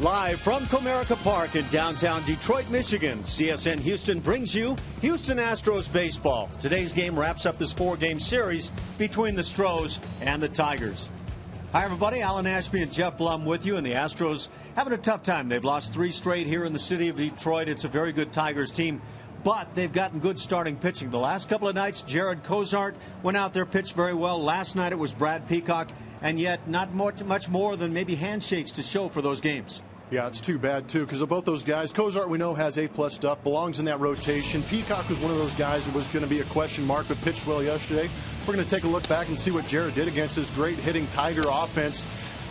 Live from Comerica Park in downtown Detroit, Michigan, CSN Houston brings you Houston Astros baseball. Today's game wraps up this four-game series between the Stros and the Tigers. Hi, everybody. Alan Ashby and Jeff Blum with you, and the Astros having a tough time. They've lost 3 straight here in the city of Detroit. It's a very good Tigers team, but they've gotten good starting pitching. The last couple of nights, Jared Cozart went out there, pitched very well. Last night it was Brad Peacock, and yet not much more than maybe handshakes to show for those games. Yeah, it's too bad, too, because of both those guys. Cozart, we know, has A-plus stuff, belongs in that rotation. Peacock was one of those guys that was going to be a question mark, but pitched well yesterday. We're going to take a look back and see what Jared did against this great hitting Tiger offense.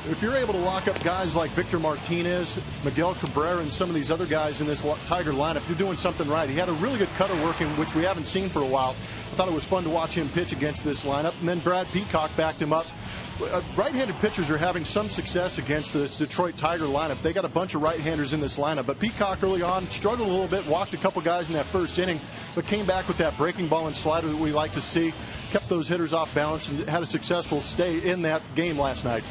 If you're able to lock up guys like Victor Martinez, Miguel Cabrera, and some of these other guys in this Tiger lineup, you're doing something right. He had a really good cutter working, which we haven't seen for a while. I thought it was fun to watch him pitch against this lineup. And then Brad Peacock backed him up. Right-handed pitchers are having some success against this Detroit Tiger lineup. They got a bunch of right-handers in this lineup, but Peacock early on struggled a little bit, walked a couple guys in that first inning, but came back with that breaking ball and slider that we like to see, kept those hitters off balance, and had a successful stay in that game last night.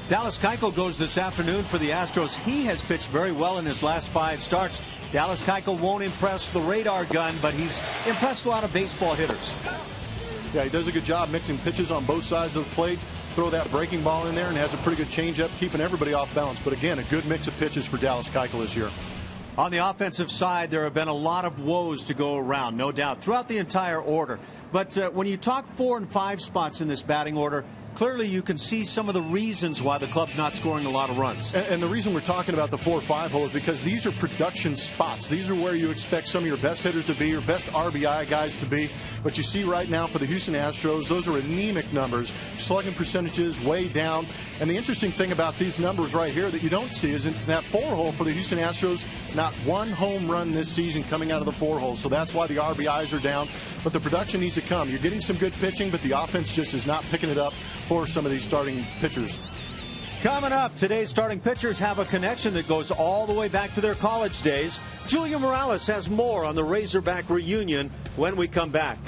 Dallas Keuchel goes this afternoon for the Astros. He has pitched very well in his last 5 starts. Dallas Keuchel won't impress the radar gun, but he's impressed a lot of baseball hitters. Yeah, he does a good job mixing pitches on both sides of the plate. Throw that breaking ball in there and has a pretty good changeup, keeping everybody off balance. But again, a good mix of pitches for Dallas Keuchel this year. On the offensive side, there have been a lot of woes to go around, no doubt, throughout the entire order. But when you talk 4 and 5 spots in this batting order, clearly you can see some of the reasons why the club's not scoring a lot of runs. And the reason we're talking about the 4 or 5 hole is because these are production spots. These are where you expect some of your best hitters to be, your best RBI guys to be. But you see right now for the Houston Astros, those are anemic numbers. Slugging percentages way down. And the interesting thing about these numbers right here that you don't see is in that 4 hole for the Houston Astros, not one home run this season coming out of the 4 hole. So that's why the RBIs are down. But the production needs to come. You're getting some good pitching, but the offense just is not picking it up for some of these starting pitchers. Coming up, today's starting pitchers have a connection that goes all the way back to their college days. Julia Morales has more on the Razorback reunion when we come back.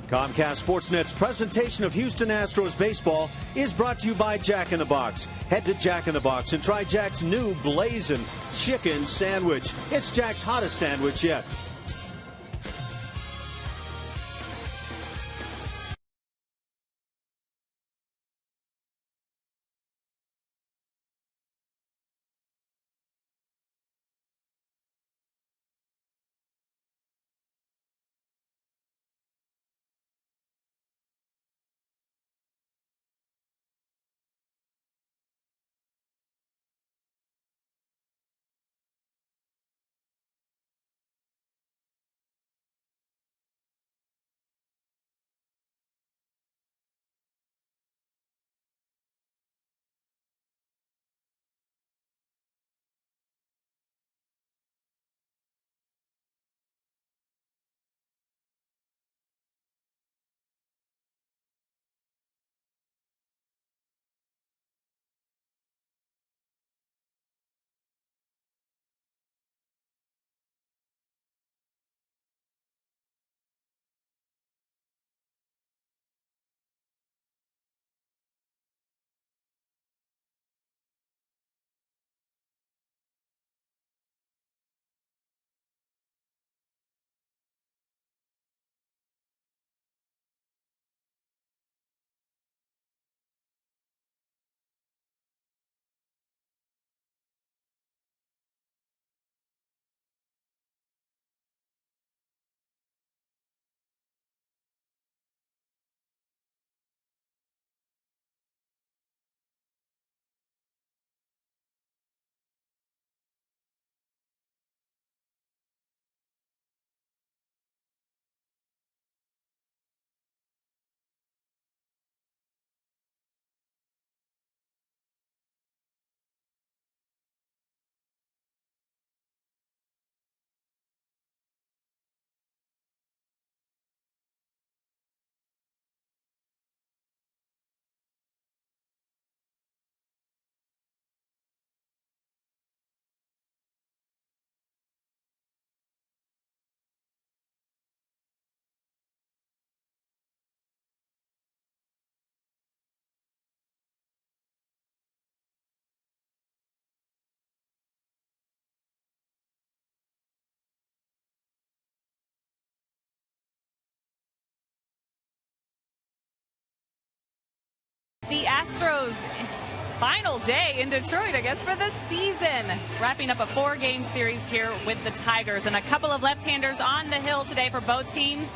Comcast Sportsnet's presentation of Houston Astros baseball is brought to you by Jack in the Box. Head to Jack in the Box and try Jack's new Blazin' Chicken Sandwich. It's Jack's hottest sandwich yet. the Astros final day in Detroit, I guess, for the season. Wrapping up a 4-game series here with the Tigers, and a couple of left-handers on the hill today for both teams.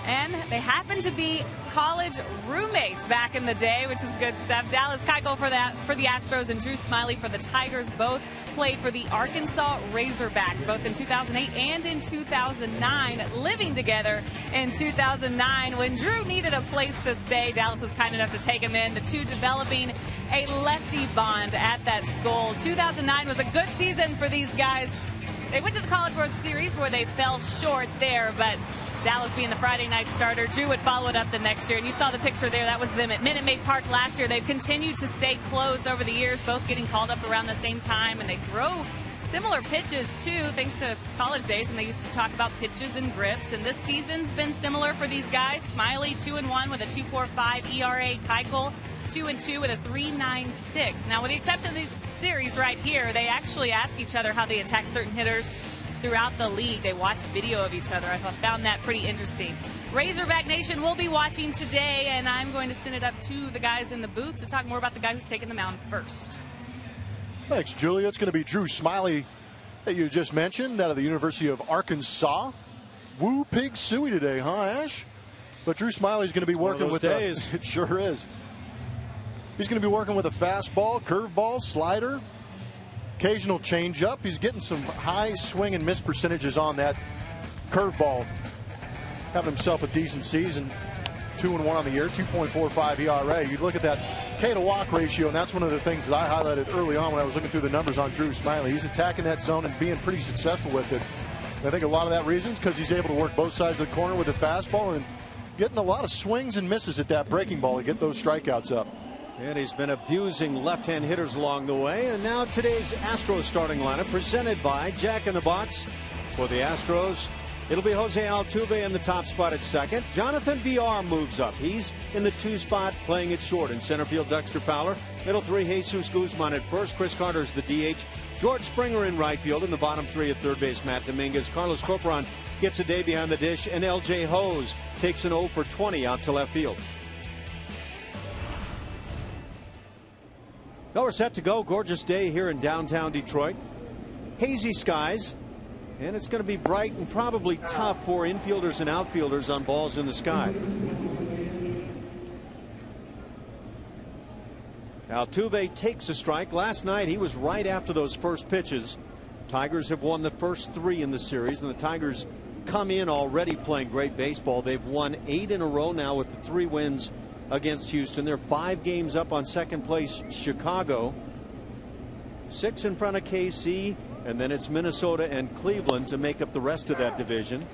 And they happen to be college roommates back in the day, which is good stuff. Dallas Keuchel for the Astros and Drew Smyly for the Tigers. Both played for the Arkansas Razorbacks, both in 2008 and in 2009, living together in 2009. When Drew needed a place to stay, Dallas was kind enough to take him in, the two developing a lefty bond at that school. 2009 was a good season for these guys. They went to the College World Series where they fell short there, but Dallas being the Friday night starter, Drew would follow it up the next year. And you saw the picture there. That was them at Minute Maid Park last year. They've continued to stay close over the years, both getting called up around the same time. And they throw similar pitches, too, thanks to college days when they used to talk about pitches and grips. And this season's been similar for these guys. Smyly 2-1 with a 2.45 ERA. Keuchel 2-2 with a 3.96. Now, with the exception of these series right here, they actually ask each other how they attack certain hitters throughout the league. They watch video of each other. I found that pretty interesting. Razorback Nation will be watching today, and I'm going to send it up to the guys in the booth to talk more about the guy who's taking the mound first. Thanks, Julia. It's going to be Drew Smyly that you just mentioned, out of the University of Arkansas. Woo pig suey today, huh, Ash? But Drew Smiley's going to be working with days. It sure is. He's going to be working with a fastball, curveball, slider, occasional changeup. He's getting some high swing and miss percentages on that curveball. Having himself a decent season. 2-1 on the year, 2.45 ERA. You look at that K to walk ratio, and that's one of the things that I highlighted early on when I was looking through the numbers on Drew Smyly. He's attacking that zone and being pretty successful with it. And I think a lot of that reason is because he's able to work both sides of the corner with the fastball and getting a lot of swings and misses at that breaking ball to get those strikeouts up. And he's been abusing left-hand hitters along the way. And now today's Astros starting lineup presented by Jack in the Box. For the Astros, it'll be Jose Altuve in the top spot at second. Jonathan Villar moves up. He's in the 2 spot playing it short. In center field, Dexter Fowler. Middle 3, Jesus Guzman at first. Chris Carter's the DH. George Springer in right field. In the bottom 3 at third base, Matt Dominguez. Carlos Corporon gets a day behind the dish. And L.J. Hose takes an 0 for 20 out to left field. Well, we're set to go. Gorgeous day here in downtown Detroit. Hazy skies. And it's going to be bright and probably tough for infielders and outfielders on balls in the sky. Altuve takes a strike. Last night he was right after those first pitches. Tigers have won the first 3 in the series, and the Tigers come in already playing great baseball. They've won 8 in a row now with the 3 wins against Houston. They're 5 games up on second place Chicago, 6 in front of KC, and then it's Minnesota and Cleveland to make up the rest of that division.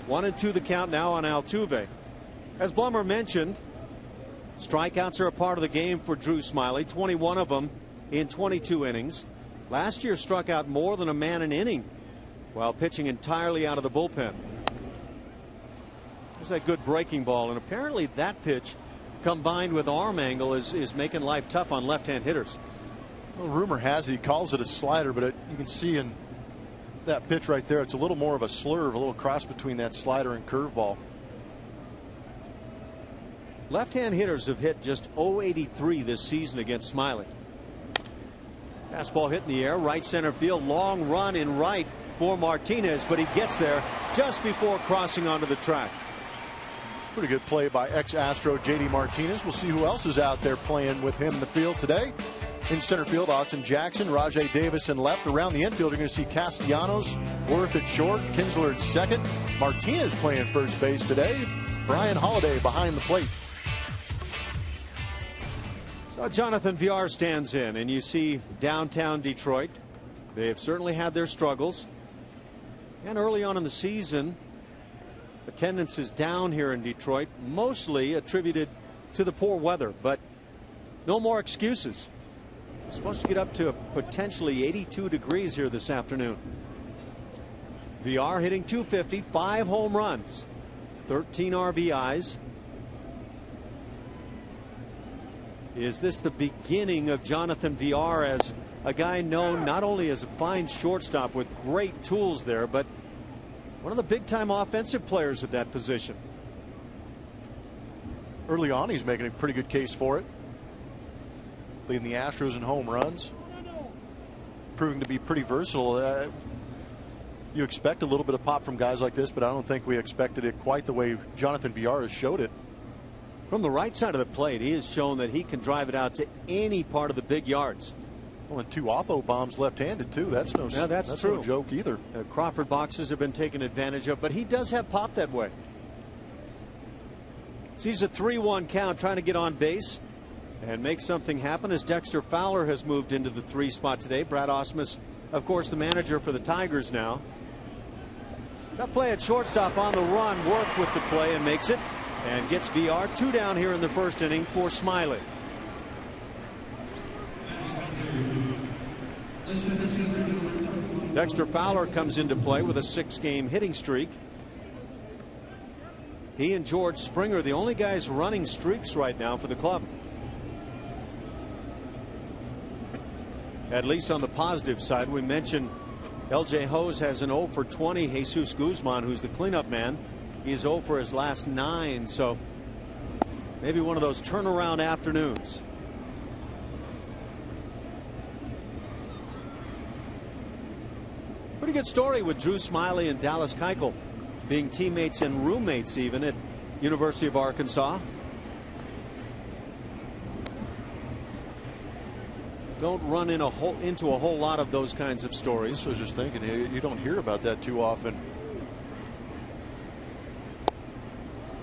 1-2 the count now on Altuve. As Blummer mentioned, strikeouts are a part of the game for Drew Smyly, 21 of them in 22 innings. Last year struck out more than a man an inning while pitching entirely out of the bullpen. There's that good breaking ball, and apparently that pitch combined with arm angle is making life tough on left-hand hitters. Well, rumor has it he calls it a slider, but you can see in that pitch right there, it's a little more of a slurve, a little cross between that slider and curveball. Left-hand hitters have hit just .083 this season against Smyly. Fastball hit in the air, right center field, long run in right for Martinez, but he gets there just before crossing onto the track. Pretty good play by ex-Astro J.D. Martinez. We'll see who else is out there playing with him in the field today. In center field, Austin Jackson, Rajai Davis in left. Around the infield, you're going to see Castellanos, Worth at short, Kinsler at second. Martinez playing first base today. Brian Holiday behind the plate. So Jonathan Villar stands in, and you see downtown Detroit. They have certainly had their struggles. And early on in the season, attendance is down here in Detroit, mostly attributed to the poor weather, but no more excuses. It's supposed to get up to potentially 82 degrees here this afternoon. Villar hitting .250, 5 home runs, 13 RBIs. Is this the beginning of Jonathan Villar as a guy known not only as a fine shortstop with great tools there, but one of the big-time offensive players at that position? Early on, he's making a pretty good case for it. Leading the Astros in home runs. Proving to be pretty versatile. You expect a little bit of pop from guys like this, but I don't think we expected it quite the way Jonathan Villar has showed it. From the right side of the plate, he has shown that he can drive it out to any part of the big yards. Well, and 2 oppo bombs left-handed too. That's no, that's true. No joke either. Crawford boxes have been taken advantage of, but he does have pop that way. Sees a 3-1 count, trying to get on base and make something happen as Dexter Fowler has moved into the 3 spot today. Brad Ausmus, of course, the manager for the Tigers now. Tough play at shortstop on the run. Worth with the play and makes it and gets VR. 2 down here in the first inning for Smiley. Dexter Fowler comes into play with a 6-game hitting streak. He and George Springer, the only guys running streaks right now for the club. At least on the positive side, we mentioned LJ Hose has an 0 for 20. Jesus Guzman, who's the cleanup man, he's 0 for his last 9. So maybe one of those turnaround afternoons. Pretty good story with Drew Smiley and Dallas Keuchel being teammates and roommates even at University of Arkansas. Don't run into a whole lot of those kinds of stories. I was just thinking, you don't hear about that too often.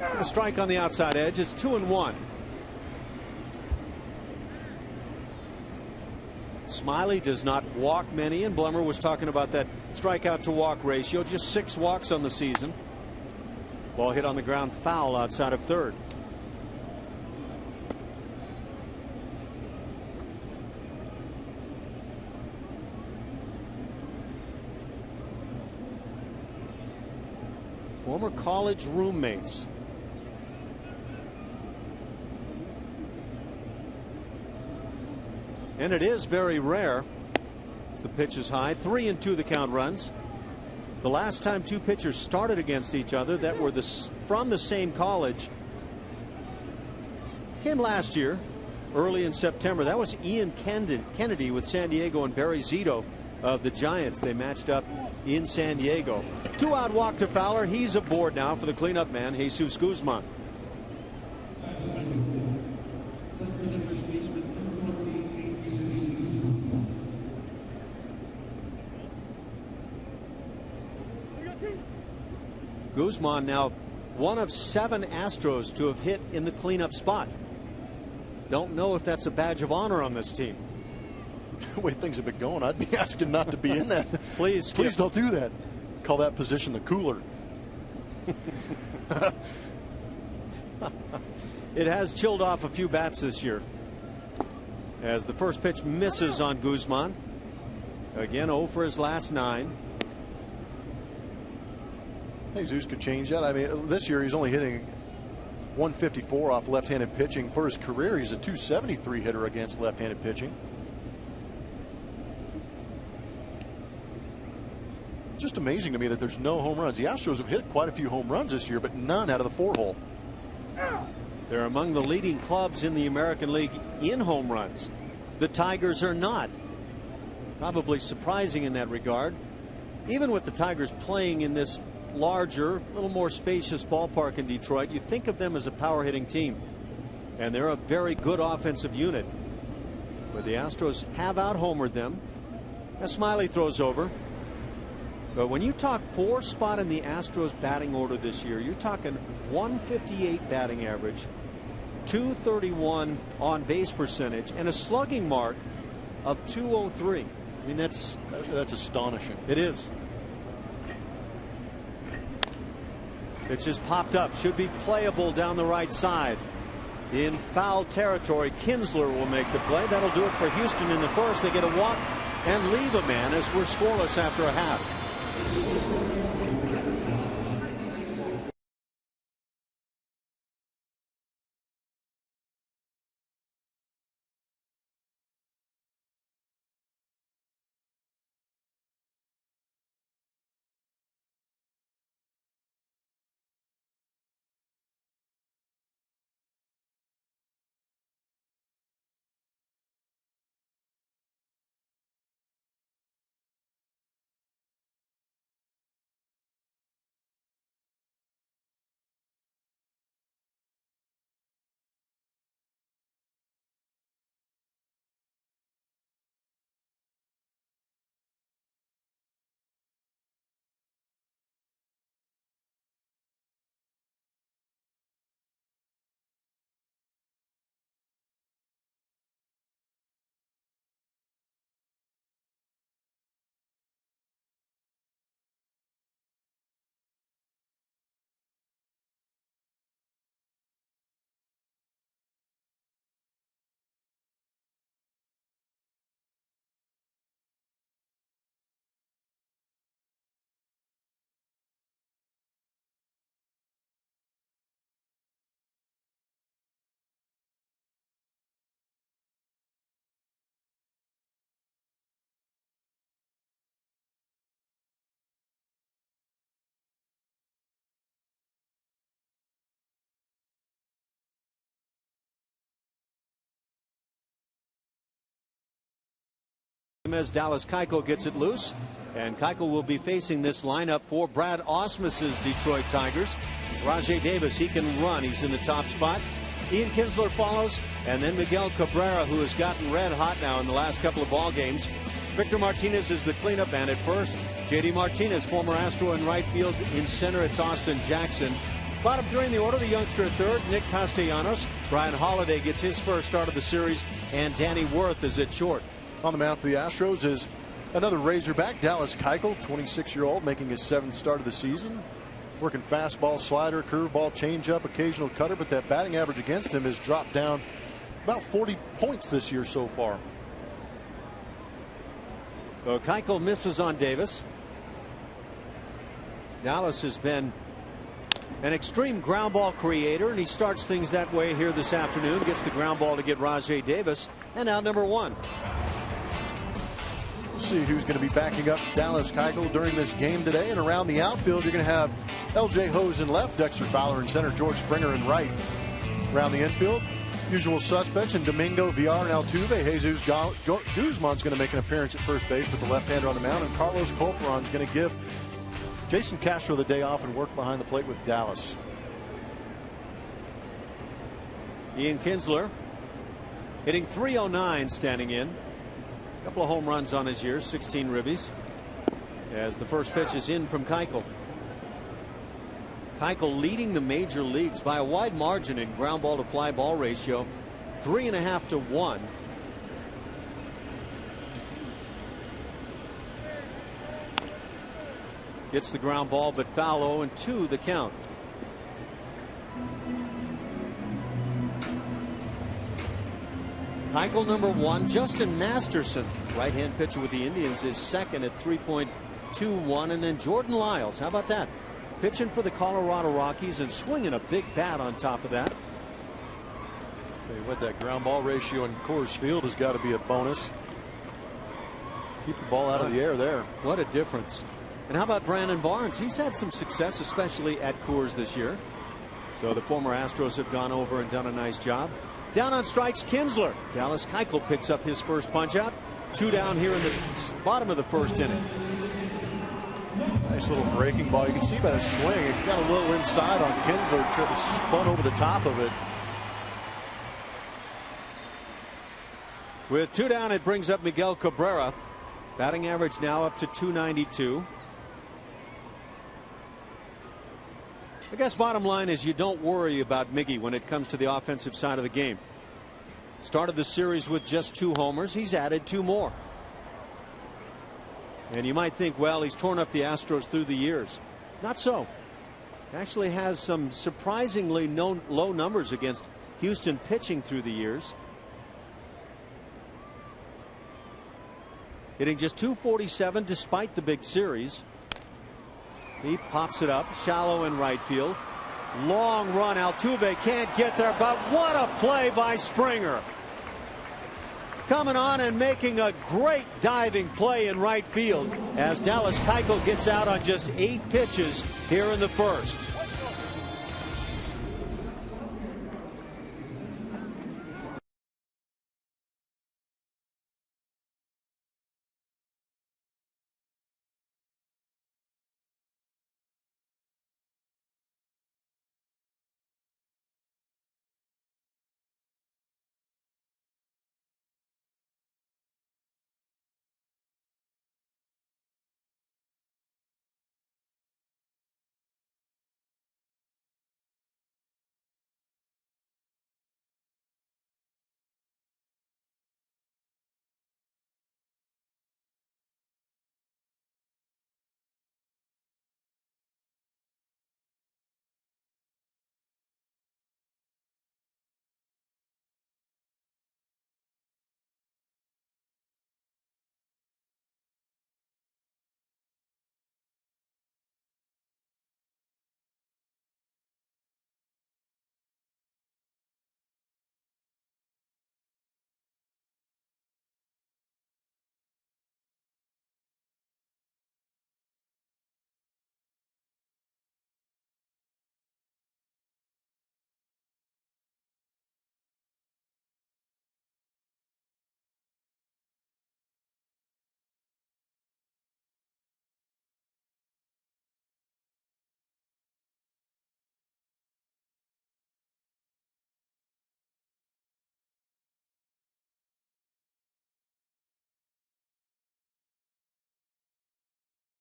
A strike on the outside edge. It's 2-1. Smiley does not walk many, and Blummer was talking about that strikeout to walk ratio. Just 6 walks on the season. Ball hit on the ground foul outside of third. Former college roommates. And it is very rare as the pitch is high. 3-2 the count runs. The last time 2 pitchers started against each other that were from the same college came last year, early in September. That was Ian Kennedy with San Diego and Barry Zito of the Giants. They matched up in San Diego. 2-out walk to Fowler. He's aboard now for the cleanup man, Jesus Guzman. Guzman now one of 7 Astros to have hit in the cleanup spot. Don't know if that's a badge of honor on this team. The way things have been going, I'd be asking not to be in that. Please don't do that. Call that position the cooler. It has chilled off a few bats this year as the first pitch misses on Guzman. Again, 0 for his last 9. Jesus could change that. I mean, this year he's only hitting 154 off left-handed pitching. For his career, he's a 273 hitter against left-handed pitching. Just amazing to me that there's no home runs. The Astros have hit quite a few home runs this year, but none out of the 4-hole. They're among the leading clubs in the American League in home runs. The Tigers are not. Probably surprising in that regard. Even with the Tigers playing in this larger, a little more spacious ballpark in Detroit, you think of them as a power hitting team. And they're a very good offensive unit. But the Astros have out-homered them. As Smiley throws over. But when you talk 4 spot in the Astros batting order this year, you're talking 158 batting average, 231 on base percentage, and a slugging mark of 203. I mean, that's astonishing. It is. Pitch just popped up. Should be playable down the right side. In foul territory, Kinsler will make the play. That'll do it for Houston in the first. They get a walk and leave a man as we're scoreless after a half. as Dallas Keuchel gets it loose. And Keuchel will be facing this lineup for Brad Ausmus's Detroit Tigers. Rajai Davis, he can run. He's in the top spot. Ian Kinsler follows, and then Miguel Cabrera, who has gotten red hot now in the last couple of ball games. Victor Martinez is the cleanup man at first. J.D. Martinez, former Astro in right field. In center, it's Austin Jackson. Bottom three in the order, the youngster at third, Nick Castellanos. Brian Holiday gets his first start of the series, and Danny Worth is at short. On the mound for the Astros is another Razorback, Dallas Keuchel, 26-year-old, making his 7th start of the season. Working fastball, slider, curveball, changeup, occasional cutter, but that batting average against him has dropped down about 40 points this year so far. So Keuchel misses on Davis. Dallas has been an extreme ground ball creator, and he starts things that way here this afternoon. Gets the ground ball to get Rajai Davis, and out number 1. We'll see who's going to be backing up Dallas Keuchel during this game today. And around the outfield, you're going to have L.J. Hose in left, Dexter Fowler in center, George Springer in right. Around the infield, usual suspects in Domingo, Villar, and Altuve. Jesus Guzman's going to make an appearance at first base with the left-hander on the mound, and Carlos Corporon's going to give Jason Castro the day off and work behind the plate with Dallas. Ian Kinsler hitting .309, standing in. A couple of home runs on his year, 16 ribbies. As the first pitch is in from Keuchel. Keuchel leading the major leagues by a wide margin in ground ball to fly ball ratio, 3.5 to 1. Gets the ground ball, but foul. 0-2 the count. Keuchel number 1. Justin Masterson, right-hand pitcher with the Indians, is second at 3.21. And then Jordan Lyles, how about that? Pitching for the Colorado Rockies and swinging a big bat on top of that. Tell you what, that ground ball ratio in Coors Field has got to be a bonus. Keep the ball out of the air there. What a difference. And how about Brandon Barnes? He's had some success, especially at Coors this year. So the former Astros have gone over and done a nice job. Down on strikes, Kinsler. Dallas Keuchel picks up his first punch out. 2 down here in the bottom of the first inning. Nice little breaking ball. You can see by the swing, it got a little inside on Kinsler, spun over the top of it. With 2 down, it brings up Miguel Cabrera. Batting average now up to .292. I guess bottom line is you don't worry about Miggy when it comes to the offensive side of the game. Started the series with just 2 homers. He's added 2 more. And you might think, well, he's torn up the Astros through the years. Not so. Actually has some surprisingly low numbers against Houston pitching through the years. Hitting just .247 despite the big series. He pops it up shallow in right field. Long run. Altuve can't get there, but what a play by Springer. Coming on and making a great diving play in right field as Dallas Keuchel gets out on just 8 pitches here in the first.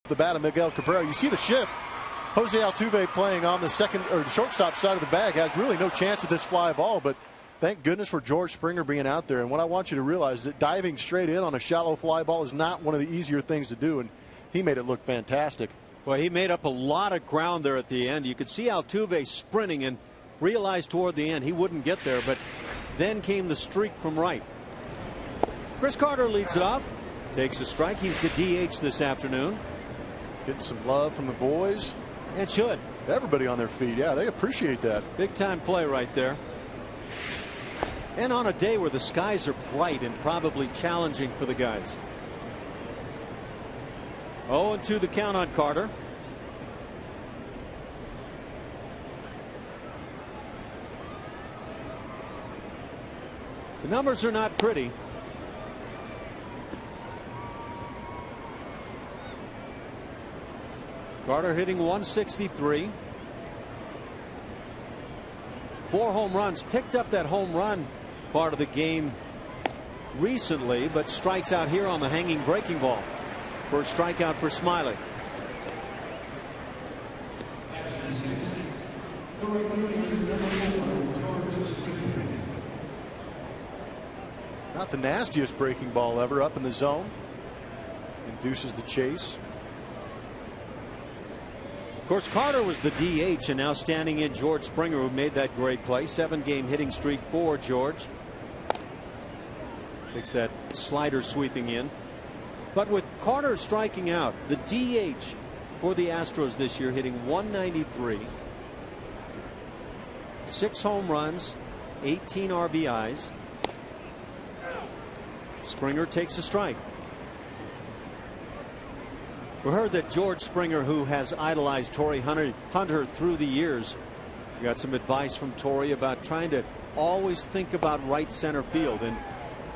the bat of Miguel Cabrera. You see the shift. Jose Altuve playing on the second or the shortstop side of the bag has really no chance at this fly ball, but thank goodness for George Springer being out there. And what I want you to realize is that diving straight in on a shallow fly ball is not one of the easier things to do, and he made it look fantastic. Well, he made up a lot of ground there at the end. You could see Altuve sprinting and realized toward the end he wouldn't get there, but then came the streak from right. Chris Carter leads it off, takes a strike. He's the DH this afternoon. Getting some love from the boys. It should. Everybody on their feet. Yeah, they appreciate that. Big time play right there. And on a day where the skies are bright and probably challenging for the guys. 0-2 the count on Carter. The numbers are not pretty. Carter hitting 163. 4 home runs. Picked up that home run part of the game recently, but strikes out here on the hanging breaking ball. First strikeout for Smiley. Not the nastiest breaking ball ever, up in the zone. Induces the chase. Of course, Carter was the DH, and now standing in George Springer, who made that great play. 7-game hitting streak for George. Takes that slider sweeping in. But with Carter striking out, the DH for the Astros this year hitting 193. 6 home runs, 18 RBIs. Springer takes a strike. We heard that George Springer, who has idolized Torrey Hunter through the years, we got some advice from Torrey about trying to always think about right center field. And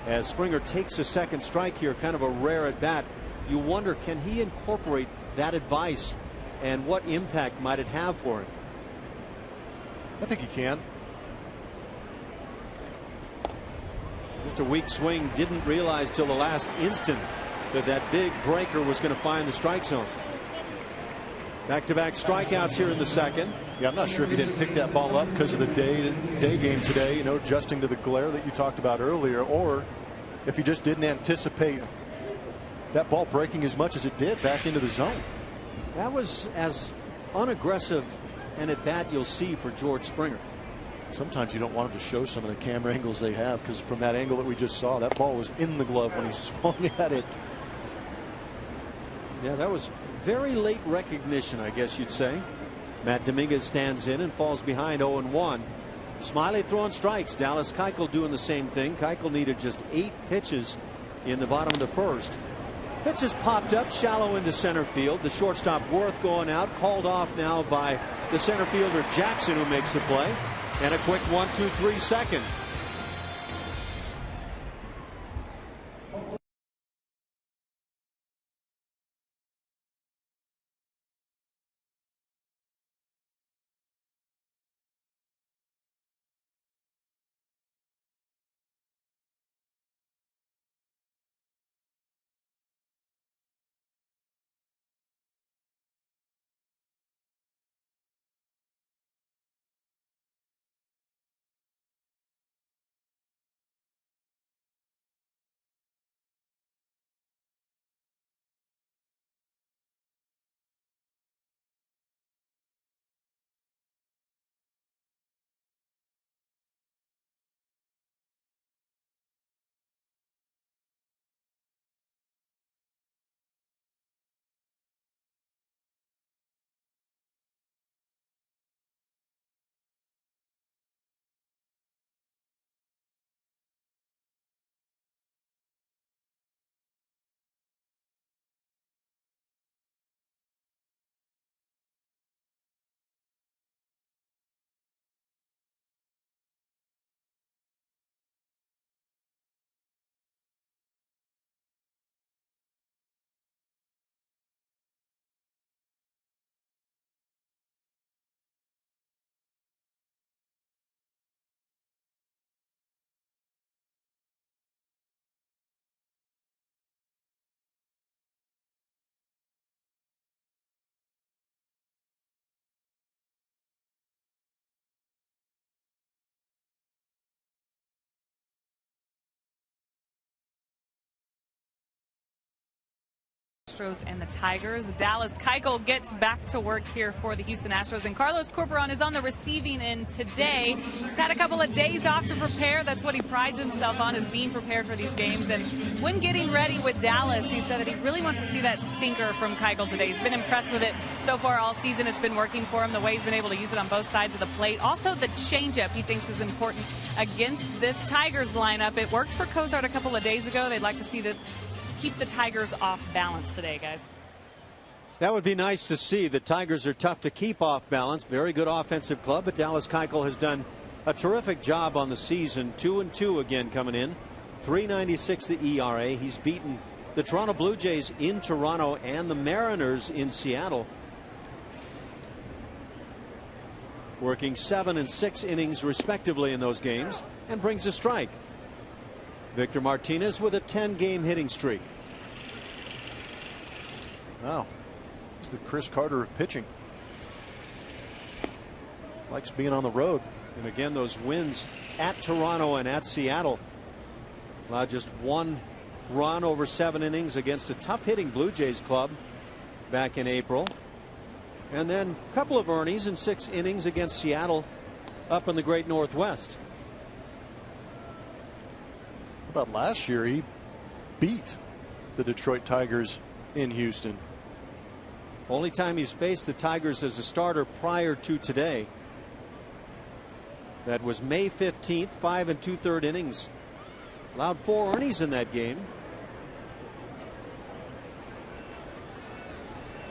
as Springer takes a second strike here, kind of a rare at bat, you wonder, can he incorporate that advice and what impact might it have for him? I think he can. Just a weak swing. Didn't realize till the last instant that that big breaker was going to find the strike zone. Back-to-back strikeouts here in the second. Yeah, I'm not sure if he didn't pick that ball up because of the day game today, you know, adjusting to the glare that you talked about earlier, or if he just didn't anticipate that ball breaking as much as it did back into the zone. That was as unaggressive an at bat you'll see for George Springer. Sometimes you don't want him to show some of the camera angles they have, because from that angle that we just saw, that ball was in the glove when he swung at it. Yeah, that was very late recognition, I guess you'd say. Matt Dominguez stands in and falls behind 0-1. Smiley throwing strikes. Dallas Keuchel doing the same thing. Keuchel needed just 8 pitches in the bottom of the first. Pitches popped up shallow into center field. The shortstop Worth going out, called off now by the center fielder Jackson, who makes the play. And a quick 1-2-3 second. Astros and the Tigers. Dallas Keuchel gets back to work here for the Houston Astros, and Carlos Corporon is on the receiving end today. He's had a couple of days off to prepare. That's what he prides himself on, is being prepared for these games. And when getting ready with Dallas, he said that he really wants to see that sinker from Keuchel today. He's been impressed with it so far all season. It's been working for him, the way he's been able to use it on both sides of the plate. Also, the changeup he thinks is important against this Tigers lineup. It worked for Cozart a couple of days ago. They'd like to see that keep the Tigers off balance today, guys. That would be nice to see. The Tigers are tough to keep off balance. Very good offensive club, but Dallas Keuchel has done a terrific job on the season. 2-2 again coming in. 3.96 the ERA. He's beaten the Toronto Blue Jays in Toronto and the Mariners in Seattle. Working 7 and 6 innings respectively in those games, and brings a strike. Victor Martinez with a 10-game hitting streak. Wow. He's the Chris Carter of pitching. Likes being on the road. And again, those wins at Toronto and at Seattle allowed just one run over 7 innings against a tough hitting Blue Jays club back in April. And then a couple of earnings in 6 innings against Seattle up in the Great Northwest. How about last year? He beat the Detroit Tigers in Houston. Only time he's faced the Tigers as a starter prior to today. That was May 15th, 5 2/3 innings. Allowed 4 earnings in that game.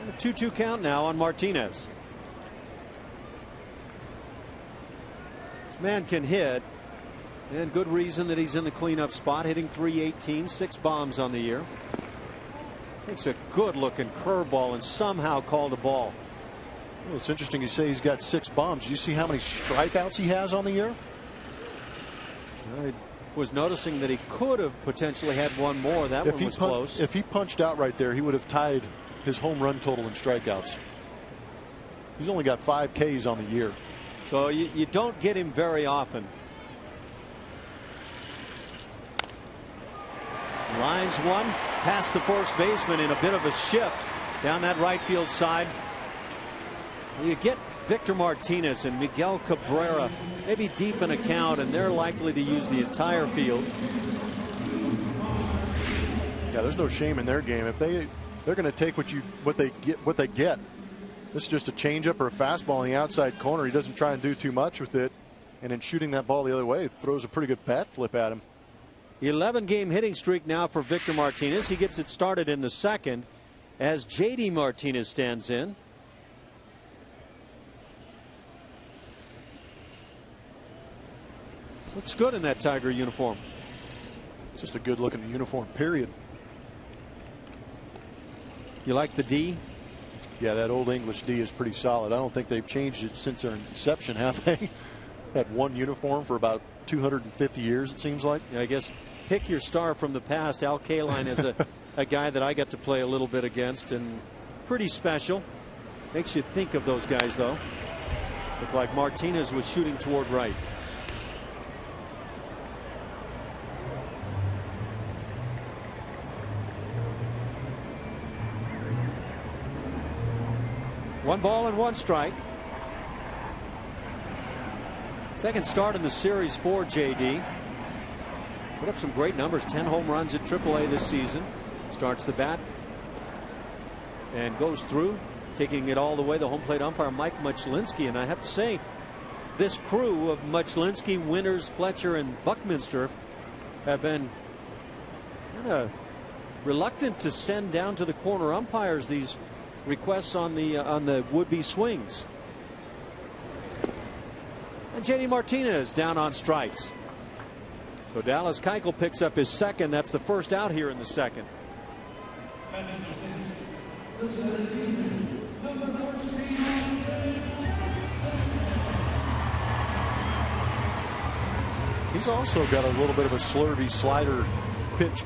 And a 2-2 count now on Martinez. This man can hit, and good reason that he's in the cleanup spot, hitting .318, 6 bombs on the year. Takes a good looking curveball and somehow called a ball. Well, it's interesting you say he's got 6 bombs. You see how many strikeouts he has on the year? I was noticing that he could have potentially had one more. That one was close. If he punched out right there, he would have tied his home run total in strikeouts. He's only got 5 Ks on the year. So you don't get him very often. Lines one past the first baseman in a bit of a shift down that right field side. You get Victor Martinez and Miguel Cabrera maybe deep in a count, and they're likely to use the entire field. Yeah, there's no shame in their game. If they're going to take what they get. This is just a changeup or a fastball in the outside corner. He doesn't try and do too much with it, and in shooting that ball the other way, throws a pretty good bat flip at him. 11-game hitting streak now for Victor Martinez. He gets it started in the second as J.D. Martinez stands in. Looks good in that Tiger uniform. Just a good looking uniform, period. You like the D? Yeah, that old English D is pretty solid. I don't think they've changed it since their inception, have they? Had one uniform for about 250 years, it seems like. Yeah, I guess pick your star from the past. Al Kaline is a guy that I got to play a little bit against, and pretty special. Makes you think of those guys, though. Looked like Martinez was shooting toward right. One ball and 1 strike. Second start in the series for J.D. Put up some great numbers. 10 home runs at AAA this season. Starts the bat and goes through, taking it all the way. The home plate umpire, Mike Muchlinski. And I have to say, this crew of Muchlinski, Winters, Fletcher, and Buckminster have been kind of reluctant to send down to the corner umpires these requests on the would-be swings. And J.D. Martinez down on strikes. So Dallas Keuchel picks up his second. That's the first out here in the second. He's also got a little bit of a slurvy slider pitch.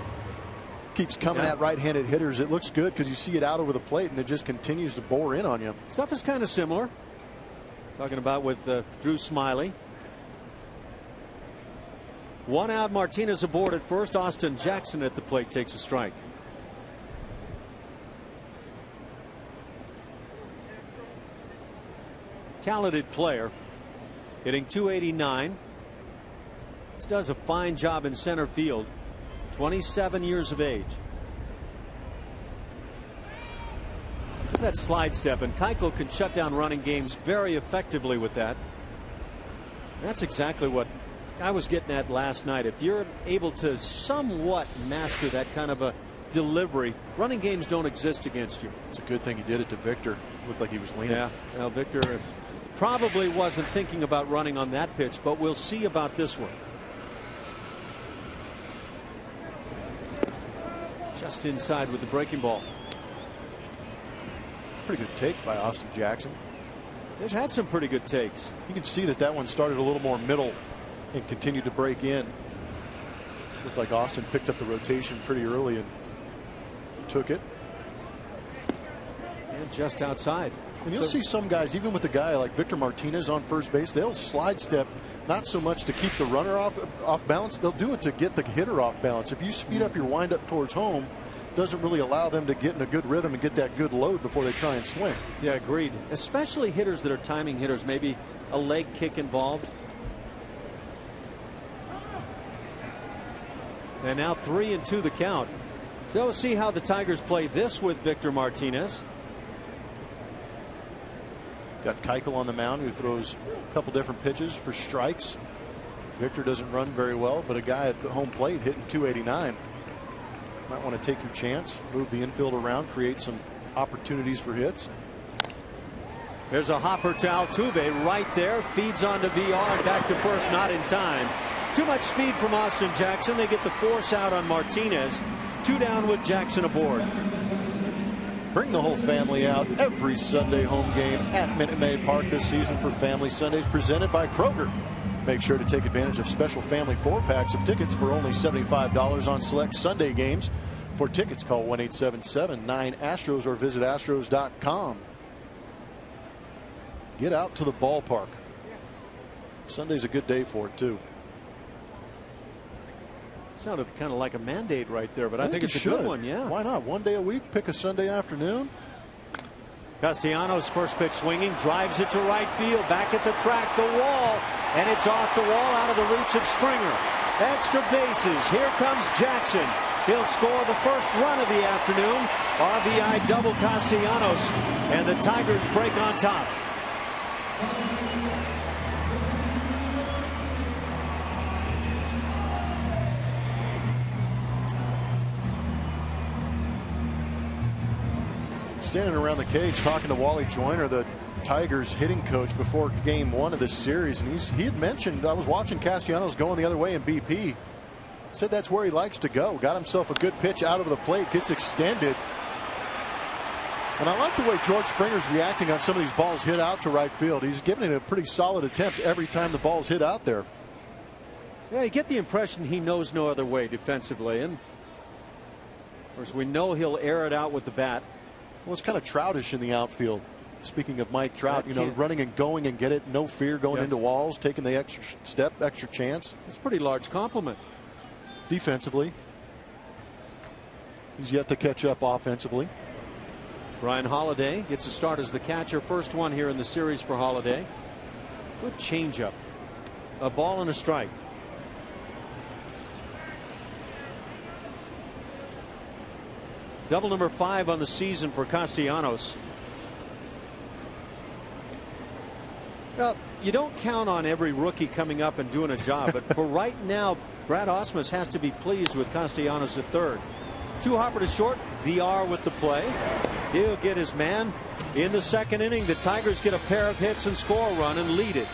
Keeps coming at right-handed hitters. It looks good because you see it out over the plate, and it just continues to bore in on you. Stuff is kind of similar. Talking about with Drew Smiley. 1 out, Martinez aboard at first. Austin Jackson at the plate takes a strike. talented player, hitting .289. He does a fine job in center field. 27 years of age. There's that slide step, and Keuchel can shut down running games very effectively with that. That's exactly what I was getting at last night. If you're able to somewhat master that kind of a delivery, running games don't exist against you. It's a good thing he did it to Victor. Looked like he was leaning. Yeah, well, Victor probably wasn't thinking about running on that pitch, but we'll see about this one. Just inside with the breaking ball. Pretty good take by Austin Jackson. They've had some pretty good takes. You can see that one started a little more middle and continued to break in. Looked like Austin picked up the rotation pretty early and took it. And just outside. And you'll see some guys, even with a guy like Victor Martinez on first base, they'll slide step not so much to keep the runner off balance. They'll do it to get the hitter off balance. If you speed up your windup towards home, doesn't really allow them to get in a good rhythm and get that good load before they try and swing. Yeah, agreed. Especially hitters that are timing hitters, maybe a leg kick involved. And now 3-2 the count. So we'll see how the Tigers play this with Victor Martinez. Got Keuchel on the mound, who throws a couple different pitches for strikes. Victor doesn't run very well, but a guy at the home plate hitting .289. Might want to take your chance, move the infield around, create some opportunities for hits. There's a hopper to Altuve right there, feeds onto VR and back to first, not in time. Too much speed from Austin Jackson. They get the force out on Martinez. 2 down with Jackson aboard. Bring the whole family out every Sunday home game at Minute Maid Park this season for Family Sundays, presented by Kroger. Make sure to take advantage of special family 4-packs of tickets for only $75 on select Sunday games. For tickets, call 1-877-9-ASTROS or visit astros.com. Get out to the ballpark. Sunday's a good day for it, too. Sounded kind of like a mandate right there, but I think it's a good one. Yeah. Why not? One day a week, pick a Sunday afternoon. Castellanos first pitch swinging, drives it to right field, back at the track, the wall, and it's off the wall, out of the reach of Springer. Extra bases. Here comes Jackson. He'll score the first run of the afternoon. RBI double Castellanos, and the Tigers break on top. Standing around the cage talking to Wally Joyner, the Tigers hitting coach, before game 1 of this series, and he had mentioned, I was watching Castellanos going the other way in BP, said that's where he likes to go. Got himself a good pitch out of the plate, gets extended, and I like the way George Springer's reacting on some of these balls hit out to right field. He's giving it a pretty solid attempt every time the ball's hit out there. Yeah, you get the impression he knows no other way defensively, and of course we know he'll air it out with the bat. Well, it's kind of Troutish in the outfield. Speaking of Mike Trout, running and going and get it, no fear going into walls, taking the extra step, extra chance. It's a pretty large compliment. Defensively, he's yet to catch up offensively. Ryan Holiday gets a start as the catcher. First one here in the series for Holiday. Good changeup. A ball and a strike. Double number 5 on the season for Castellanos. Well, you don't count on every rookie coming up and doing a job, but for right now, Brad Ausmus has to be pleased with Castellanos at third. 2 hopper to short, VR with the play. He'll get his man. In the second inning, the Tigers get a pair of hits and score a run and lead it.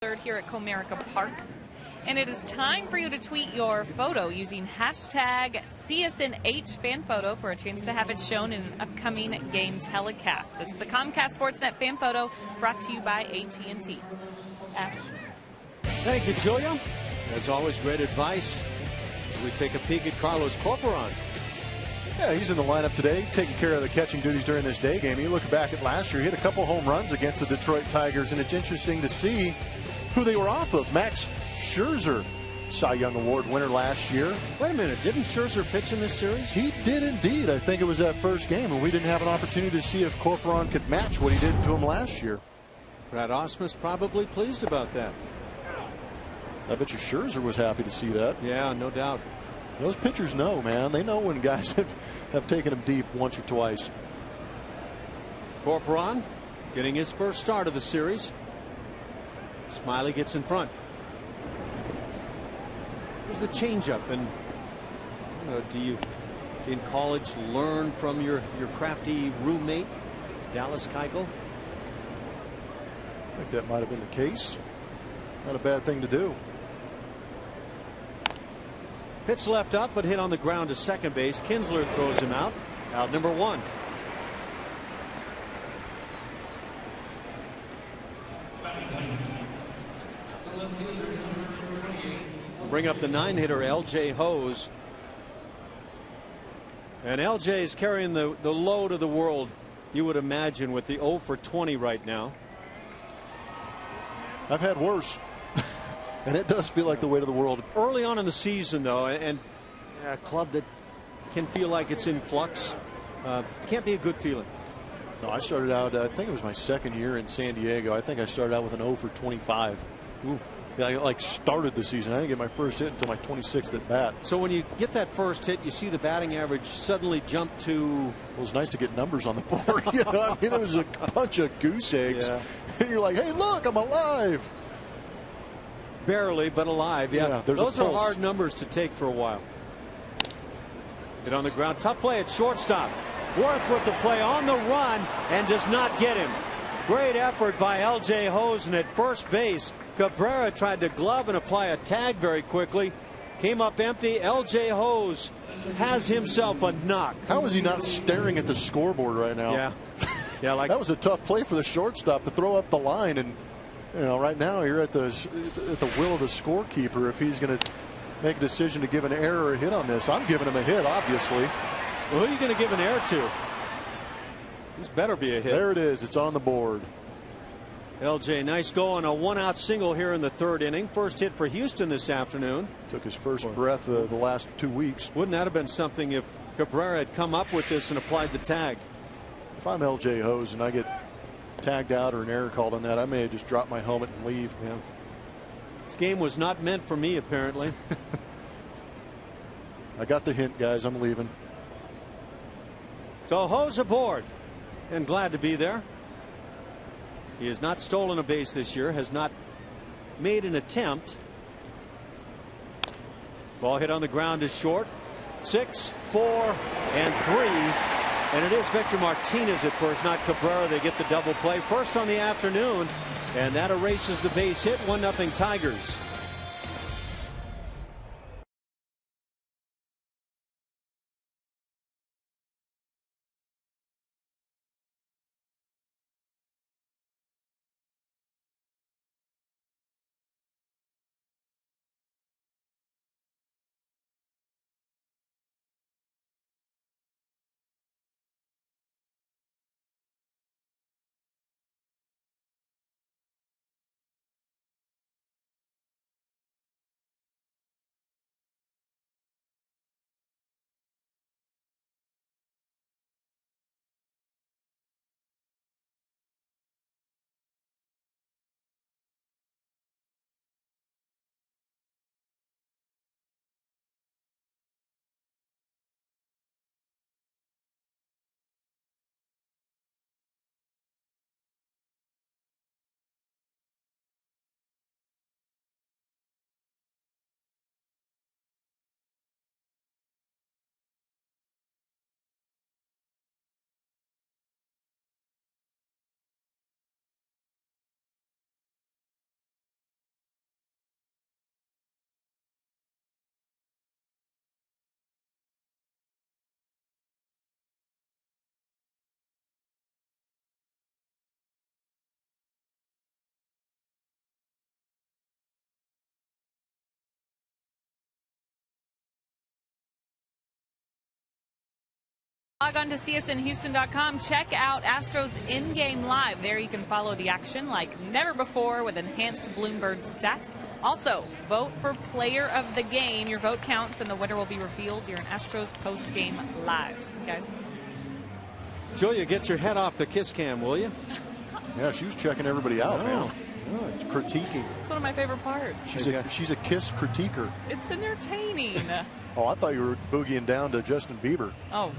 Third here at Comerica Park. And it is time for you to tweet your photo using hashtag CSNH fan photo for a chance to have it shown in an upcoming game telecast. It's the Comcast Sportsnet fan photo brought to you by AT&T. Ash. Thank you, Julia. As always, great advice. We take a peek at Carlos Corporon. Yeah, he's in the lineup today, taking care of the catching duties during this day game. You look back at last year, he hit a couple home runs against the Detroit Tigers, and it's interesting to see who they were off of. Max Scherzer, Cy Young Award winner last year. Wait a minute, didn't Scherzer pitch in this series? He did indeed. I think it was that first game, and we didn't have an opportunity to see if Corporon could match what he did to him last year. Brad Osmus probably pleased about that. I bet you Scherzer was happy to see that. Yeah, no doubt. Those pitchers know, man. They know when guys have taken them deep once or twice. Corporon getting his first start of the series. Smiley gets in front. Here's the changeup, and do you in college learn from your crafty roommate Dallas Keuchel? I think that might have been the case. Not a bad thing to do. Pitch left up, but hit on the ground to second base. Kinsler throws him out. Out number one. Bring up the 9-hitter L.J. HOU. And L.J. is carrying the load of the world, you would imagine, with the 0 for 20 right now. I've had worse. And it does feel like the weight of the world. Early on in the season, though, and a club that can feel like it's in flux, can't be a good feeling. No, I started out, I think it was my second year in San Diego. I think I started out with an 0 for 25. Ooh. Yeah, I like started the season. I didn't get my first hit until my 26th at bat. So when you get that first hit, you see the batting average suddenly jump to. Well, it was nice to get numbers on the board. You know, I mean, there was a bunch of goose eggs. Yeah. And you're like, hey, look, I'm alive. Barely, but alive. Yeah, those are hard numbers to take for a while. Hit on the ground. Tough play at shortstop. Worth with the play on the run and does not get him. Great effort by L.J. HOU, and at first base, Cabrera tried to glove and apply a tag very quickly. Came up empty. L.J. HOU has himself a knock. How is he not staring at the scoreboard right now? Yeah. Yeah, like that was a tough play for the shortstop to throw up the line, and you know, right now you're at the will of the scorekeeper if he's going to make a decision to give an error or a hit on this. I'm giving him a hit, obviously. Well, who are you going to give an error to? This better be a hit. There it is. It's on the board. LJ, nice goal on a one-out single here in the third inning. First hit for Houston this afternoon. Took his first breath of the last 2 weeks. Wouldn't that have been something if Cabrera had come up with this and applied the tag? If I'm LJ HOU and I get tagged out or an error called on that, I may have just dropped my helmet and leave. Yeah. This game was not meant for me, apparently. I got the hint, guys. I'm leaving. So HOU's aboard and glad to be there. He has not stolen a base this year, has not made an attempt. Ball hit on the ground is short. 6, 4, and 3. And it is Victor Martinez at first, not Cabrera. They get the double play first on the afternoon, and that erases the base hit. 1-0 Tigers. Log on to csnhouston.com. Check out Astros in-game live. There you can follow the action like never before with enhanced Bloomberg stats. Also, vote for player of the game. Your vote counts, and the winner will be revealed during Astros post-game live. Guys. Julia, get your head off the kiss cam, will you? Yeah, she was checking everybody out, man. Oh, critiquing. It's one of my favorite parts. She's a kiss critiquer. It's entertaining. Oh, I thought you were boogieing down to Justin Bieber. Oh,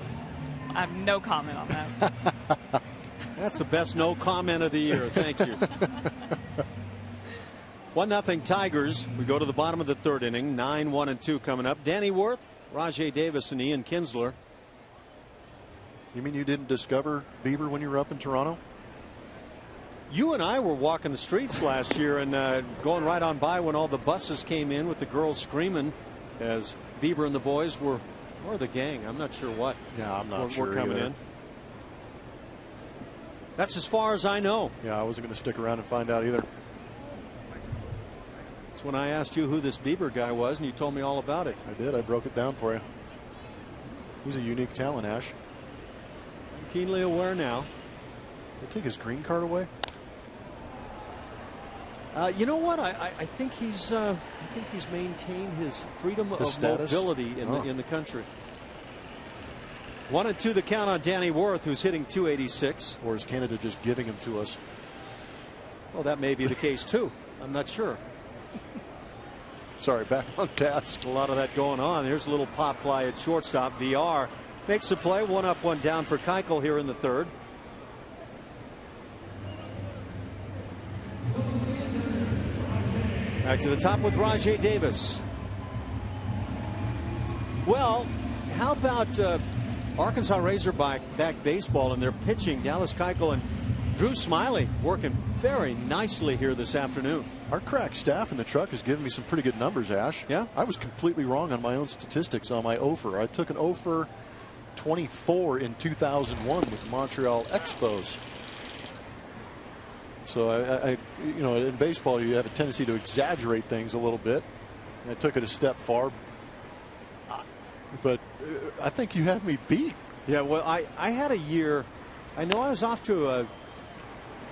I have no comment on that. That's the best no comment of the year. Thank you. 1-0 Tigers. We go to the bottom of the third inning. 9-1-2 coming up. Danny Worth, Rajai Davis, and Ian Kinsler. You mean you didn't discover Bieber when you were up in Toronto? You and I were walking the streets last year and going right on by when all the buses came in with the girls screaming as Bieber and the boys were, or the gang, I'm not sure what. Yeah, I'm not sure. We're coming in. That's as far as I know. Yeah, I wasn't going to stick around and find out either. It's when I asked you who this Bieber guy was, and you told me all about it. I did. I broke it down for you. He's a unique talent, Ash. I'm keenly aware now. They take his green card away. You know what? I think he's maintained his freedom of status? mobility in the country. 1-2 the count on Danny Worth, who's hitting .286. Or is Canada just giving him to us? Well, that may be the case too. I'm not sure. Sorry, back on task. A lot of that going on. Here's a little pop fly at shortstop. VR makes the play. 1 up, 1 down for Keuchel here in the third. Back to the top with Rajai Davis. Well, how about Arkansas Razorback baseball and their pitching? Dallas Keuchel and Drew Smiley working very nicely here this afternoon. Our crack staff in the truck has given me some pretty good numbers, Ash. Yeah? I was completely wrong on my own statistics on my OFER. I took an OFER 24 in 2001 with the Montreal Expos. So I you know, in baseball you have a tendency to exaggerate things a little bit. I took it a step far, but I think you have me beat. Yeah, well, I had a year. I know I was off to a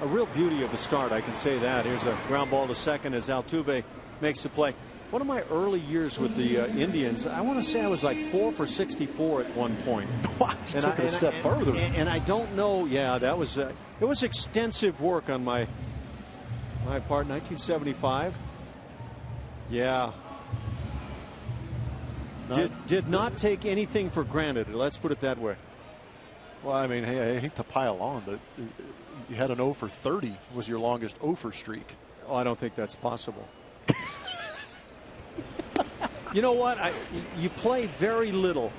real beauty of a start. I can say that. Here's a ground ball to second as Altuve makes the play. One of my early years with the Indians, I want to say I was like 4 for 64 at one point. Wow, you took it a step further. And I don't know. Yeah, that was it was extensive work on my part. 1975. Yeah. Did not take anything for granted. Let's put it that way. Well, I mean, hey, I hate to pile on, but you had an 0 for 30 was your longest 0 for streak. Oh, I don't think that's possible. You know what? You play very little.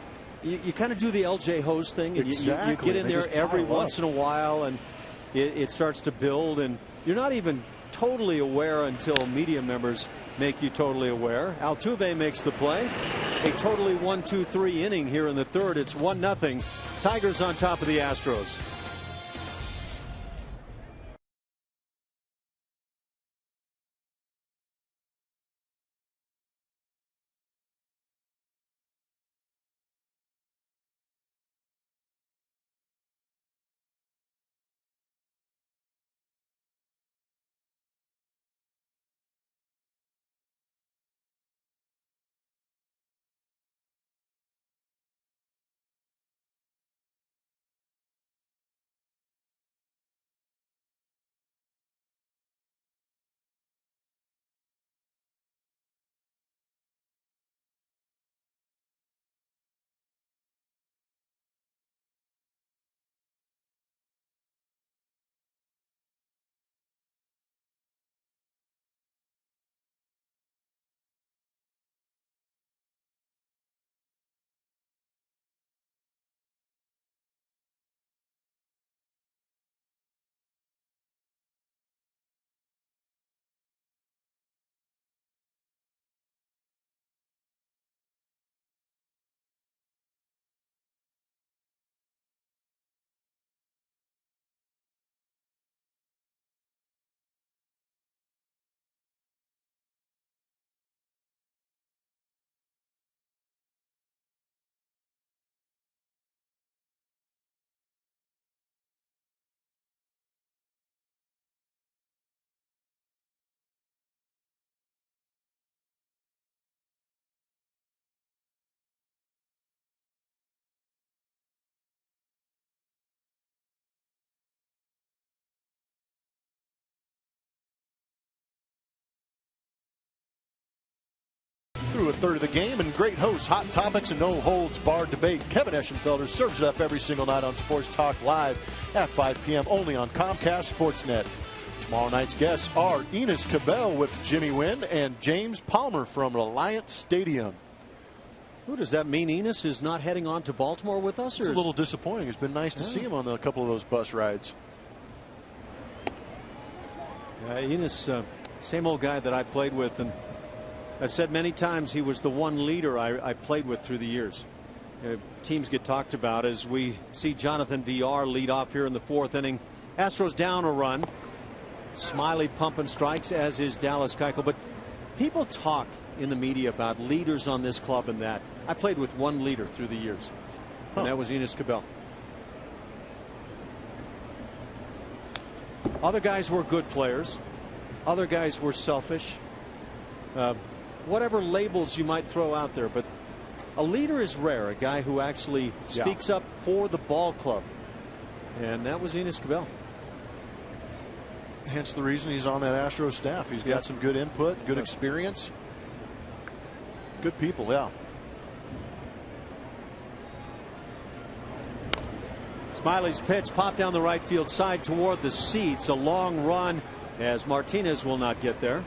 You kind of do the LJ Hose thing, and exactly. you get in there every once in a while, and it starts to build, and you're not even totally aware until media members make you totally aware. Altuve makes the play. A totally 1-2-3 inning here in the third. It's 1-0. Tigers on top of the Astros. through a third of the game, and great hosts, hot topics, and no holds barred debate. Kevin Eschenfelder serves it up every single night on Sports Talk Live at 5 p.m. only on Comcast Sportsnet. Tomorrow night's guests are Enos Cabell with Jimmy Wynn and James Palmer from Reliance Stadium. Who does that mean? Enos is not heading on to Baltimore with us? It's a little disappointing. It's been nice to see him on a couple of those bus rides. Enos, same old guy that I played with, and I've said many times he was the one leader I played with through the years. Teams get talked about as we see Jonathan VR lead off here in the 4th inning. Astros down a run. Smiley pumping strikes, as is Dallas Keuchel. But people talk in the media about leaders on this club and that. I played with one leader through the years, and that was Enos Cabell. Other guys were good players. Other guys were selfish. Whatever labels you might throw out there, but a leader is rare. A guy who actually speaks up for the ball club, and that was Enos Cabell. Hence the reason he's on that Astros staff. He's got some good input, good experience, good people. Yeah. Smiley's pitch popped down the right field side toward the seats. A long run, as Martinez will not get there.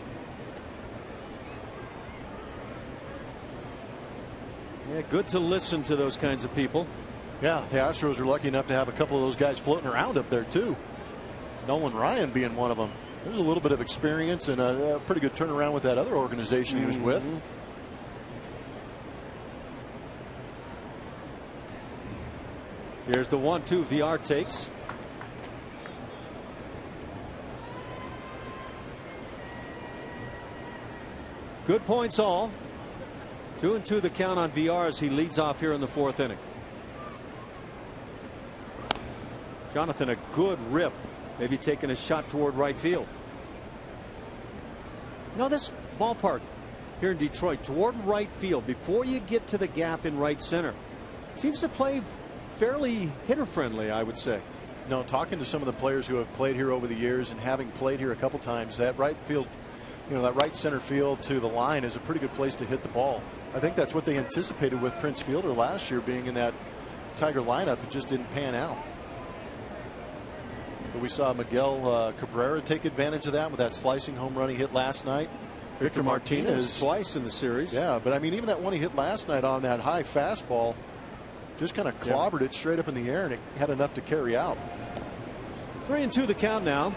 Yeah, good to listen to those kinds of people. Yeah, the Astros are lucky enough to have a couple of those guys floating around up there too. Nolan Ryan being one of them. There's a little bit of experience and a pretty good turnaround with that other organization he was with. Here's the 1-2 VR takes. Good points all. 2-2 the count on VR as he leads off here in the 4th inning. Jonathan, a good rip. Maybe taking a shot toward right field. No, this ballpark here in Detroit toward right field before you get to the gap in right center seems to play fairly hitter friendly, I would say. No, talking to some of the players who have played here over the years and having played here a couple times, that right field, that right center field to the line is a pretty good place to hit the ball. I think that's what they anticipated with Prince Fielder last year being in that Tiger lineup. It just didn't pan out. But we saw Miguel Cabrera take advantage of that with that slicing home run he hit last night. Victor Martinez twice in the series. Yeah, but I mean, even that one he hit last night on that high fastball just kind of clobbered it straight up in the air, and it had enough to carry out. 3-2 the count now.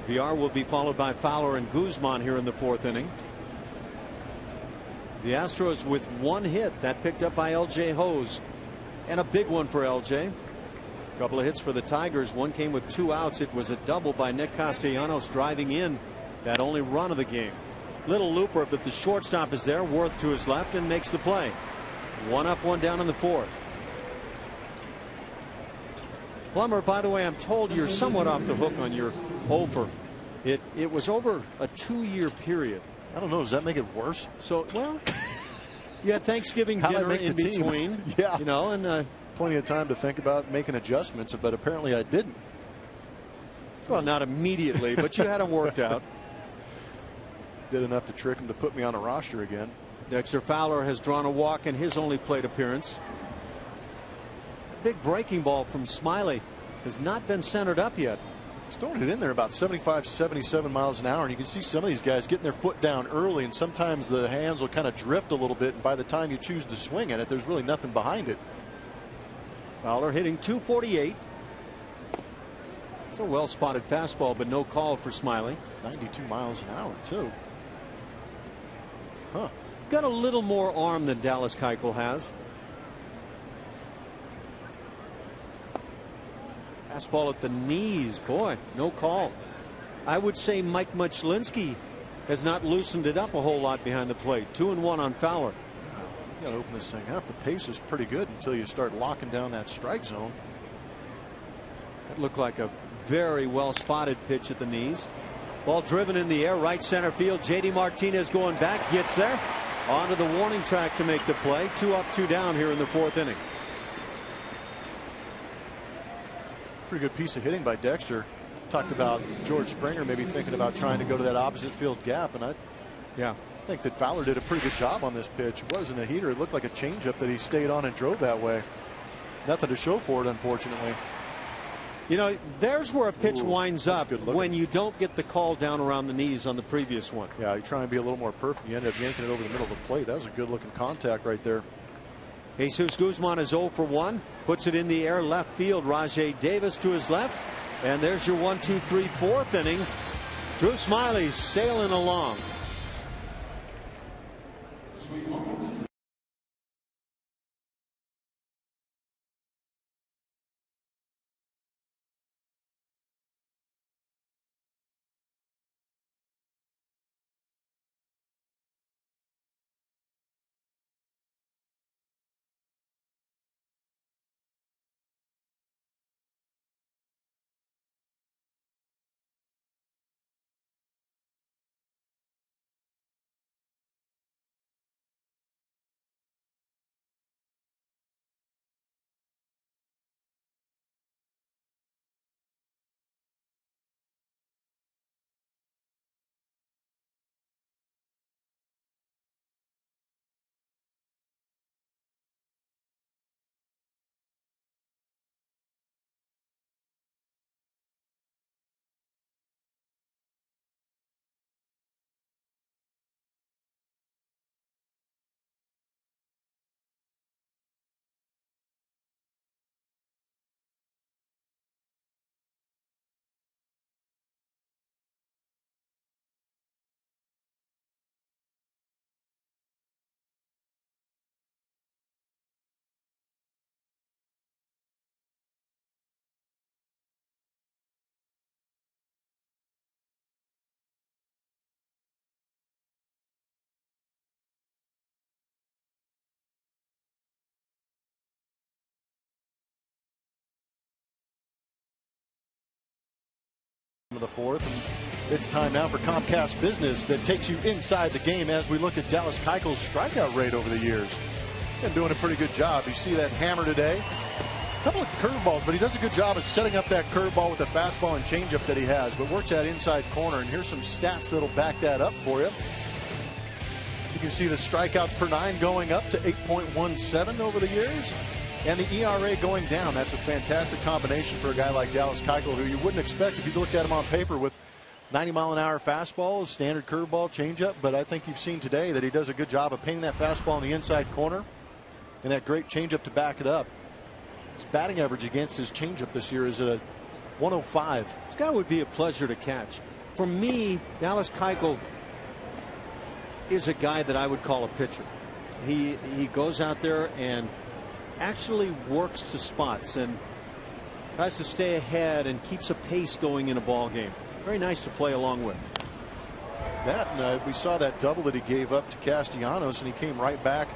VR will be followed by Fowler and Guzman here in the 4th inning. The Astros with one hit, that picked up by LJ Hose, and a big one for LJ. A couple of hits for the Tigers. One came with 2 outs. It was a double by Nick Castellanos driving in that only run of the game. Little looper, but the shortstop is there. Worth to his left and makes the play. 1 up, 1 down in the 4th. Plummer, by the way, I'm told you're somewhat off the hook on your over. It was over a 2-year period. I don't know. Does that make it worse? So, well, you had Thanksgiving dinner in between. Yeah. And plenty of time to think about making adjustments, but apparently I didn't. Well, not immediately, but you had them worked out. Did enough to trick him to put me on a roster again. Dexter Fowler has drawn a walk in his only plate appearance. Big breaking ball from Smiley has not been centered up yet. He's throwing it in there about 75, 77 miles an hour, and you can see some of these guys getting their foot down early, and sometimes the hands will kind of drift a little bit, and by the time you choose to swing at it, there's really nothing behind it. Fowler hitting .248. It's a well spotted fastball, but no call for Smiley. 92 miles an hour too. Huh. He's got a little more arm than Dallas Keuchel has. Fastball at the knees. Boy, no call. I would say Mike Muchlinski has not loosened it up a whole lot behind the plate. 2-1 on Fowler. You got to open this thing up. The pace is pretty good until you start locking down that strike zone. That looked like a very well spotted pitch at the knees. Ball driven in the air, right center field. JD Martinez going back, gets there. Onto the warning track to make the play. 2 up, 2 down here in the 4th inning. Pretty good piece of hitting by Dexter. Talked about George Springer maybe thinking about trying to go to that opposite field gap, and I think that Fowler did a pretty good job on this pitch. It wasn't a heater. It looked like a changeup that he stayed on and drove that way. Nothing to show for it, unfortunately. You know, there's where a pitch winds up when you don't get the call down around the knees on the previous one. Yeah, you try and be a little more perfect. You end up yanking it over the middle of the plate. That was a good looking contact right there. Jesus Guzman is 0 for 1. Puts it in the air left field. Rajay Davis to his left. And there's your 1, 2, 3, 4th inning. Drew Smyly sailing along. Of the 4th, and it's time now for Comcast Business that takes you inside the game as we look at Dallas Keuchel's strikeout rate over the years. Been doing a pretty good job. You see that hammer today. A couple of curveballs, but he does a good job of setting up that curveball with the fastball and changeup that he has, but works that inside corner. And here's some stats that'll back that up for you. You can see the strikeouts per 9 going up to 8.17 over the years. And the ERA going down. That's a fantastic combination for a guy like Dallas Keuchel, who you wouldn't expect if you looked at him on paper with 90-mile-an-hour fastball, standard curveball, changeup. But I think you've seen today that he does a good job of pinning that fastball in the inside corner and that great changeup to back it up. His batting average against his changeup this year is a 105. This guy would be a pleasure to catch. For me, Dallas Keuchel is a guy that I would call a pitcher. He goes out there and actually works to spots and tries to stay ahead and keeps a pace going in a ball game. Very nice to play along with. That and we saw that double that he gave up to Castellanos, and he came right back,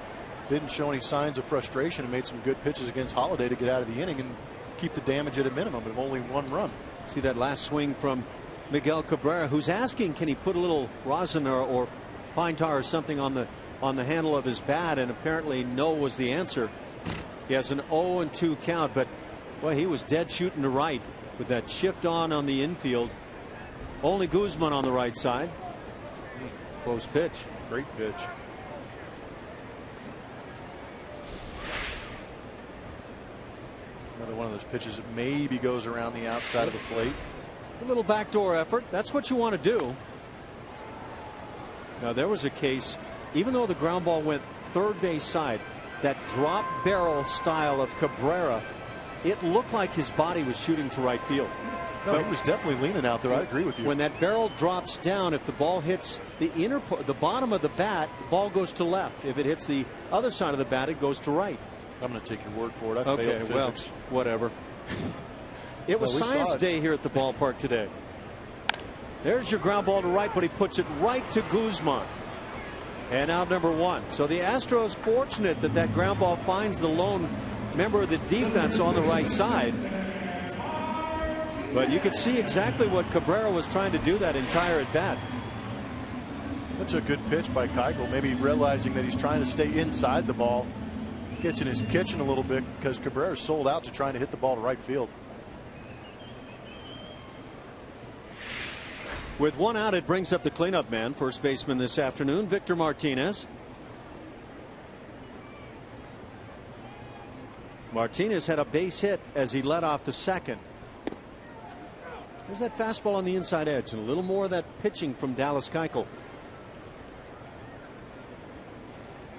didn't show any signs of frustration, and made some good pitches against Holiday to get out of the inning and keep the damage at a minimum of only 1 run. See that last swing from Miguel Cabrera, who's asking, can he put a little rosin or pine tar or something on the handle of his bat, and apparently no was the answer. He has an 0-2 count, but boy, he was dead shooting to right with that shift on the infield. Only Guzman on the right side. Close pitch. Great pitch. Another one of those pitches that maybe goes around the outside of the plate. A little backdoor effort. That's what you want to do. Now there was a case, even though the ground ball went third base side, that drop barrel style of Cabrera, it looked like his body was shooting to right field. No, he was definitely leaning out there. I agree with you. When that barrel drops down, if the ball hits the bottom of the bat, the ball goes to left. If it hits the other side of the bat, it goes to right. I'm going to take your word for it. I failed physics. Well, whatever. It was science day here at the ballpark today. There's your ground ball to right, but he puts it right to Guzman. And out number 1. So the Astros fortunate that ground ball finds the lone member of the defense on the right side. But you could see exactly what Cabrera was trying to do that entire at bat. That's a good pitch by Keuchel. Maybe realizing that he's trying to stay inside the ball. Gets in his kitchen a little bit because Cabrera's sold out to trying to hit the ball to right field. With one out, it brings up the cleanup man, first baseman this afternoon, Victor Martinez. Martinez had a base hit as he led off the second. There's that fastball on the inside edge and a little more of that pitching from Dallas Keuchel.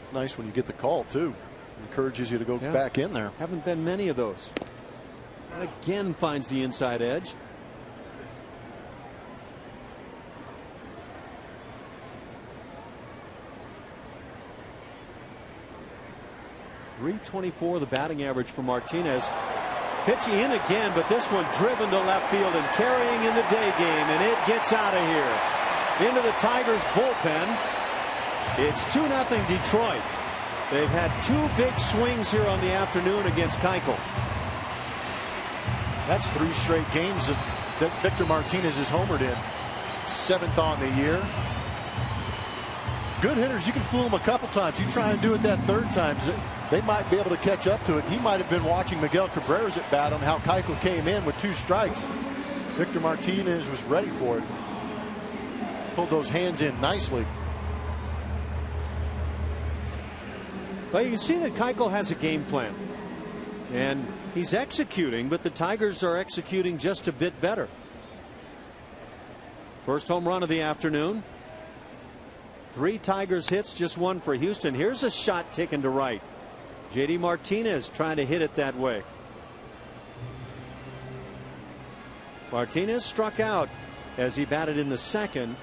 It's nice when you get the call too. Encourages you to go back in there. Haven't been many of those. And again finds the inside edge. .324 the batting average for Martinez. Pitching in again, but this one driven to left field and carrying in the day game, and it gets out of here. Into the Tigers bullpen. It's 2-0 Detroit. They've had two big swings here on the afternoon against Keuchel. That's 3 straight games that Victor Martinez is homered in. 7th on the year. Good hitters, you can fool them a couple times. You try and do it that 3rd time, they might be able to catch up to it. He might have been watching Miguel Cabrera's at bat on how Keuchel came in with 2 strikes. Victor Martinez was ready for it. Pulled those hands in nicely. Well, you see that Keuchel has a game plan. And he's executing, but the Tigers are executing just a bit better. First home run of the afternoon. 3 Tigers hits, just 1 for Houston. Here's a shot taken to right. JD Martinez trying to hit it that way. Martinez struck out as he batted in the second.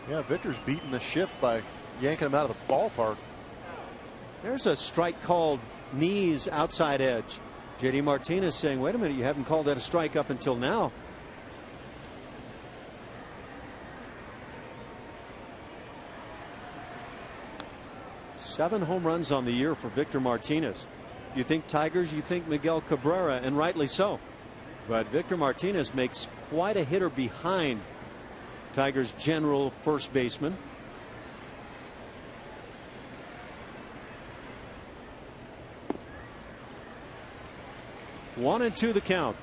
Yeah, Victor's beating the shift by yanking him out of the ballpark. There's a strike called knees outside edge. JD Martinez saying, wait a minute, you haven't called that a strike up until now. Seven home runs on the year for Victor Martinez. You think Tigers, you think Miguel Cabrera, and rightly so. But Victor Martinez makes quite a hitter behind Tigers' general first baseman. One and 2 the count.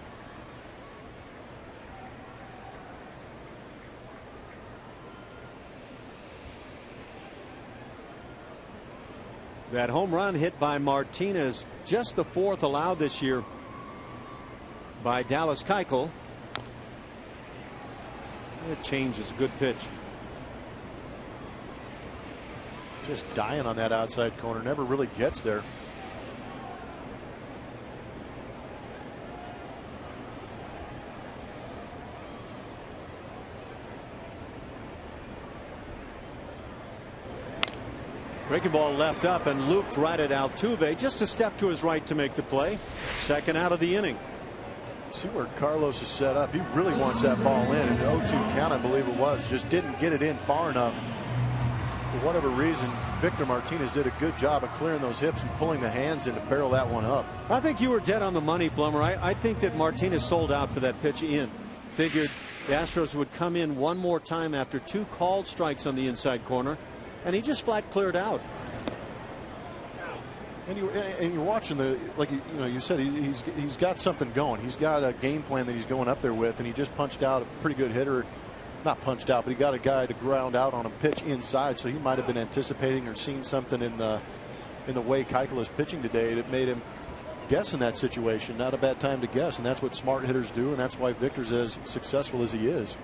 That home run hit by Martinez, just the 4th allowed this year by Dallas Keuchel. It changes, good pitch. Just dying on that outside corner, never really gets there. Breaking ball left up and looped right at Altuve, just a step to his right to make the play. Second out of the inning. See where Carlos is set up. He really wants that ball in. An 0-2 count, I believe it was. Just didn't get it in far enough. For whatever reason, Victor Martinez did a good job of clearing those hips and pulling the hands in to barrel that one up. I think you were dead on the money, Plummer. I think that Martinez sold out for that pitch in. Figured the Astros would come in one more time after 2 called strikes on the inside corner. And he just flat cleared out. And you're watching you said he's got something going. He's got a game plan that he's going up there with, and he just punched out a pretty good hitter. Not punched out, but he got a guy to ground out on a pitch inside. So he might have been anticipating or seen something in the way Keuchel is pitching today that made him guess in that situation. Not a bad time to guess, and that's what smart hitters do, and that's why Victor's as successful as he is.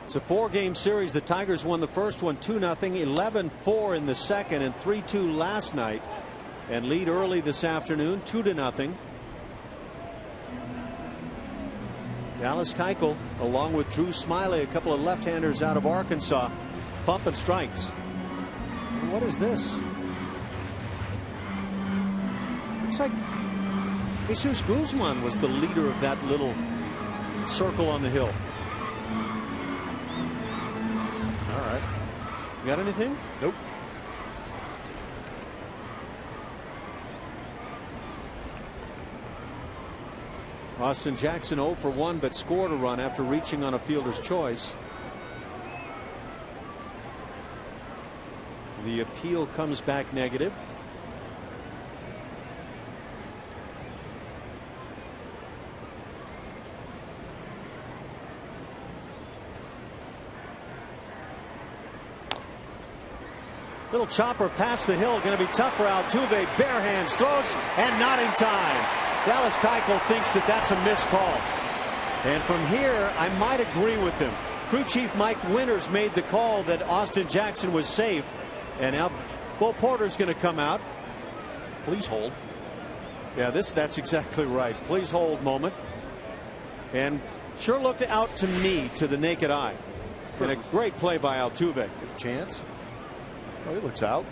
It's a 4-game series. The Tigers won the first one 2-0, 11-4 in the second, and 3-2 last night, and lead early this afternoon 2-0. Dallas Keuchel, along with Drew Smiley, a couple of left-handers out of Arkansas, pumping strikes. What is this? Looks like Jesus Guzman was the leader of that little circle on the hill. Got anything? Nope. Austin Jackson 0 for 1, but scored a run after reaching on a fielder's choice. The appeal comes back negative. Little chopper past the hill, going to be tough for Altuve. Bare hands, throws, and not in time. Dallas Keuchel thinks that that's a missed call. And from here, I might agree with him. Crew Chief Mike Winters made the call that Austin Jackson was safe. And now Bo Porter's going to come out. Please hold. Yeah, that's exactly right. Please hold moment. And sure looked out to me, to the naked eye. And a great play by Altuve. Good chance. Oh, he looks out.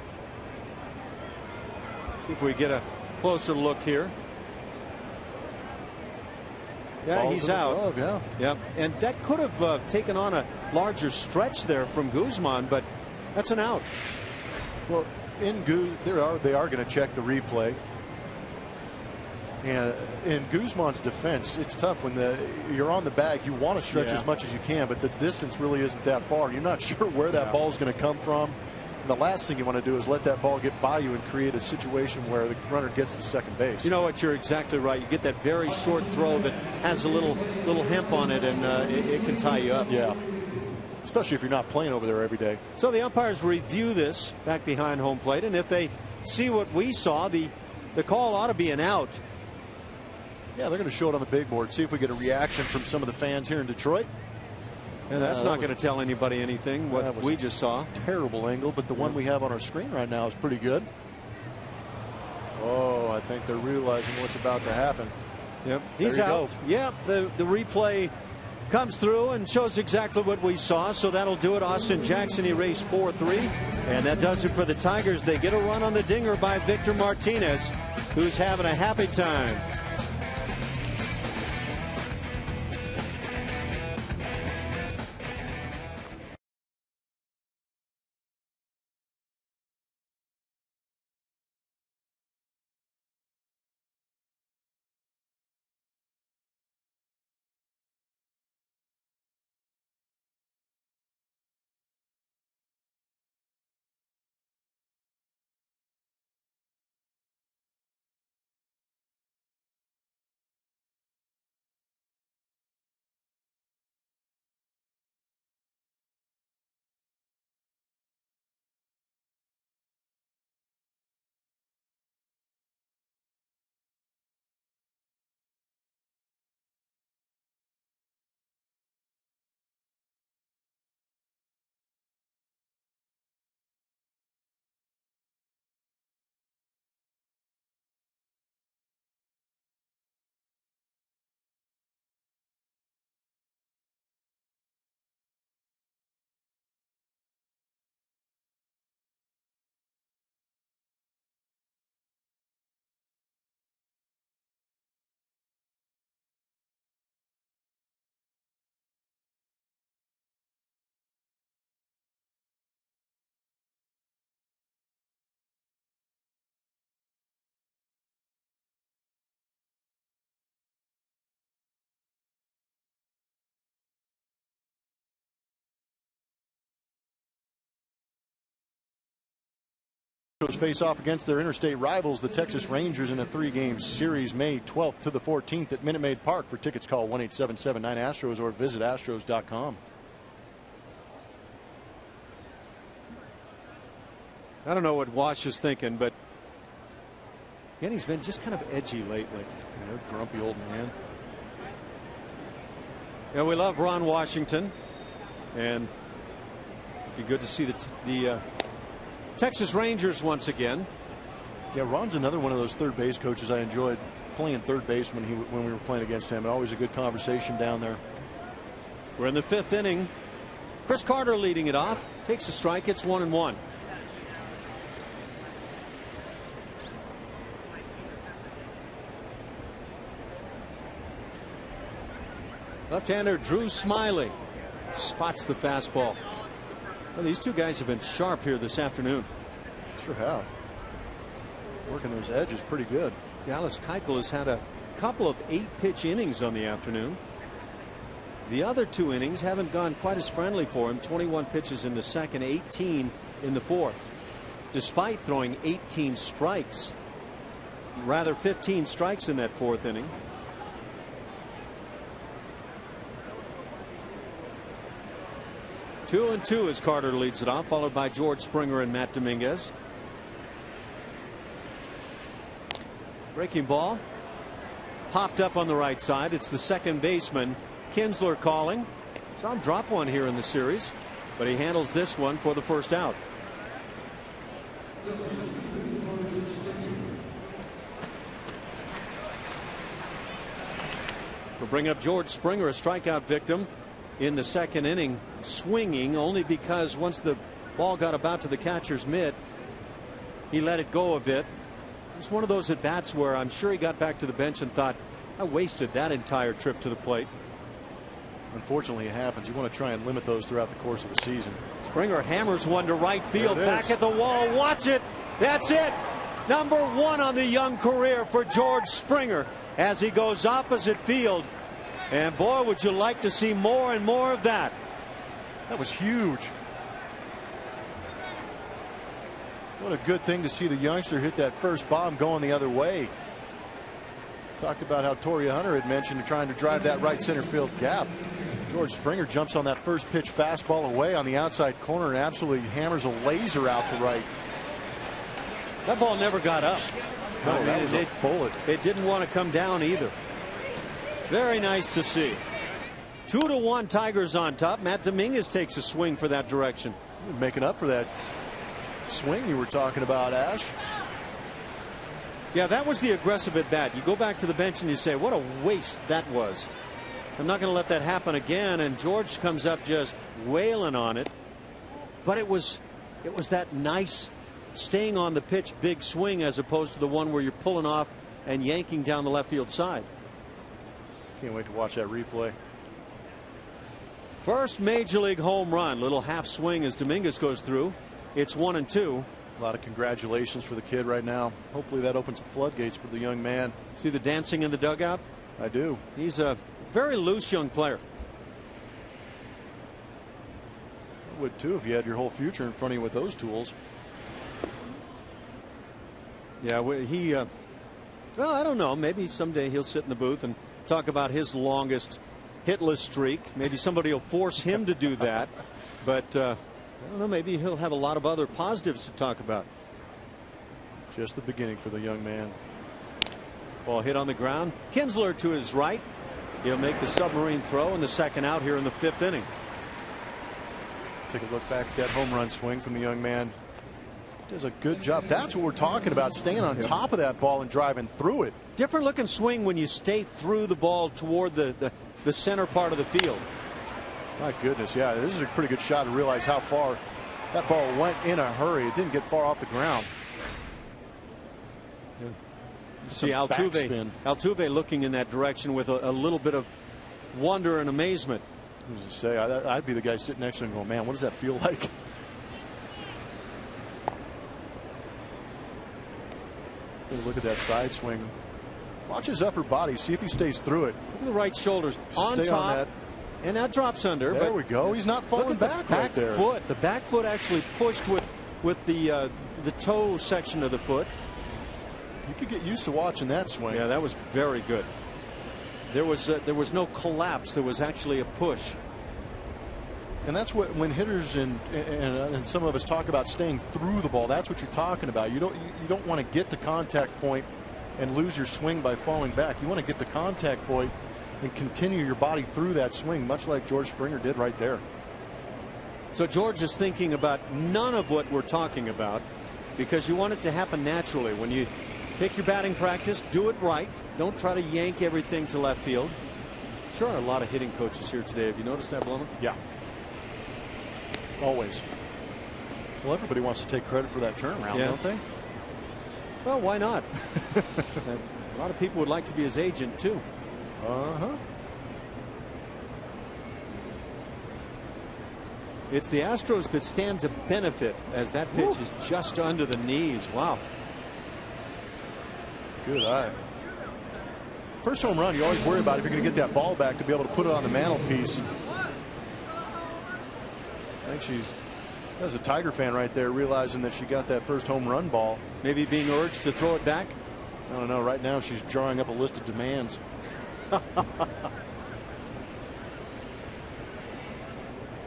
See if we get a closer look here. Yeah, Balls he's in the out. glove, yeah. Yep. And that could have taken on a larger stretch there from Guzman, but that's an out. Well, they are going to check the replay. And in Guzman's defense, it's tough when you're on the bag. You want to stretch as much as you can, but the distance really isn't that far. You're not sure where that ball is going to come from. And the last thing you want to do is let that ball get by you and create a situation where the runner gets to second base. You know what? You're exactly right. You get that very short throw that has a little hemp on it, and it can tie you up. Yeah. Especially if you're not playing over there every day. So the umpires review this back behind home plate, and if they see what we saw, the call ought to be an out. Yeah, they're going to show it on the big board. See if we get a reaction from some of the fans here in Detroit. And that's not going to tell anybody anything, what we just saw. Terrible angle, but the one we have on our screen right now is pretty good. Oh, I think they're realizing what's about to happen. Yep, he's out. Yep, the replay comes through and shows exactly what we saw. So that'll do it. Austin Jackson erased 4-3. And that does it for the Tigers. They get a run on the dinger by Victor Martinez, who's having a happy time. Face off against their interstate rivals, the Texas Rangers, in a 3-game series, May 12th to the 14th at Minute Maid Park. For tickets, call 1-877-9-ASTROS or visit astros.com. I don't know what Wash is thinking, but again, he's been just kind of edgy lately. Yeah, grumpy old man. Yeah, we love Ron Washington, and it'd be good to see the Texas Rangers once again. Yeah, Ron's another one of those third base coaches I enjoyed playing third base when we were playing against him. And always a good conversation down there. We're in the 5th inning. Chris Carter leading it off. Takes a strike. It's 1-1. Left-hander Drew Smiley spots the fastball. Well, these two guys have been sharp here this afternoon. Sure have. Working those edges pretty good. Dallas Keuchel has had a couple of 8-pitch innings on the afternoon. The other 2 innings haven't gone quite as friendly for him. 21 pitches in the second, 18 in the fourth. Despite throwing 18 strikes, rather 15 strikes in that 4th inning. 2-2 as Carter leads it off, followed by George Springer and Matt Dominguez. Breaking ball popped up on the right side. It's the second baseman Kinsler calling. Saw him drop one here in the series, but he handles this one for the first out. We'll bring up George Springer, a strikeout victim in the second inning, swinging only because once the ball got about to the catcher's mitt, he let it go a bit. It's one of those at bats where I'm sure he got back to the bench and thought, I wasted that entire trip to the plate. Unfortunately, it happens. You want to try and limit those throughout the course of the season. Springer hammers one to right field, back at the wall. Watch it. That's it. Number 1 on the young career for George Springer as he goes opposite field. And boy, would you like to see more and more of that. That was huge. What a good thing to see the youngster hit that first bomb going the other way. Talked about how Torrey Hunter had mentioned trying to drive that right center field gap. George Springer jumps on that first pitch fastball away on the outside corner and absolutely hammers a laser out to right. That ball never got up. No, I mean, that was a bullet. It didn't want to come down either. Very nice to see. 2-1 Tigers on top. Matt Dominguez takes a swing for that direction. Making up for that swing you were talking about, Ash. Yeah, that was the aggressive at bat. You go back to the bench and you say, what a waste that was. I'm not going to let that happen again. And George comes up just wailing on it. But it was that nice staying on the pitch big swing as opposed to the one where you're pulling off and yanking down the left field side. Can't wait to watch that replay. First major league home run. Little half swing as Dominguez goes through. It's 1-2. A lot of congratulations for the kid right now. Hopefully that opens the floodgates for the young man. See the dancing in the dugout? I do. He's a very loose young player. I would too if you had your whole future in front of you with those tools. Yeah, well, I don't know. Maybe someday he'll sit in the booth and talk about his longest hitless streak. Maybe somebody will force him to do that. But I don't know. Maybe he'll have a lot of other positives to talk about. Just the beginning for the young man. Ball hit on the ground. Kinsler to his right. He'll make the submarine throw in the second out here in the 5th inning. Take a look back at that home run swing from the young man. Does a good job. That's what we're talking about, staying on top of that ball and driving through it. Different looking swing when you stay through the ball toward the center part of the field. My goodness, yeah, this is a pretty good shot to realize how far that ball went in a hurry. It didn't get far off the ground. Yeah. See Altuve looking in that direction with a little bit of wonder and amazement. I was going to say, I'd be the guy sitting next to him going, man, what does that feel like? Look at that side swing. Watch his upper body. See if he stays through it. Look at the right shoulders on Stay top. On that. And that drops under. There we go. He's not falling back right there. The back foot actually pushed with the toe section of the foot. You could get used to watching that swing. Yeah, that was very good. There was no collapse. There was actually a push. And that's what, when hitters and some of us talk about staying through the ball, that's what you're talking about. You don't want to get to contact point and lose your swing by falling back. You want to get to contact point and continue your body through that swing, much like George Springer did right there. So George is thinking about none of what we're talking about, because you want it to happen naturally. When you take your batting practice, do it right. Don't try to yank everything to left field. Sure are a lot of hitting coaches here today. Have you noticed that, Blummer? Yeah. Always. Well, everybody wants to take credit for that turnaround, don't they? Well, why not? A lot of people would like to be his agent too. It's the Astros that stand to benefit, as that pitch is just under the knees. Wow. Good eye. First home run, you always worry about if you're going to get that ball back to be able to put it on the mantelpiece. I think that's a Tiger fan right there, realizing that she got that first home run ball. Maybe being urged to throw it back. I don't know. Right now she's drawing up a list of demands.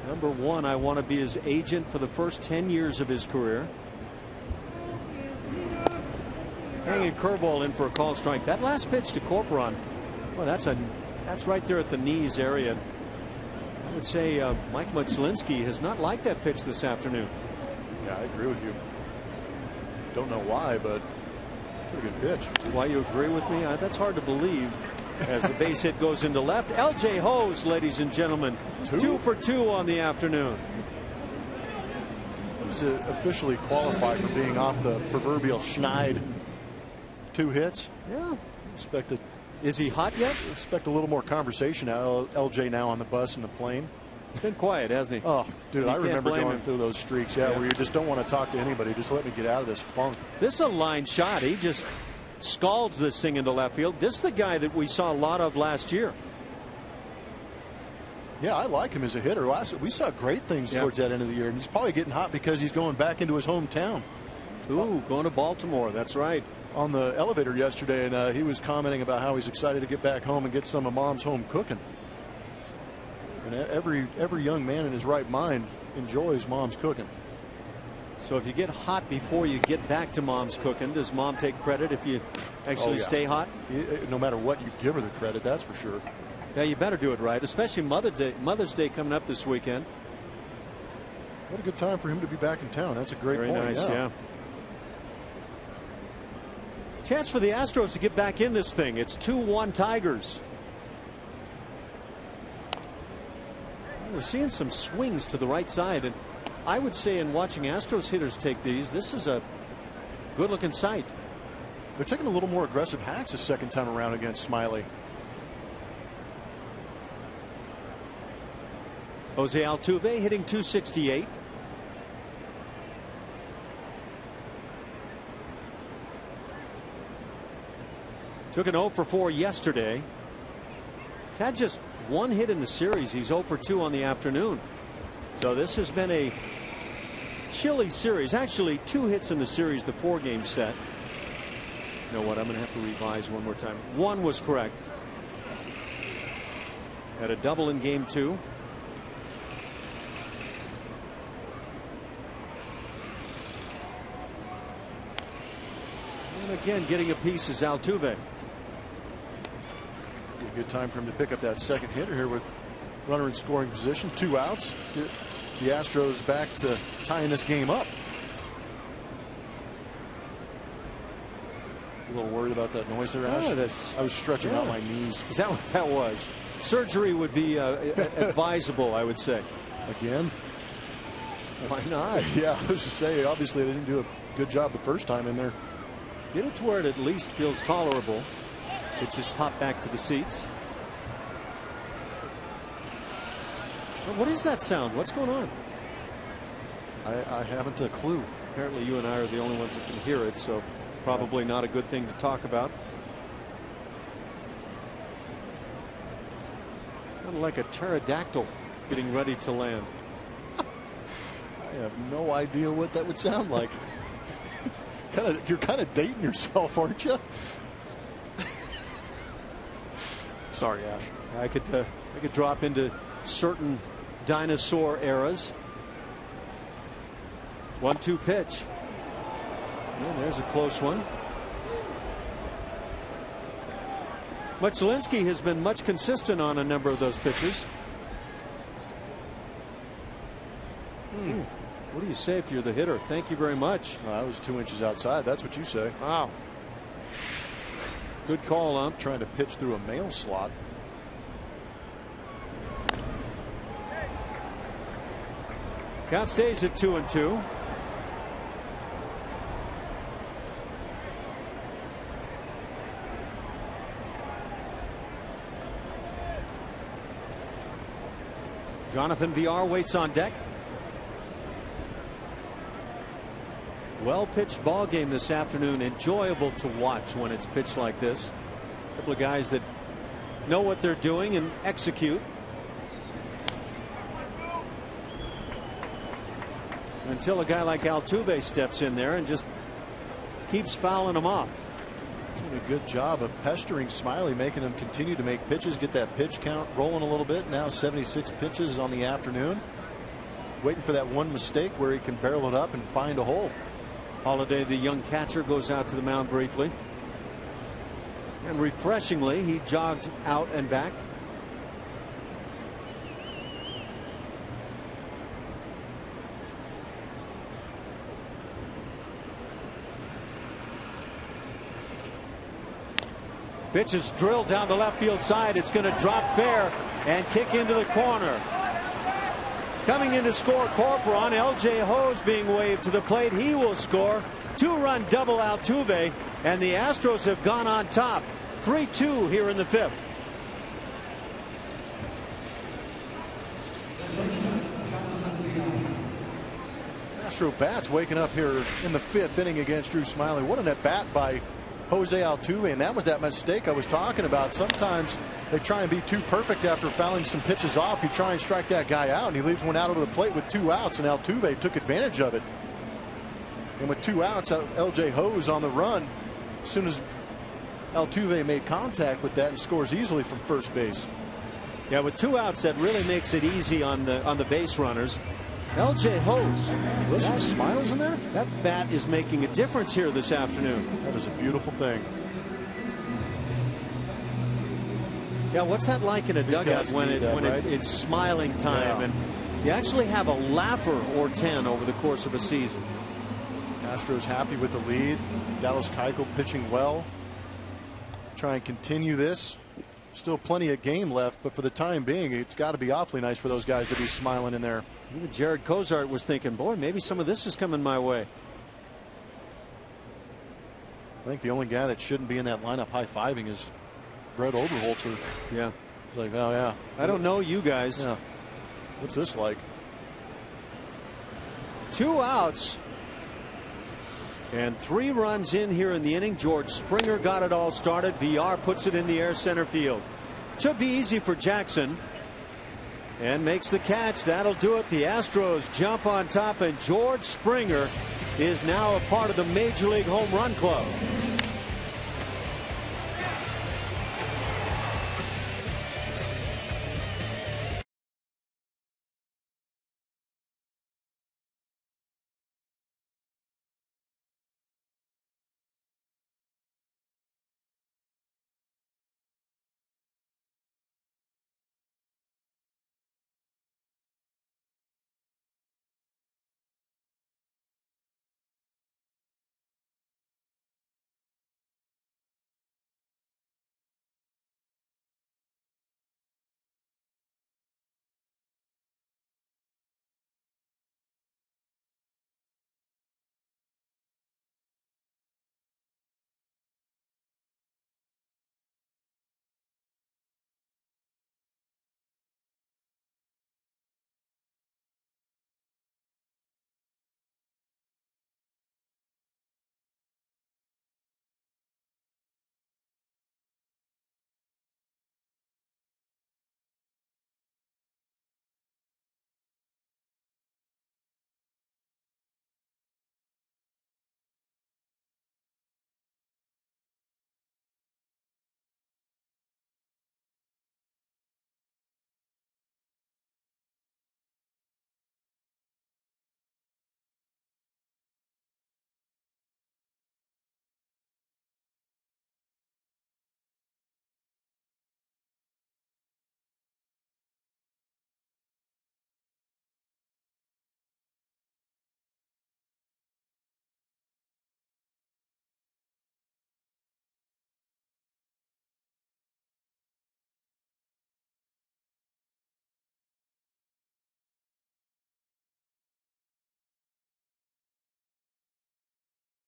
Number one, I want to be his agent for the first 10 years of his career. Hanging curveball in for a called strike. That last pitch to Corcoran, well, that's right there at the knees area. I would say Mike Muchlinski has not liked that pitch this afternoon. Yeah, I agree with you. Don't know why, but pretty good pitch. Why you agree with me? That's hard to believe. As the base hit goes into left, L.J. Hose, ladies and gentlemen, 2 for 2 on the afternoon. He's officially qualified for being off the proverbial schneid. 2 hits. Yeah. Expected. Is he hot yet? Expect a little more conversation now. LJ now on the bus and the plane. It's been quiet, hasn't he? Oh, dude, I remember going him. through those streaks. Yeah, where you just don't want to talk to anybody. Just let me get out of this funk. This is a line shot. He just scalds this thing into left field. This is the guy that we saw a lot of last year. Yeah, I like him as a hitter. We saw great things towards that end of the year, and he's probably getting hot because he's going back into his hometown. Ooh, going to Baltimore. That's right. On the elevator yesterday, and he was commenting about how he's excited to get back home and get some of Mom's home cooking. And every young man in his right mind enjoys Mom's cooking. So if you get hot before you get back to Mom's cooking, does Mom take credit if you actually stay hot? No matter what, you give her the credit, that's for sure. Yeah, you better do it right, especially Mother's Day coming up this weekend. What a good time for him to be back in town. That's a great point. Very nice, yeah. Chance for the Astros to get back in this thing. It's 2-1 Tigers. We're seeing some swings to the right side, and I would say in watching Astros hitters take these, this is a good looking sight. They're taking a little more aggressive hacks the second time around against Smiley. Jose Altuve hitting .268. Took an 0 for 4 yesterday. He's had just 1 hit in the series. He's 0 for 2 on the afternoon. So this has been a chilly series. Actually, 2 hits in the series, the 4-game set. You know what? I'm going to have to revise one more time. 1 was correct. Had a double in game 2. And again, getting a piece is Altuve. A good time for him to pick up that second hitter here with runner in scoring position. 2 outs. Get the Astros back to tying this game up. A little worried about that noise there, Ash. I was stretching out my knees. Is that what that was? Surgery would be advisable, I would say. Again? Why not? Yeah, I was just saying, obviously they didn't do a good job the first time in there. Get it to where it at least feels tolerable. It just popped back to the seats. What is that sound? What's going on? I haven't a clue. Apparently you and I are the only ones that can hear it, so probably not a good thing to talk about. Sounded like a pterodactyl getting ready to land. I have no idea what that would sound like. You're kind of dating yourself, aren't you? Sorry, Ash. I could drop into certain dinosaur eras. 1-2 pitch. And there's a close one. Muchlinski has been much consistent on a number of those pitches. What do you say if you're the hitter? Thank you very much. I was 2 inches outside. That's what you say. Wow. Good call, ump. Trying to pitch through a mail slot. Count stays at 2-2. Jonathan VR waits on deck. Well pitched ball game this afternoon. Enjoyable to watch when it's pitched like this. A couple of guys that know what they're doing and execute. Until a guy like Altuve steps in there and just keeps fouling them off. He's doing a good job of pestering Smiley, making him continue to make pitches, get that pitch count rolling a little bit. Now 76 pitches on the afternoon. waiting for that one mistake where he can barrel it up and find a hole. Holiday, the young catcher, goes out to the mound briefly. And refreshingly, he jogged out and back. Pitch is drilled down the left field side. It's going to drop fair and kick into the corner. Coming in to score Corcoran, L.J. HOU's being waved to the plate. He will score. 2-run double Altuve, and the Astros have gone on top. 3-2 here in the fifth. Astro bats waking up here in the fifth inning against Drew Smyly. What an at bat by Jose Altuve, and that was that mistake I was talking about. Sometimes they try and be too perfect after fouling some pitches off. You try and strike that guy out, and he leaves one out over the plate with 2 outs, and Altuve took advantage of it. And with 2 outs, L.J. HOU's on the run. As soon as Altuve made contact with that and scores easily from first base. Yeah, with 2 outs, that really makes it easy on the base runners. L.J. HOU's. There's some smiles in there. That bat is making a difference here this afternoon. That is a beautiful thing. Yeah, what's that like in a dugout when right? it's smiling time, and you actually have a laugher or 10 over the course of a season. Astros happy with the lead. Dallas Keuchel pitching well. Try and continue this. Still plenty of game left, but for the time being, it's got to be awfully nice for those guys to be smiling in there. Even Jared Cozart was thinking, boy, maybe some of this is coming my way. I think the only guy that shouldn't be in that lineup high-fiving is Brett Oberholzer. Yeah. It's like, oh, yeah. I don't know you guys. Yeah. What's this like? 2 outs. And 3 runs in here in the inning. George Springer got it all started. VR puts it in the air center field. Should be easy for Jackson. And makes the catch. That'll do it. The Astros jump on top, and George Springer is now a part of the Major League Home Run Club.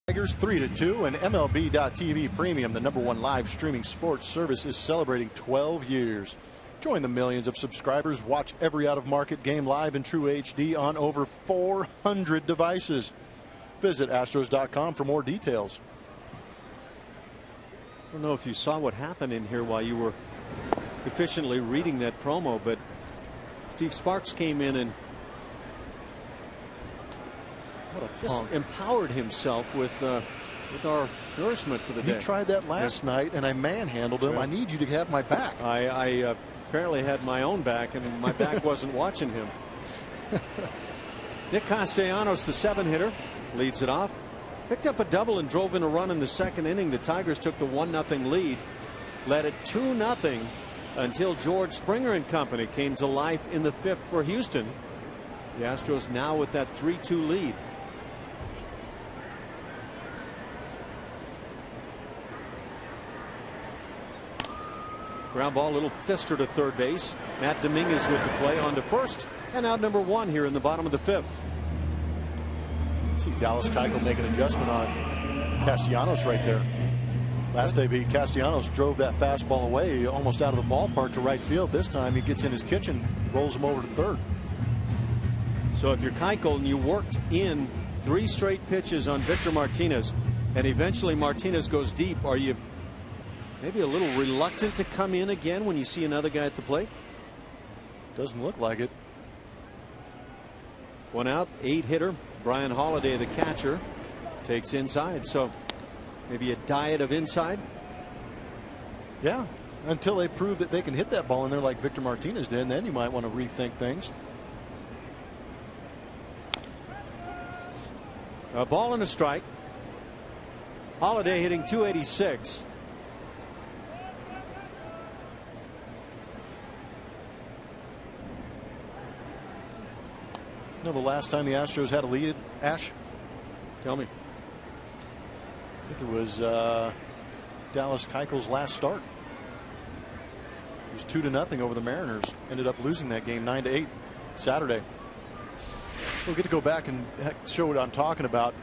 Tigers 3-2, and MLB.TV Premium, the #1 live streaming sports service, is celebrating 12 years. Join the millions of subscribers. Watch every out-of-market game live in true HD on over 400 devices. Visit Astros.com for more details. I don't know if you saw what happened in here while you were efficiently reading that promo, but Steve Sparks came in and just empowered himself with our nourishment for the day. He tried that last night, and I manhandled him. I need you to have my back. I apparently had my own back, and my back wasn't watching him. Nick Castellanos, the 7-hitter, leads it off. Picked up a double and drove in a run in the second inning. The Tigers took the 1-0 lead, led it 2-0 until George Springer and company came to life in the 5th for Houston. The Astros now with that 3-2 lead. Ground ball, little fister to third base. Matt Dominguez with the play on to first, and out number 1 here in the bottom of the 5th. See Dallas Keuchel make an adjustment on Castellanos right there. Last day, Castellanos drove that fastball away almost out of the ballpark to right field. This time he gets in his kitchen, rolls him over to third. So if you're Keuchel and you worked in 3 straight pitches on Victor Martinez, and eventually Martinez goes deep, are you maybe a little reluctant to come in again when you see another guy at the plate? Doesn't look like it. 1 out, 8-hitter. Brian Holiday, the catcher, takes inside. So maybe a diet of inside. Yeah, until they prove that they can hit that ball in there like Victor Martinez did, then you might want to rethink things. A ball and a strike. Holiday hitting .286. You know the last time the Astros had a lead, Ash? Tell me. I think it was Dallas Keuchel's last start. It was 2-0 over the Mariners. Ended up losing that game 9-8 Saturday. We'll get to go back and show what I'm talking about.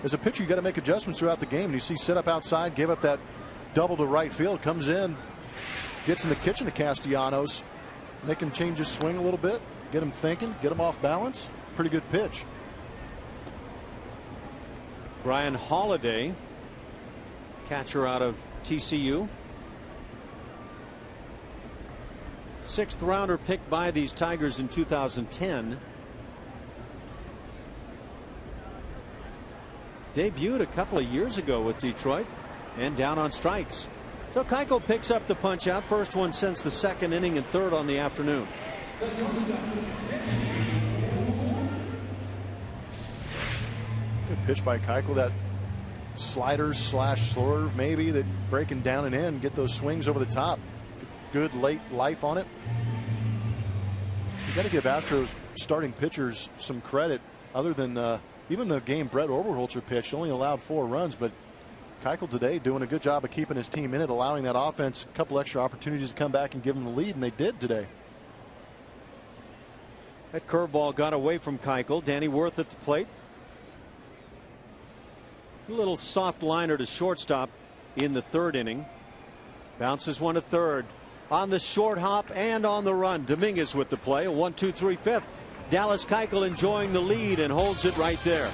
As a pitcher, you got to make adjustments throughout the game. And you see set up outside, gave up that double to right field, comes in, gets in the kitchen to Castellanos, make him change his swing a little bit, get him thinking, get him off balance. Pretty good pitch. Brian Holiday, catcher out of TCU. 6th rounder picked by these Tigers in 2010. Debuted a couple of years ago with Detroit and down on strikes. So Keuchel picks up the punch out. First one since the 2nd inning and 3rd on the afternoon. Good pitch by Keuchel. That slider / swerve maybe that breaking down and in, get those swings over the top. Good late life on it. You got to give Astros starting pitchers some credit. Other than even the game Brett Oberholzer pitched, only allowed 4 runs, but Keuchel today doing a good job of keeping his team in it, allowing that offense a couple extra opportunities to come back and give them the lead, and they did today. That curveball got away from Keuchel. Danny Worth at the plate. A little soft liner to shortstop in the 3rd inning. Bounces one to third. On the short hop and on the run. Dominguez with the play. A 1-2-3 5th. Dallas Keuchel enjoying the lead and holds it right there.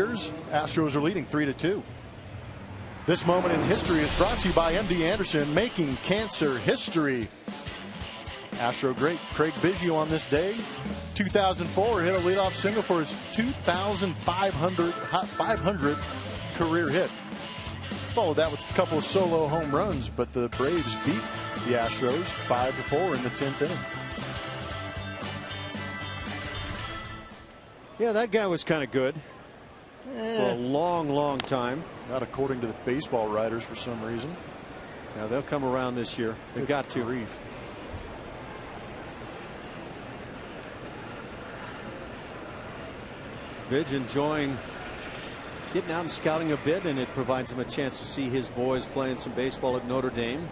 Astros are leading 3-2. This moment in history is brought to you by MD Anderson, making cancer history. Astro great Craig Biggio on this day, 2004, hit a leadoff single for his 2,500 career hit. Followed that with a couple of solo home runs, but the Braves beat the Astros 5-4 in the 10th inning. Yeah, that guy was kind of good for a long time. Not according to the baseball writers for some reason. Yeah, they'll come around this year. They've got to. Grief. Bidge enjoying getting out and scouting a bit, and it provides him a chance to see his boys playing some baseball at Notre Dame.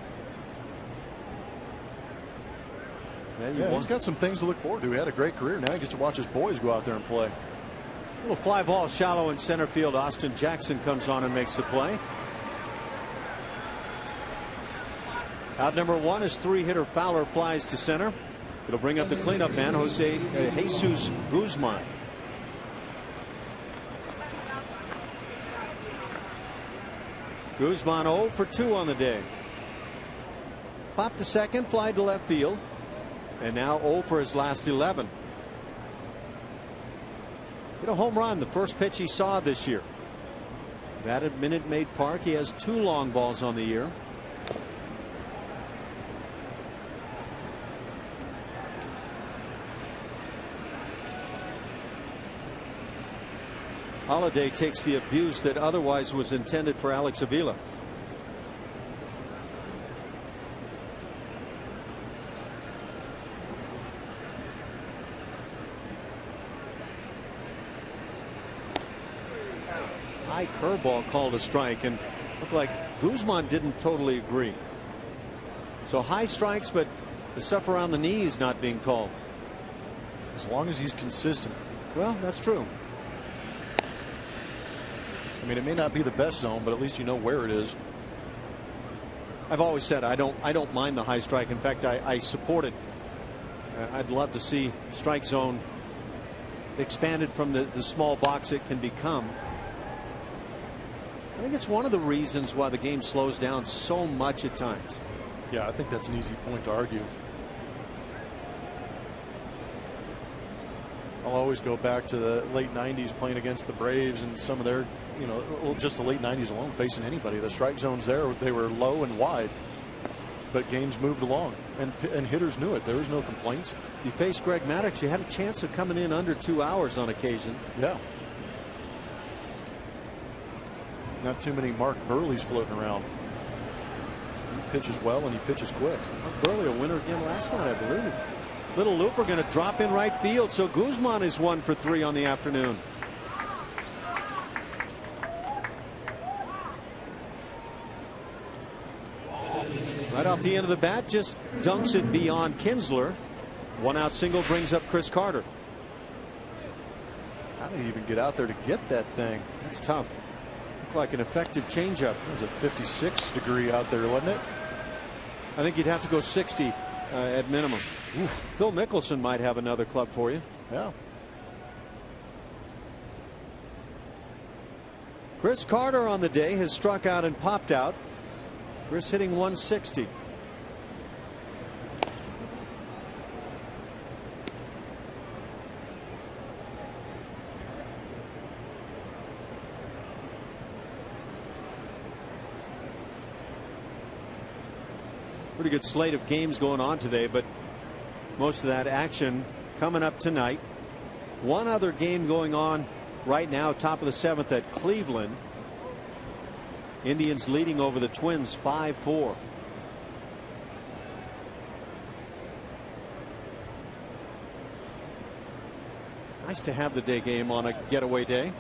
Yeah, he's got some things to look forward to. He had a great career. Now he gets to watch his boys go out there and play. Little fly ball shallow in center field. Austin Jackson comes on and makes the play. Out number one is three-hitter Fowler flies to center. It'll bring up the cleanup man, Jesus Guzman. Guzman 0 for 2 on the day. Popped to second, fly to left field, and now 0 for his last 11. Hit a home run, the first pitch he saw this year. That at Minute Maid Park. He has 2 long balls on the year. Holiday takes the abuse that otherwise was intended for Alex Avila. High curveball called a strike, and looked like Guzman didn't totally agree. So high strikes, but the stuff around the knees not being called. As long as he's consistent. Well, that's true. I mean, it may not be the best zone, but at least you know where it is. I've always said I don't mind the high strike. In fact, I support it. I'd love to see strike zone expanded from the small box it can become. I think it's one of the reasons why the game slows down so much at times. Yeah, I think that's an easy point to argue. I'll always go back to the late 90s playing against the Braves and some of their, well, just the late 90s alone, facing anybody. The strike zones there, they were low and wide, but games moved along, and hitters knew it. There was no complaints. If you faced Greg Maddux, you had a chance of coming in under 2 hours on occasion. Yeah. Not too many Mark Burleys floating around. He pitches well and he pitches quick. Mark Burley a winner again last night, I believe. Little looper going to drop in right field, so Guzman is 1 for 3 on the afternoon. Right off the end of the bat, just dunks it beyond Kinsler. 1-out single brings up Chris Carter. How did he even get out there to get that thing? That's tough. Looked like an effective changeup. It was a 56 degree out there, wasn't it? I think you'd have to go 60 at minimum. Ooh, Phil Mickelson might have another club for you. Yeah. Chris Carter on the day has struck out and popped out. Chris hitting 160. Pretty good slate of games going on today, but most of that action coming up tonight. One other game going on right now, top of the 7th at Cleveland. Indians leading over the Twins 5-4. Nice to have the day game on a getaway day.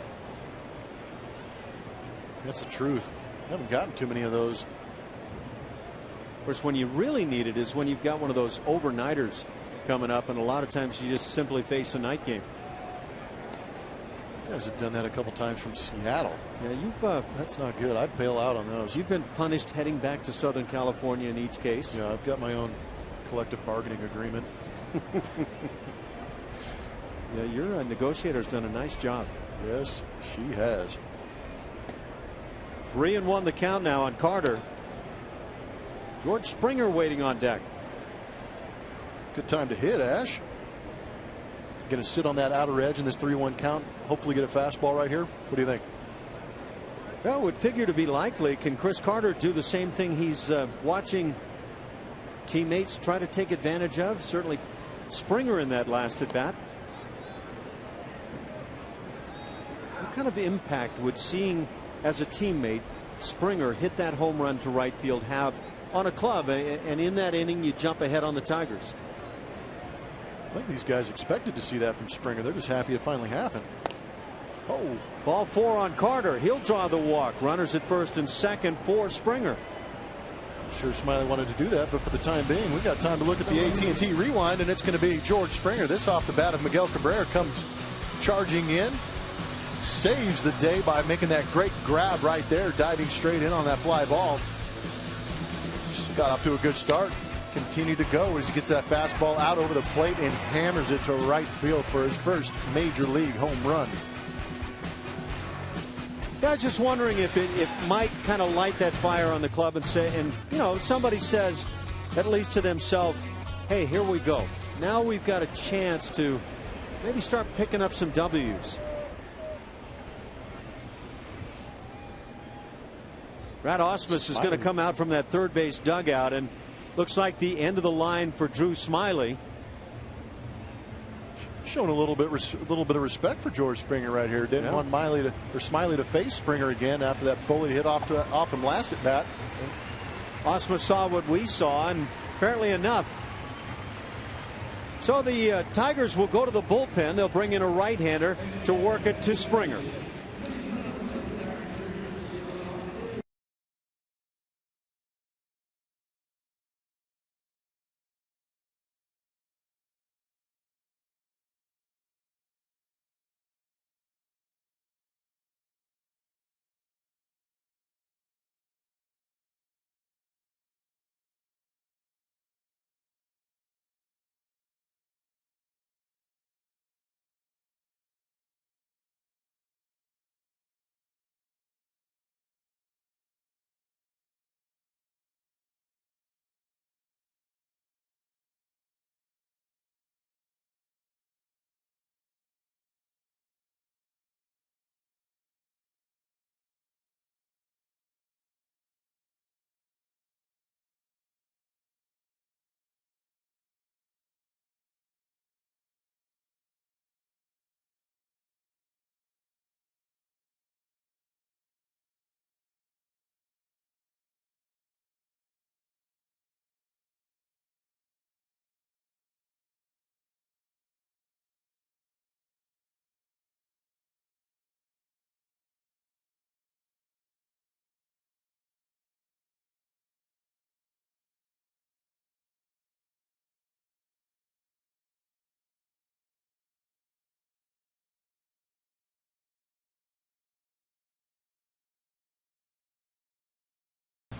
That's the truth. I haven't gotten too many of those. Of course, when you really need it is when you've got one of those overnighters coming up, and a lot of times you just simply face a night game. You guys have done that a couple times from Seattle. Yeah, you've that's not good. I'd bail out on those. You've been punished heading back to Southern California in each case. Yeah, I've got my own collective bargaining agreement. Yeah, your negotiator's done a nice job. Yes, she has. 3-1 the count now on Carter. George Springer waiting on deck. Good time to hit, Ash. Going to sit on that outer edge in this 3-1 count. Hopefully get a fastball right here. What do you think? Well, it would figure to be likely. Can Chris Carter do the same thing he's watching teammates try to take advantage of? Certainly Springer in that last at bat. What kind of impact would seeing as a teammate Springer hit that home run to right field have on a club, and in that inning you jump ahead on the Tigers? I think these guys expected to see that from Springer. They're just happy it finally happened. Oh, ball 4 on Carter. He'll draw the walk. Runners at first and second for Springer. I'm sure Smiley wanted to do that, but for the time being, we've got time to look at the AT&T rewind, and it's going to be George Springer. This off the bat of Miguel Cabrera comes charging in, saves the day by making that great grab right there, diving straight in on that fly ball. Just got off to a good start. Continue to go as he gets that fastball out over the plate and hammers it to right field for his first major league home run. Yeah, I was just wondering if it might kind of light that fire on the club and say, and you know, somebody says at least to themselves, hey, here we go. Now we've got a chance to maybe start picking up some W's. Brad Ausmus is going to come out from that third base dugout, and looks like the end of the line for Drew Smiley. Showing a little bit of respect for George Springer right here. Didn't want Smiley to face Springer again after that bullet hit off him last at bat. Ausmus saw what we saw, and apparently enough. So the Tigers will go to the bullpen. They'll bring in a right-hander to work it to Springer.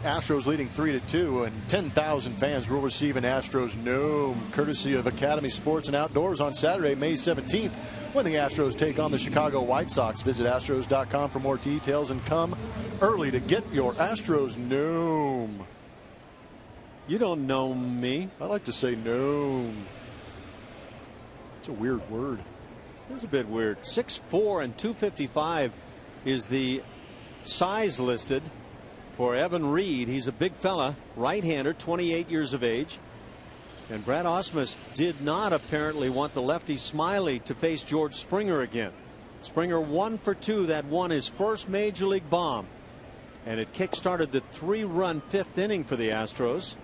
Astros leading 3-2, and 10,000 fans will receive an Astros Gnome, courtesy of Academy Sports and Outdoors on Saturday, May 17th, when the Astros take on the Chicago White Sox. Visit Astros.com for more details and come early to get your Astros Gnome. You don't know me. I like to say gnome. It's a weird word. It's a bit weird. 6'4" and 255 is the size listed for Evan Reed. He's a big fella, right-hander, 28 years of age. And Brad Ausmus did not apparently want the lefty Smiley to face George Springer again. Springer 1 for 2. That won his first major league bomb, and it kick-started the 3-run 5th inning for the Astros.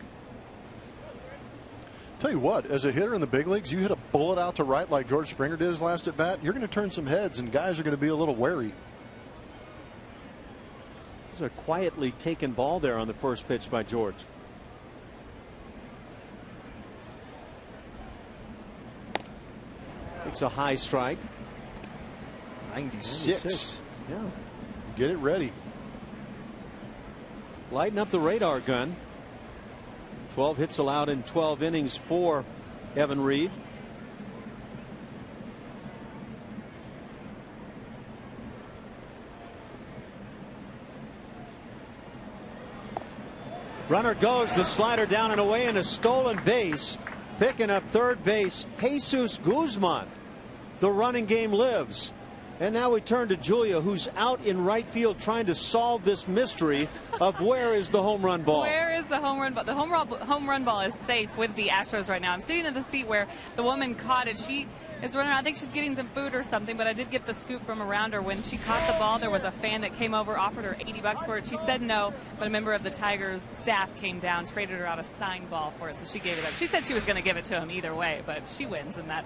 Tell you what, as a hitter in the big leagues, you hit a bullet out to right like George Springer did his last at bat, you're going to turn some heads, and guys are going to be a little wary. This is a quietly taken ball there on the first pitch by George. It's a high strike. 96. Yeah. Get it ready. Lighten up the radar gun. 12 hits allowed in 12 innings for Evan Reed. Runner goes, the slider down and away, and a stolen base. Picking up third base, Jesus Guzman. The running game lives. And now we turn to Julia, who's out in right field trying to solve this mystery of where is the home run ball. Where is the home run ball? The home run ball is safe with the Astros right now. I'm sitting in the seat where the woman caught it. She is running. I think she's getting some food or something, but I did get the scoop from around her. When she caught the ball, there was a fan that came over, offered her $80 for it. She said no, but a member of the Tigers staff came down, traded her out a signed ball for it, so she gave it up. She said she was going to give it to him either way, but she wins in that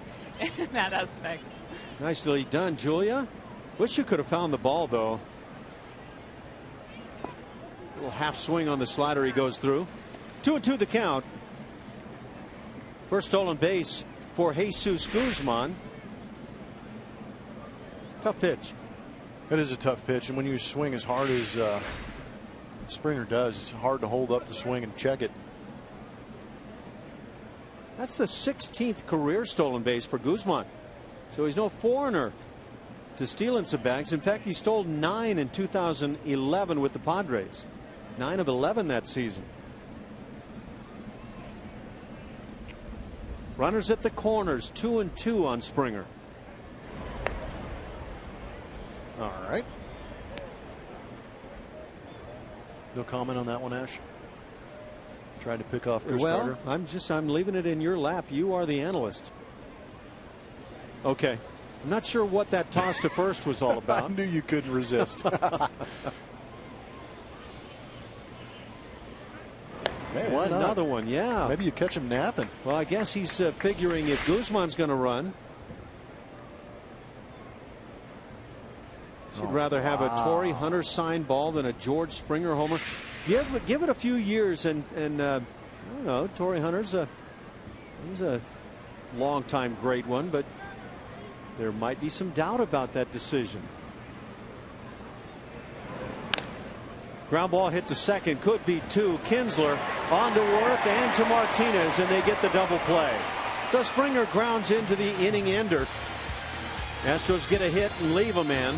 aspect. Nicely done, Julia. Wish you could have found the ball, though. Little half swing on the slider, he goes through. 2-2 the count. First stolen base for Jesus Guzman. Tough pitch. It is a tough pitch, and when you swing as hard as Springer does, it's hard to hold up the swing and check it. That's the 16th career stolen base for Guzman. So he's no foreigner to stealing some bags. In fact, he stole 9 in 2011 with the Padres. 9 of 11 that season. Runners at the corners, 2-2 on Springer. All right. No comment on that one, Ash? Tried to pick off Chris Carter. I'm leaving it in your lap. You are the analyst. Okay. I'm not sure what that toss to first was all about. I knew you couldn't resist. Hey, why not? Another one, yeah. Maybe you catch him napping. Well, I guess he's figuring if Guzman's going to run, she'd rather have a Torrey Hunter signed ball than a George Springer homer. Give it a few years, and I don't know. Torrey Hunter's he's a long-time great one, but there might be some doubt about that decision. Ground ball hit to second, could be 2. Kinsler on to Worth and to Martinez, and they get the double play. So Springer grounds into the inning ender. Astros get a hit and leave a man.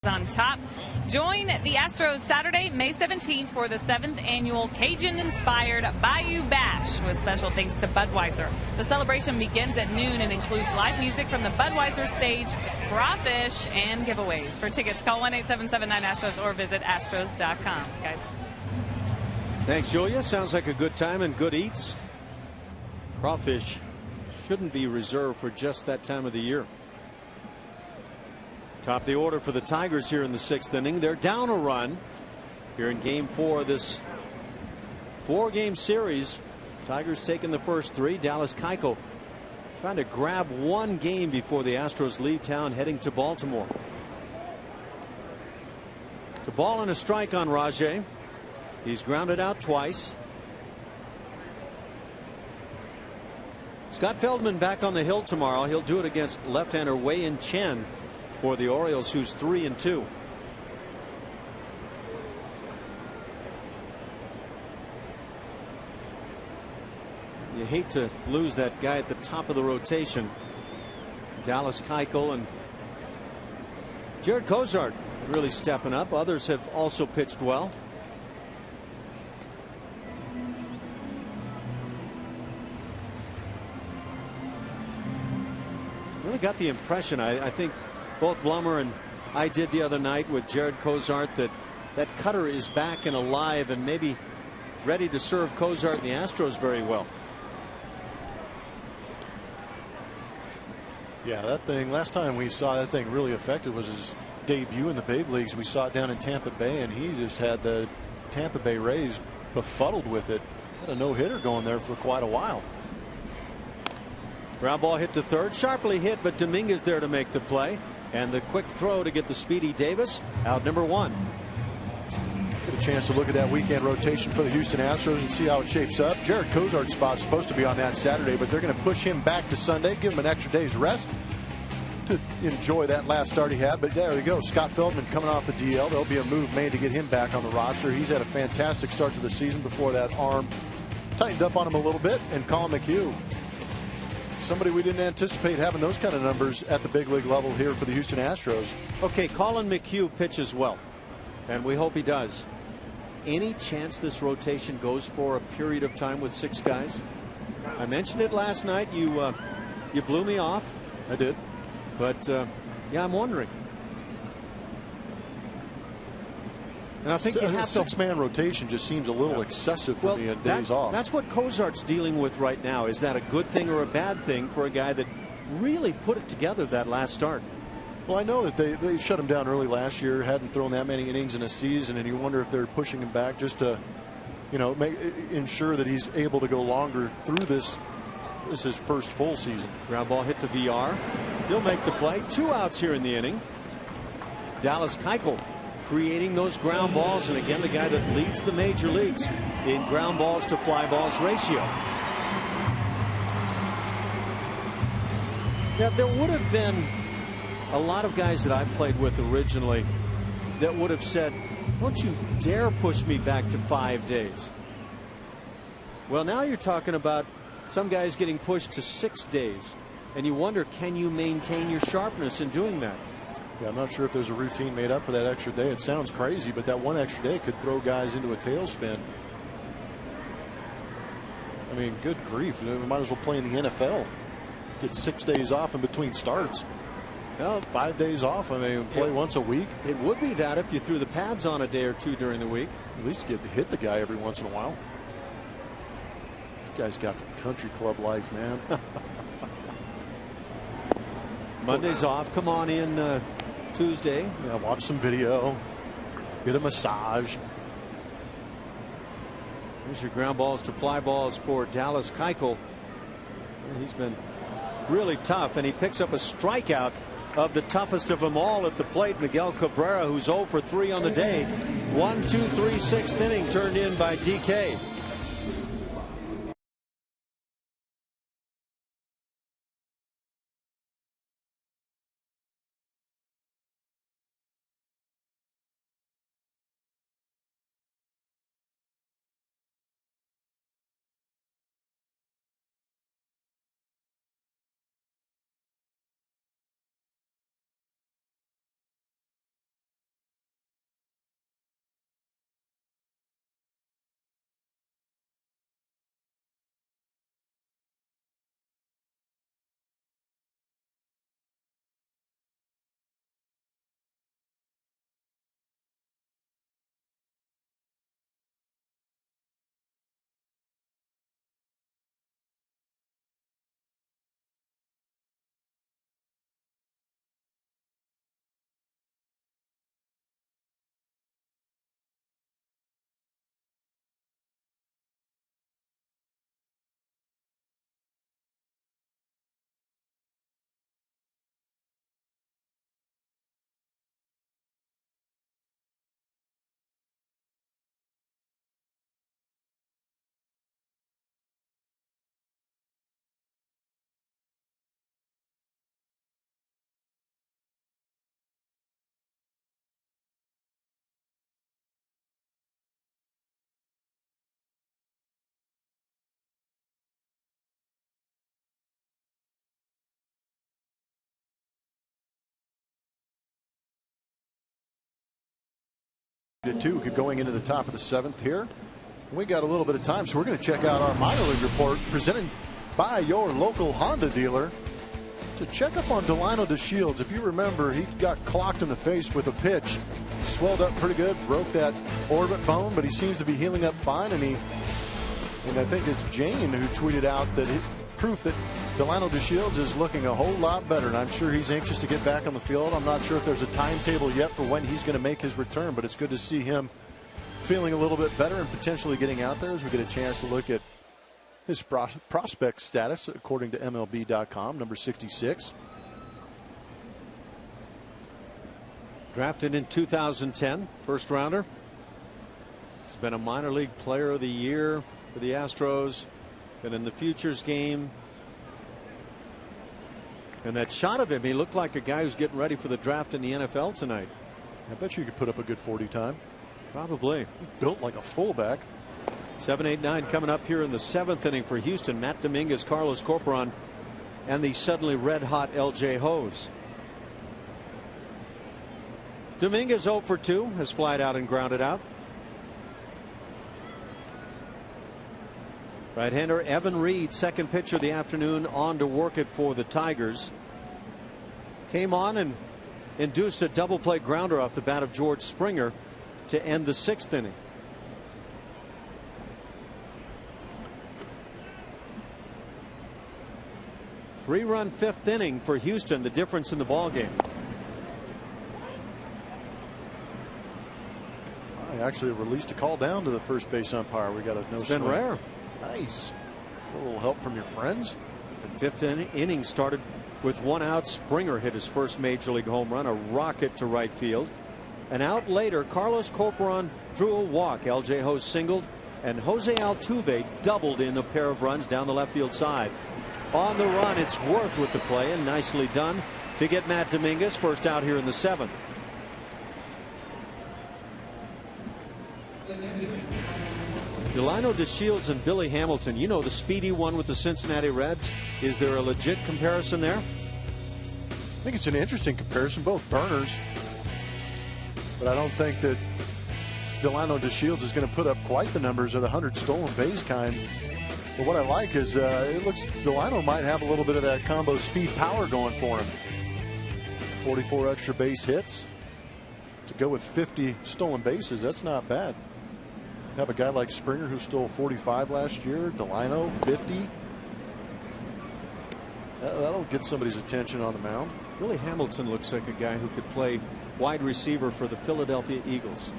On top. Join the Astros Saturday, May 17th for the 7th annual Cajun-inspired Bayou Bash with special thanks to Budweiser. The celebration begins at noon and includes live music from the Budweiser stage, crawfish, and giveaways. For tickets, call 1-877-9-ASTROS or visit astros.com. Guys. Thanks, Julia. Sounds like a good time and good eats. Crawfish shouldn't be reserved for just that time of the year. Top of the order for the Tigers here in the 6th inning. They're down a run here in game 4 of this 4-game series. Tigers taking the first 3. Dallas Keuchel trying to grab one game before the Astros leave town heading to Baltimore. It's a ball and a strike on Rajay. He's grounded out twice. Scott Feldman back on the hill tomorrow. He'll do it against left-hander Wei-Yin Chen for the Orioles, who's 3-2. You hate to lose that guy at the top of the rotation. Dallas Keuchel and Jared Cozart really stepping up. Others have also pitched well. Really got the impression, I think both Blummer and I did the other night with Jared Cozart, that cutter is back and alive and maybe ready to serve Cozart and the Astros very well. Yeah, that thing, last time we saw that thing really effective was his debut in the big leagues. We saw it down in Tampa Bay, and he just had the Tampa Bay Rays befuddled with it. Had a no-hitter going there for quite a while. Ground ball hit to third, sharply hit, but Dominguez there to make the play, and the quick throw to get the speedy Davis out number 1. Get a chance to look at that weekend rotation for the Houston Astros and see how it shapes up. Jared Cozart's spot's supposed to be on that Saturday, but they're going to push him back to Sunday, give him an extra day's rest to enjoy that last start he had. But there you go, Scott Feldman coming off the DL. There'll be a move made to get him back on the roster. He's had a fantastic start to the season before that arm tightened up on him a little bit. And Colin McHugh, somebody we didn't anticipate having those kind of numbers at the big league level here for the Houston Astros. Okay, Colin McHugh pitches well, and we hope he does. Any chance this rotation goes for a period of time with 6 guys? I mentioned it last night. You blew me off. I did. But yeah, I'm wondering. And I think you have to. 6-man rotation just seems a little excessive for me on days off. That's what Cozart's dealing with right now. Is that a good thing or a bad thing for a guy that really put it together that last start? Well, I know that they shut him down early last year, hadn't thrown that many innings in a season, and you wonder if they're pushing him back just to, ensure that he's able to go longer through this. This is his first full season. Ground ball hit to VR. He'll make the play. 2 outs here in the inning. Dallas Keuchel creating those ground balls, and again the guy that leads the major leagues in ground balls to fly balls ratio. Now there would have been a lot of guys that I played with originally that would have said, don't you dare push me back to 5 days. Well, now you're talking about some guys getting pushed to 6 days, and you wonder, can you maintain your sharpness in doing that? Yeah, I'm not sure if there's a routine made up for that extra day. It sounds crazy, but that one extra day could throw guys into a tailspin. I mean, good grief. We might as well play in the NFL. Get 6 days off in between starts. Well, 5 days off. I mean, play once a week. It would be that if you threw the pads on a day or 2 during the week. At least get to hit the guy every once in a while. This guy's got the country club life, man. Monday's off. Come on in Tuesday. Yeah, watch some video. Get a massage. Here's your ground balls to fly balls for Dallas Keuchel. He's been really tough, and he picks up a strikeout of the toughest of them all at the plate, Miguel Cabrera, who's 0 for 3 on the day. 1, 2, 3, 6th inning turned in by DK. at 2 going into the top of the 7th here. We got a little bit of time, so we're going to check out our minor league report presented by your local Honda dealer. To check up on Delino DeShields. If you remember, he got clocked in the face with a pitch, swelled up pretty good, broke that orbit bone, but he seems to be healing up fine. And I think it's Jane who tweeted out that proof that Delino DeShields is looking a whole lot better, and I'm sure he's anxious to get back on the field. I'm not sure if there's a timetable yet for when he's going to make his return, but it's good to see him feeling a little bit better and potentially getting out there as we get a chance to look at his prospect status according to MLB.com, number 66. Drafted in 2010, first rounder. He's been a minor league player of the year for the Astros. Been in the futures game. And that shot of him, he looked like a guy who's getting ready for the draft in the NFL tonight. I bet you could put up a good 40 time. Probably. Built like a fullback. 7, 8, 9 coming up here in the 7th inning for Houston. Matt Dominguez, Carlos Corporon, and the suddenly red hot LJ HOUs. Dominguez 0 for 2 has flied out and grounded out. Right-hander Evan Reed, second pitcher of the afternoon, on to work it for the Tigers. Came on and induced a double play grounder off the bat of George Springer to end the 6th inning. Three-run 5th inning for Houston, the difference in the ball game. I actually released a call down to the first base umpire. We got a no. It's been rare. Nice. A little help from your friends. The 5th inning started with 1 out. Springer hit his first major league home run, a rocket to right field. An out later, Carlos Corporon drew a walk. LJ HOU singled, and Jose Altuve doubled in a pair of runs down the left field side. On the run, it's Worth with the play, and nicely done to get Matt Dominguez first out here in the 7th. Delino DeShields and Billy Hamilton, you know, the speedy one with the Cincinnati Reds. Is there a legit comparison there? I think it's an interesting comparison, both burners, but I don't think that Delino DeShields is going to put up quite the numbers of the 100 stolen base kind. But what I like is it looks Delino might have a little bit of that combo speed power going for him. 44 extra base hits to go with 50 stolen bases. That's not bad. Have a guy like Springer who stole 45 last year. Delino 50. That'll get somebody's attention on the mound. Billy Hamilton looks like a guy who could play wide receiver for the Philadelphia Eagles.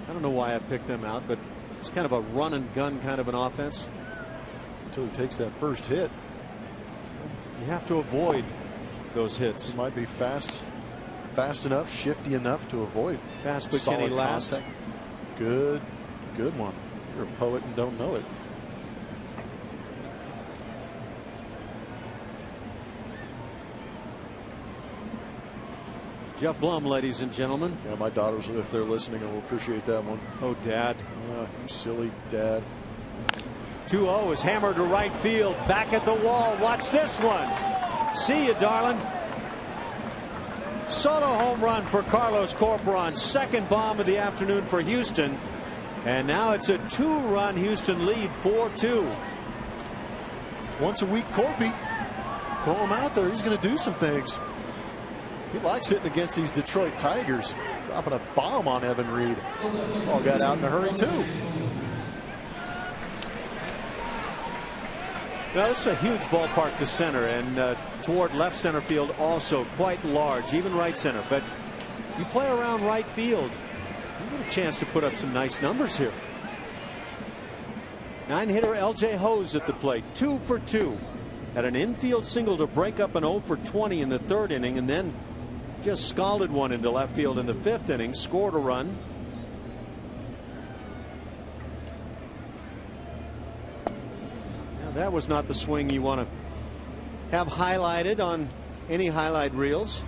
I don't know why I picked them out, but it's kind of a run and gun kind of an offense. Until he takes that first hit. You have to avoid those hits. He might be fast enough, shifty enough to avoid. Fast McKinney last. Contact. Good one. You're a poet and don't know it. Jeff Blum, ladies and gentlemen. Yeah, my daughters, if they're listening, will appreciate that one. Oh, Dad. You silly Dad. 2-0 is hammered to right field. Back at the wall. Watch this one. See you, darling. Solo home run for Carlos Corporon. Second bomb of the afternoon for Houston. And now it's a 2-run Houston lead, 4-2. Once a week, Corpy. Throw him out there. He's going to do some things. He likes hitting against these Detroit Tigers. Dropping a bomb on Evan Reed. All got out in a hurry, too. Now, this is a huge ballpark to center, and toward left center field also quite large, even right center. But you play around right field, you get a chance to put up some nice numbers here. 9-hitter LJ HOUs at the plate, 2 for 2. Had an infield single to break up an 0 for 20 in the 3rd inning, and then just scalded one into left field in the 5th inning, scored a run. That was not the swing you want to have highlighted on any highlight reels.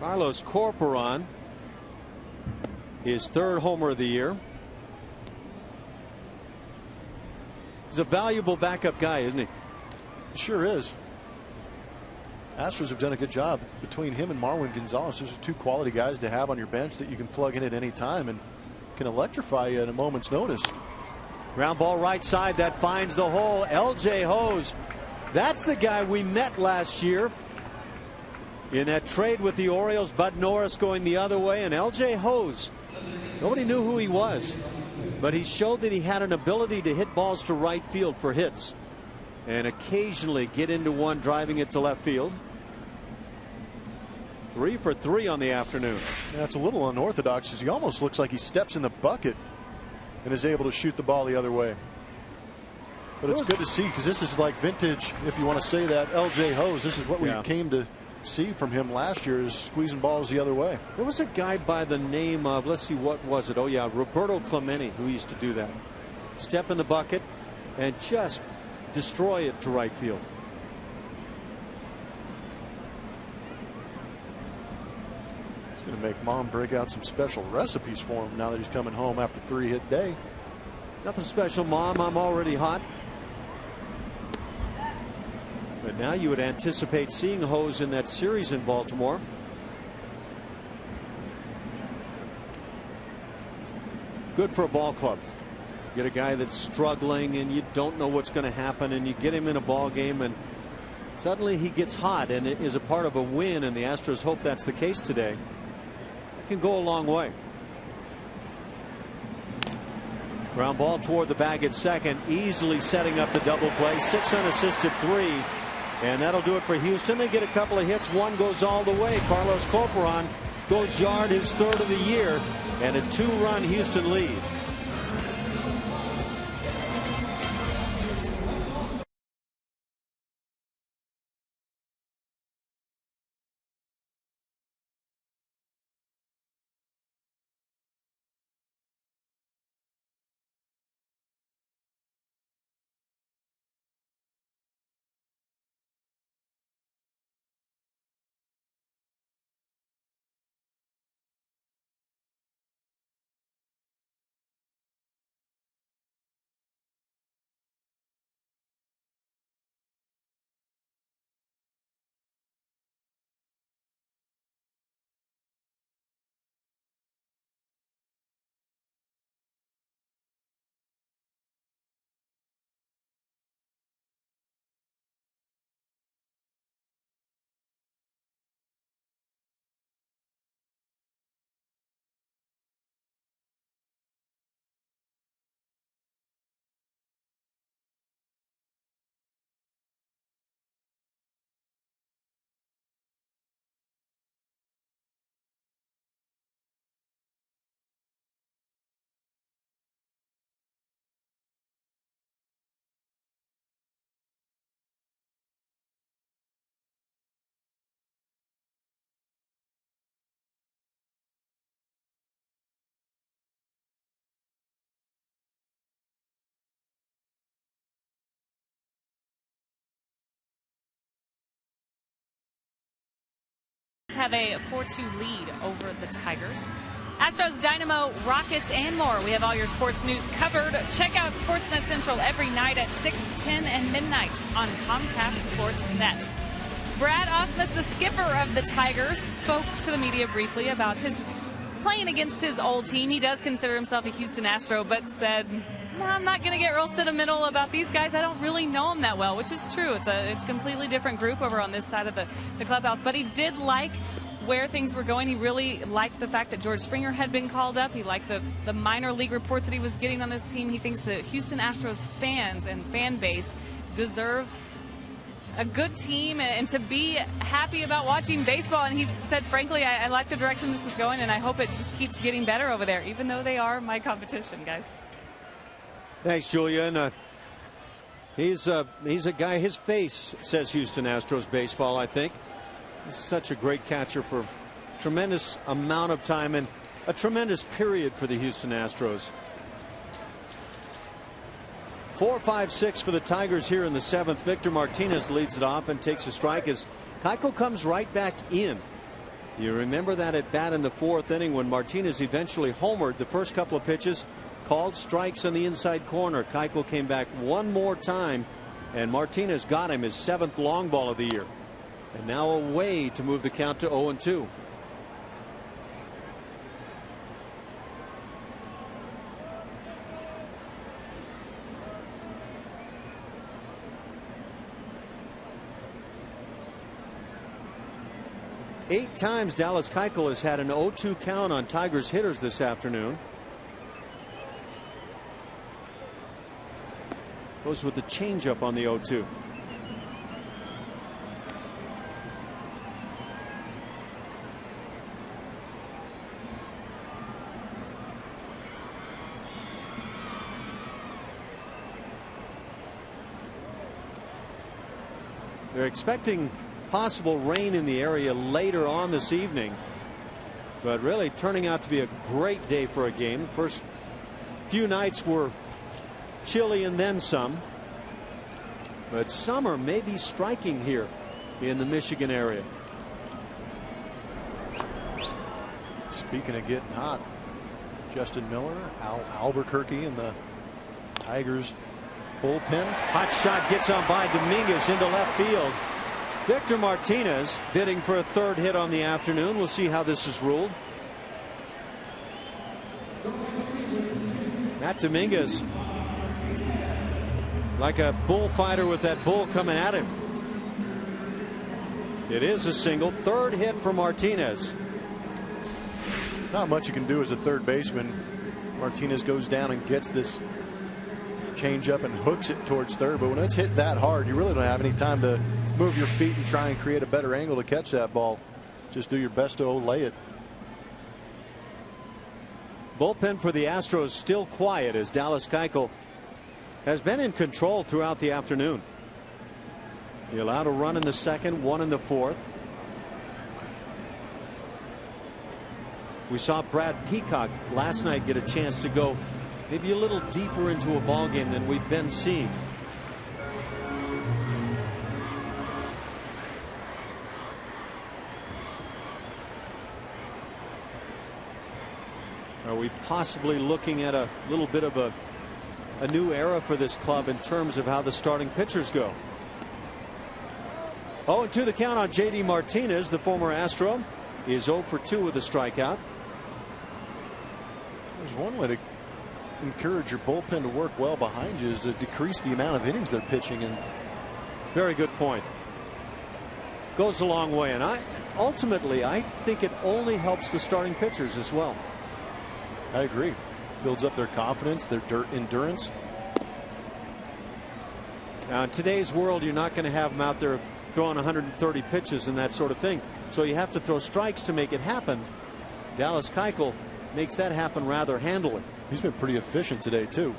Carlos Corporon, his 3rd homer of the year. He's a valuable backup guy, isn't he? He sure is. Astros have done a good job between him and Marwin Gonzalez. Those are two quality guys to have on your bench that you can plug in at any time and can electrify you at a moment's notice. Ground ball right side that finds the hole. LJ Hose. That's the guy we met last year in that trade with the Orioles. Bud Norris going the other way, and LJ Hose. Nobody knew who he was, but he showed that he had an ability to hit balls to right field for hits and occasionally get into one driving it to left field. 3 for 3 on the afternoon. Yeah, it's a little unorthodox as he almost looks like he steps in the bucket and is able to shoot the ball the other way. But it's good to see, because this is like vintage, if you want to say that, LJ Hose. This is what we came to see from him last year, is squeezing balls the other way. There was a guy by the name of, let's see, what was it? Oh yeah, Roberto Clemente, who used to do that. Step in the bucket and just destroy it to right field. Going to make Mom break out some special recipes for him now that he's coming home after a 3-hit day. Nothing special, Mom. I'm already hot. But now you would anticipate seeing Hose in that series in Baltimore. Good for a ball club. Get a guy that's struggling and you don't know what's going to happen, and you get him in a ball game and suddenly he gets hot and it is a part of a win, and the Astros hope that's the case today. Can go a long way. Ground ball toward the bag at second, easily setting up the double play. 6 unassisted, 3, and that'll do it for Houston. They get a couple of hits. One goes all the way. Carlos Corporon goes yard, his 3rd of the year, and a 2-run Houston lead. Have a 4-2 lead over the Tigers. Astros, Dynamo, Rockets, and more. We have all your sports news covered. Check out Sportsnet Central every night at 6, 10, and midnight on Comcast Sportsnet. Brad Ausmus, the skipper of the Tigers, spoke to the media briefly about his playing against his old team. He does consider himself a Houston Astro, but said, no, I'm not going to get real sentimental about these guys. I don't really know them that well, which is true. It's a completely different group over on this side of the clubhouse. But he did like where things were going. He really liked the fact that George Springer had been called up. He liked the minor league reports that he was getting on this team. He thinks the Houston Astros fans and fan base deserve a good team and to be happy about watching baseball. And he said, frankly, I like the direction this is going, and I hope it just keeps getting better over there, even though they are my competition, guys. Thanks, Julia. And he's a guy, his face says Houston Astros baseball, I think. He's such a great catcher for a tremendous amount of time and a tremendous period for the Houston Astros. 4-5-6 for the Tigers here in the 7th. Victor Martinez leads it off and takes a strike as Keuchel comes right back in. You remember that at bat in the 4th inning when Martinez eventually homered the first couple of pitches. called strikes on the inside corner. Keuchel came back one more time, and Martinez got him his 7th long ball of the year. And now away to move the count to 0-2. Eight times Dallas Keuchel has had an 0-2 count on Tigers hitters this afternoon. Goes with the changeup on the 0-2. They're expecting possible rain in the area later on this evening, but really turning out to be a great day for a game. The first few nights were chilly and then some, but summer may be striking here in the Michigan area. Speaking of getting hot, Justin Miller, Albuquerque, and the Tigers bullpen. Hot shot gets on by Dominguez into left field. Victor Martinez bidding for a 3rd hit on the afternoon. We'll see how this is ruled. Matt Dominguez, like a bullfighter with that bull coming at him. It is a single. 3rd hit for Martinez. Not much you can do as a third baseman. Martinez goes down and gets this change up and hooks it towards third, but when it's hit that hard, you really don't have any time to move your feet and try and create a better angle to catch that ball. Just do your best to lay it. Bullpen for the Astros still quiet as Dallas Keuchel has been in control throughout the afternoon. He allowed a run in the 2nd, 1 in the 4th. We saw Brad Peacock last night get a chance to go maybe a little deeper into a ball game than we've been seeing. Are we possibly looking at a little bit of a new era for this club in terms of how the starting pitchers go? 0-2 the count on J.D. Martinez. The former Astro is 0 for 2 with a strikeout. There's one way to encourage your bullpen to work well behind you is to decrease the amount of innings they're pitching in. Very good point. Goes a long way, and ultimately I think it only helps the starting pitchers as well. I agree. Builds up their confidence, their endurance. Now in today's world, you're not going to have them out there throwing 130 pitches and that sort of thing, so you have to throw strikes to make it happen. Dallas Keuchel makes that happen rather handily. He's been pretty efficient today too.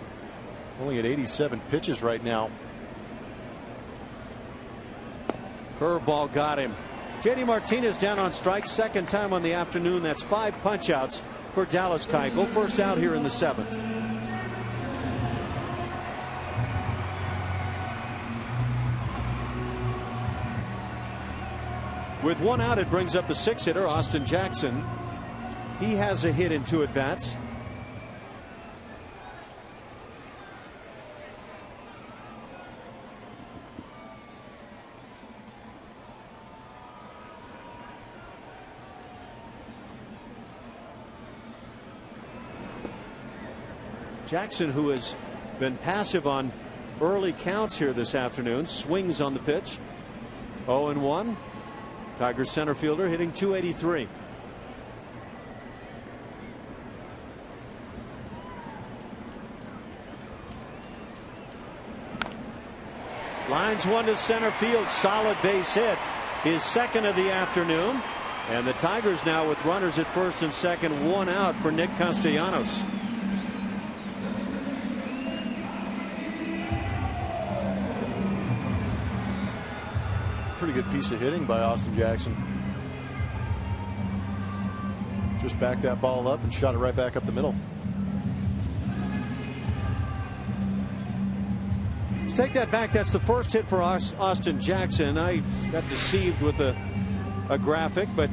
Only at 87 pitches right now. Curveball got him. J.D. Martinez down on strikes, 2nd time on the afternoon. That's 5 punch outs for Dallas Keuchel. First out here in the 7th. With 1 out, it brings up the 6th hitter, Austin Jackson. He has a hit in 2 at bats. Jackson, who has been passive on early counts here this afternoon, swings on the pitch. 0-1. Tigers center fielder hitting .283. Lines one to center field. Solid base hit. His 2nd of the afternoon. And the Tigers now with runners at 1st and 2nd. 1 out for Nick Castellanos. Pretty good piece of hitting by Austin Jackson. Just backed that ball up and shot it right back up the middle. Let's take that back. That's the 1st hit for Austin Jackson. I got deceived with a graphic, but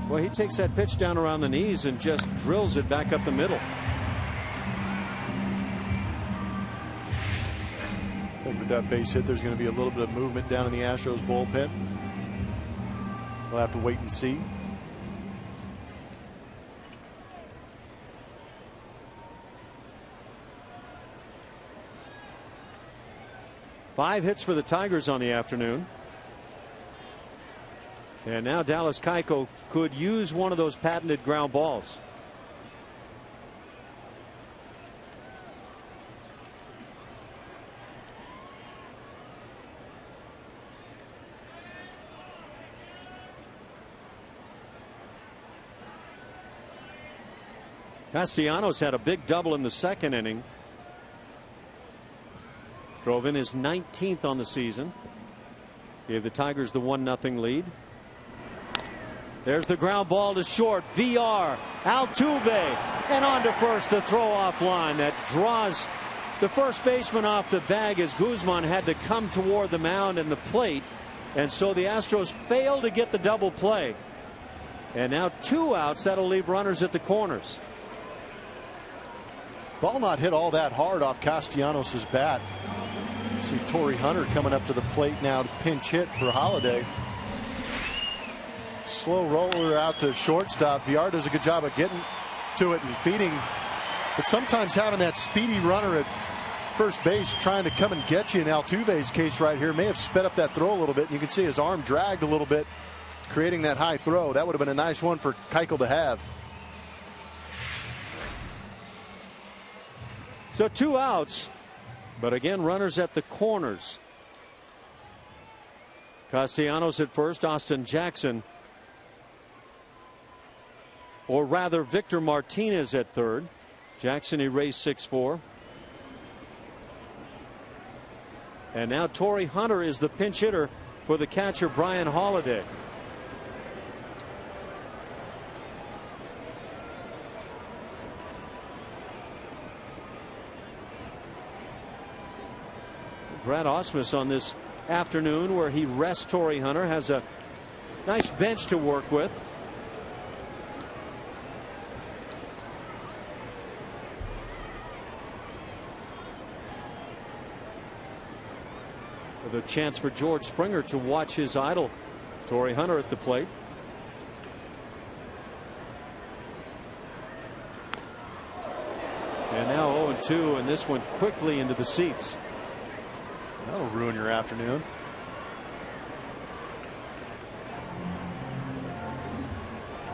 well, he takes that pitch down around the knees and just drills it back up the middle. With that base hit, there's going to be a little bit of movement down in the Astros bullpen. We'll have to wait and see. Five hits for the Tigers on the afternoon. And now Dallas Keuchel could use one of those patented ground balls. Castellanos had a big double in the second inning. Drove in his 19th on the season. Gave the Tigers the 1-0 lead. There's the ground ball to short. VR. Altuve. And on to first. The throw off line that draws the first baseman off the bag as Guzman had to come toward the mound and the plate. And so the Astros failed to get the double play. And now 2 outs. That'll leave runners at the corners. Ball not hit all that hard off Castellanos' bat. See Torrey Hunter coming up to the plate now to pinch hit for Holiday. Slow roller out to shortstop. VR does a good job of getting to it and feeding. But sometimes having that speedy runner at first base trying to come and get you in Altuve's case right here may have sped up that throw a little bit. And you can see his arm dragged a little bit, creating that high throw. That would have been a nice one for Keuchel to have. So 2 outs, but again runners at the corners. Castellanos at first, Austin Jackson, or rather Victor Martinez at third. Jackson erased 6-4. And now Torrey Hunter is the pinch hitter for the catcher Brian Holiday. Brad Ausmus on this afternoon where he rests Torrey Hunter, has a nice bench to work with. With a chance for George Springer to watch his idol Torrey Hunter at the plate. And now 0-2, and this one quickly into the seats. That'll ruin your afternoon.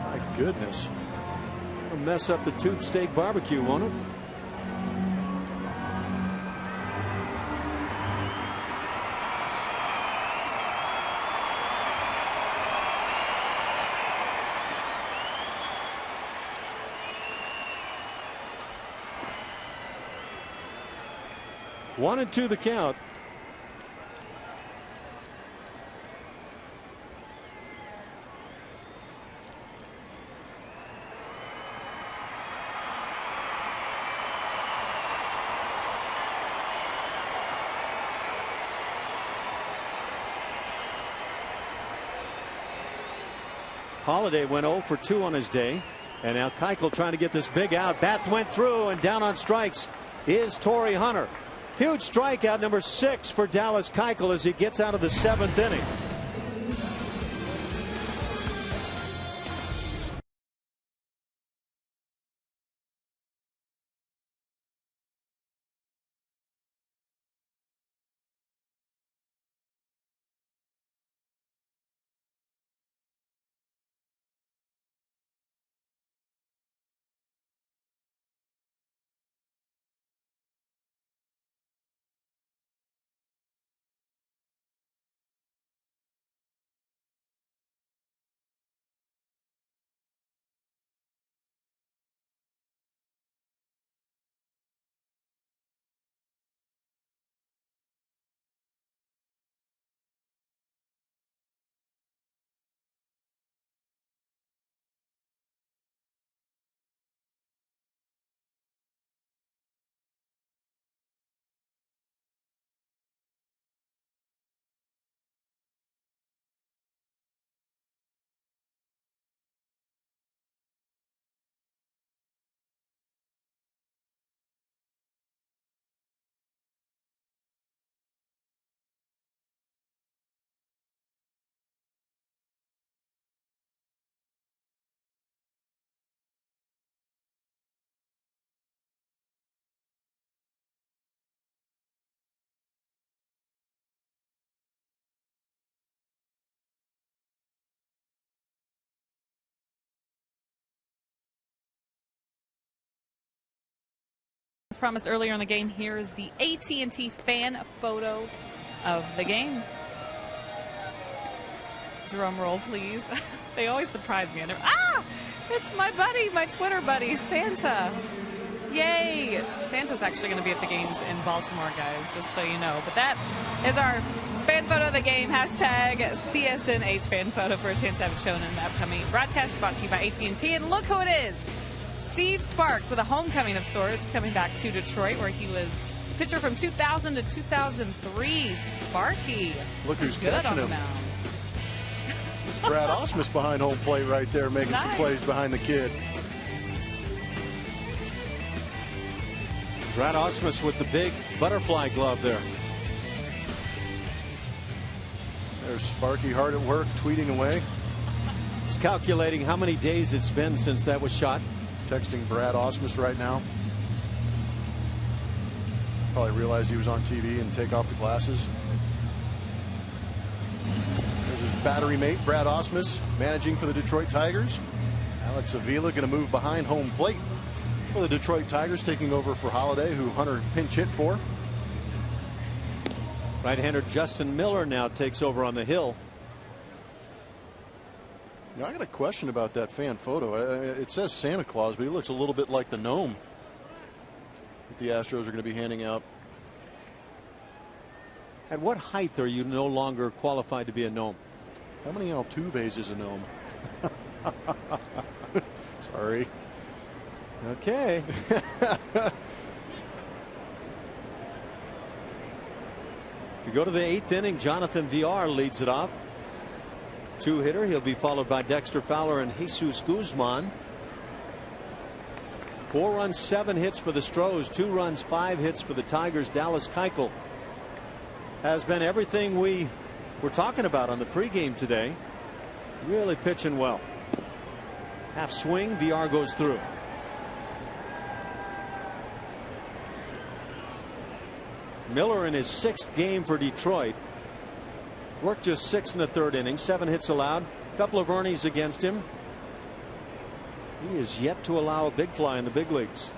My goodness. It'll mess up the tube steak barbecue, won't it? One and two the count. Holiday went 0 for 2 on his day. And now Keuchel trying to get this big out. Bat went through, and down on strikes is Torrey Hunter. Huge strikeout, number 6 for Dallas Keuchel as he gets out of the 7th inning. As promised earlier in the game, here's the AT&T fan photo of the game. Drum roll, please. They always surprise me. It's my buddy, my Twitter buddy, Santa. Yay! Santa's actually going to be at the games in Baltimore, guys, just so you know. But that is our fan photo of the game. Hashtag CSNH fan photo for a chance to have it shown in the upcoming broadcast, brought to you by AT&T. And look who it is. Steve Sparks with a homecoming of sorts, coming back to Detroit, where he was pitcher from 2000 to 2003. Sparky. Look who's good catching on the him. mound. It's Brad Ausmus behind home plate right there, making some plays behind the kid. Brad Ausmus with the big butterfly glove there. There's Sparky hard at work, tweeting away. He's calculating how many days it's been since that was shot. Texting Brad Ausmus right now. Probably realized he was on TV and take off the glasses. There's his battery mate, Brad Ausmus, managing for the Detroit Tigers. Alex Avila going to move behind home plate for the Detroit Tigers, taking over for Holiday, who Hunter pinch hit for. Right-hander Justin Miller now takes over on the hill. You know, I got a question about that fan photo. It says Santa Claus, but he looks a little bit like the gnome that the Astros are going to be handing out. At what height are you no longer qualified to be a gnome? How many Altuves is a gnome? Sorry. Okay. We go to the 8th inning. Jonathan VR leads it off. Two-hitter. He'll be followed by Dexter Fowler and Jesus Guzman. 4 runs, 7 hits for the Stros. 2 runs, 5 hits for the Tigers. Dallas Keuchel has been everything we were talking about on the pregame today. Really pitching well. Half swing. VR goes through. Miller in his 6th game for Detroit. Worked just 6 1/3 innings, 7 hits allowed, a couple of earnings against him. He is yet to allow a big fly in the big leagues.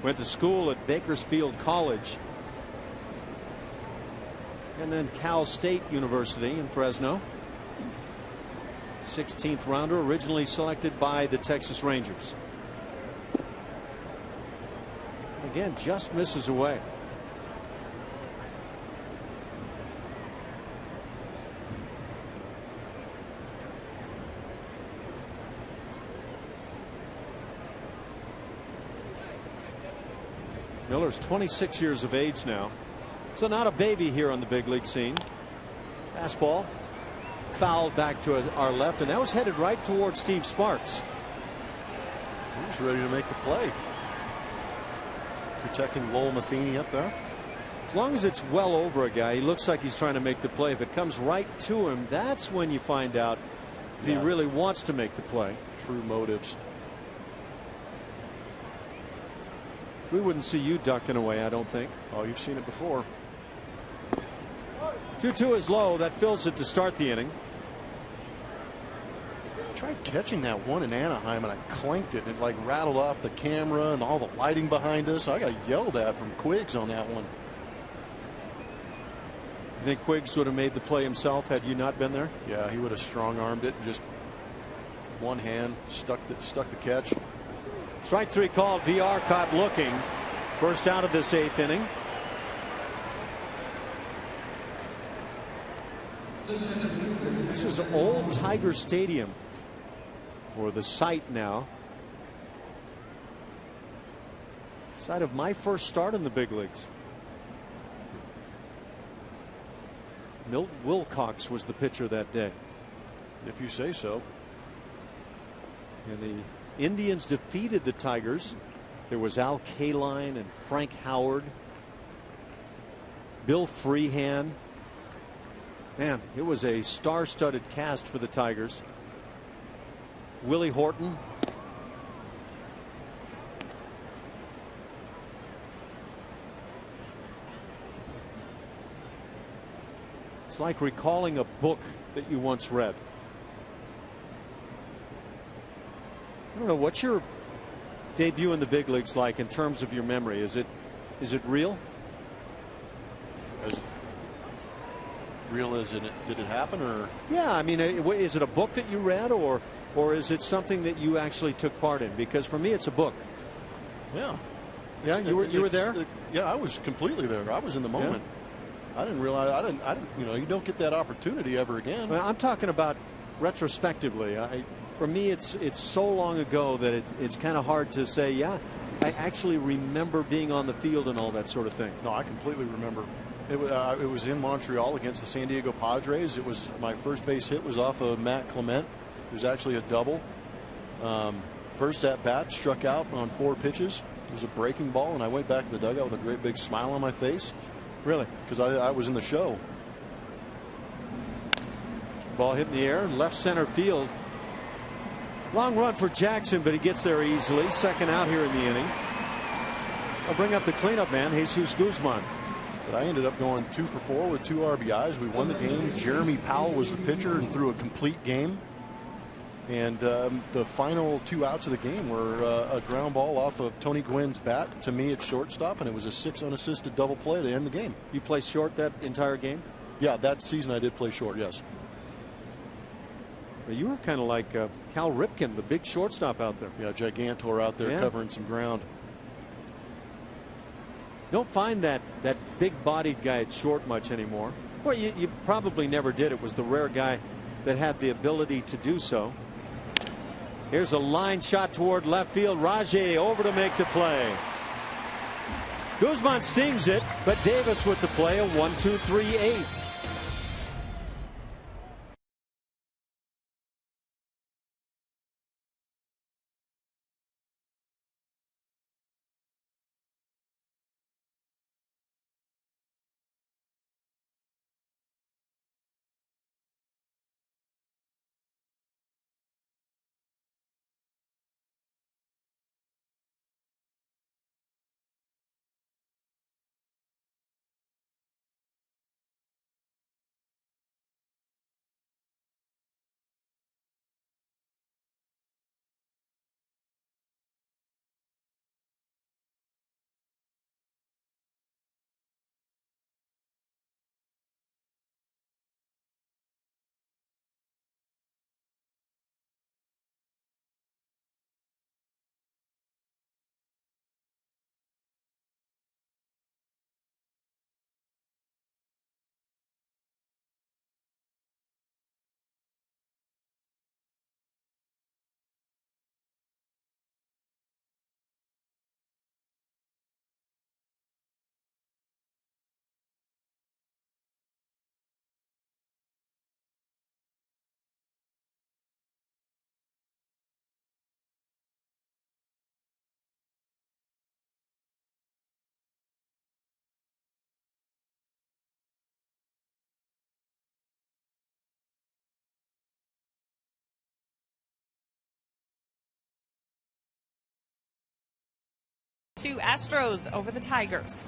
Went to school at Bakersfield College and then Cal State University in Fresno. 16th rounder, originally selected by the Texas Rangers. Again, just misses away. Miller's 26 years of age now, so not a baby here on the big league scene. Fastball fouled back to our left, and that was headed right towards Steve Sparks. He's ready to make the play. Protecting Lowell Matheny up there. As long as it's well over a guy, he looks like he's trying to make the play. If it comes right to him, that's when you find out if he really wants to make the play. True motives. We wouldn't see you ducking away, I don't think. Oh, you've seen it before. 2-2 is low. That fills it to start the inning. I tried catching that one in Anaheim, and I clanked it, and it like rattled off the camera and all the lighting behind us. I got yelled at from Quiggs on that one. You think Quiggs would have made the play himself had you not been there? Yeah, he would have strong-armed it and just one hand stuck the catch. Strike 3 called. VR caught looking. First out of this 8th inning. This is old Tiger Stadium, or the site now. Site of my first start in the big leagues. Milt Wilcox was the pitcher that day. If you say so. And the Indians defeated the Tigers. There was Al Kaline and Frank Howard, Bill Freehan. Man, it was a star-studded cast for the Tigers. Willie Horton. It's like recalling a book that you once read. I don't know, what's your debut in the big leagues like in terms of your memory? Is it real? As real as in it, did it happen, or? Yeah, I mean, is it a book that you read, or is it something that you actually took part in? Because for me, it's a book. Yeah. Yeah, you were there? Yeah, I was completely there. I was in the moment. Yeah. I didn't realize. I didn't. You know, you don't get that opportunity ever again. Well, I'm talking about retrospectively. For me, it's so long ago that it's kind of hard to say. Yeah, I actually remember being on the field and all that sort of thing. No, I completely remember. It was in Montreal against the San Diego Padres. It was my first base hit was off of Matt Clement. It was actually a double. First at bat, struck out on 4 pitches. It was a breaking ball, and I went back to the dugout with a great big smile on my face. Really? Because I was in the show. Ball hit in the air, left center field. Long run for Jackson, but he gets there easily. Second out here in the inning. I'll bring up the cleanup man, Jesus Guzman. But I ended up going 2 for 4 with 2 RBIs. We won the game. Jeremy Powell was the pitcher and threw a complete game. And the final 2 outs of the game were a ground ball off of Tony Gwynn's bat to me at shortstop, and it was a 6 unassisted double play to end the game. You play short that entire game? Yeah, that season I did play short, yes. Well, you were kind of like Cal Ripken, the big shortstop out there. Yeah, Gigantor out there covering some ground. Don't find that big-bodied guy at short much anymore. Well, you probably never did. It was the rare guy that had the ability to do so. Here's a line shot toward left field. Rajay over to make the play. Guzman stings it, but Davis with the play, a 1-2-3-8. To Astros over the Tigers.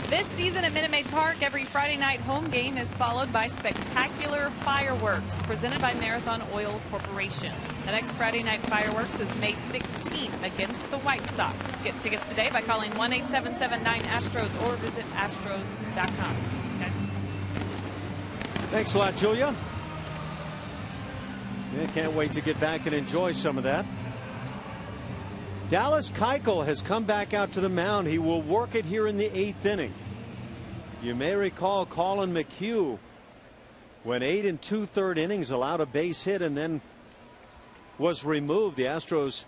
This season at Minute Maid Park, every Friday night home game is followed by spectacular fireworks presented by Marathon Oil Corporation. The next Friday night fireworks is May 16th against the White Sox. Get tickets today by calling 1-877-9-ASTROS or visit astros.com. Okay. Thanks a lot, Julia. Yeah, can't wait to get back and enjoy some of that. Dallas Keuchel has come back out to the mound. He will work it here in the 8th inning. You may recall Colin McHugh went 8 2/3 innings, allowed a base hit, and then was removed. The Astros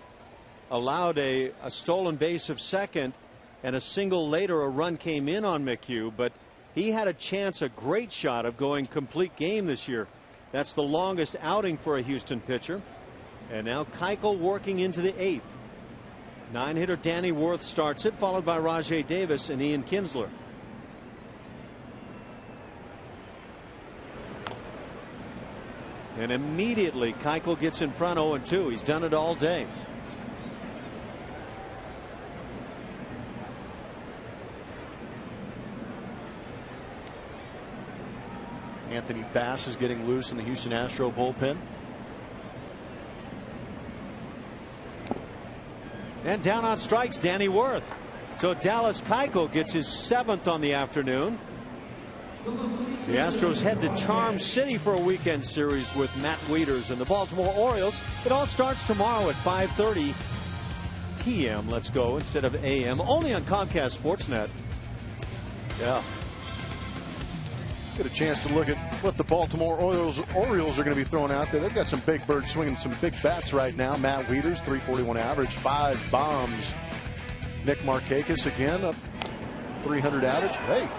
allowed a stolen base of second, and a single later a run came in on McHugh, but he had a chance, a great shot of going complete game this year. That's the longest outing for a Houston pitcher. And now Keuchel working into the 8th. 9-hitter Danny Worth starts it, followed by Rajay Davis and Ian Kinsler. And immediately Keuchel gets in front 0-2. He's done it all day. Anthony Bass is getting loose in the Houston Astro bullpen. And down on strikes, Danny Worth. So Dallas Keuchel gets his 7th on the afternoon. The Astros head to Charm City for a weekend series with Matt Wieters and the Baltimore Orioles. It all starts tomorrow at 5:30 p.m. Let's go instead of a.m. only on Comcast Sportsnet. Yeah. Get a chance to look at what the Baltimore Orioles are going to be throwing out there. They've got some big birds swinging some big bats right now. Matt Wieters, 341 average, 5 bombs. Nick Markakis again, up 300 average. Hey,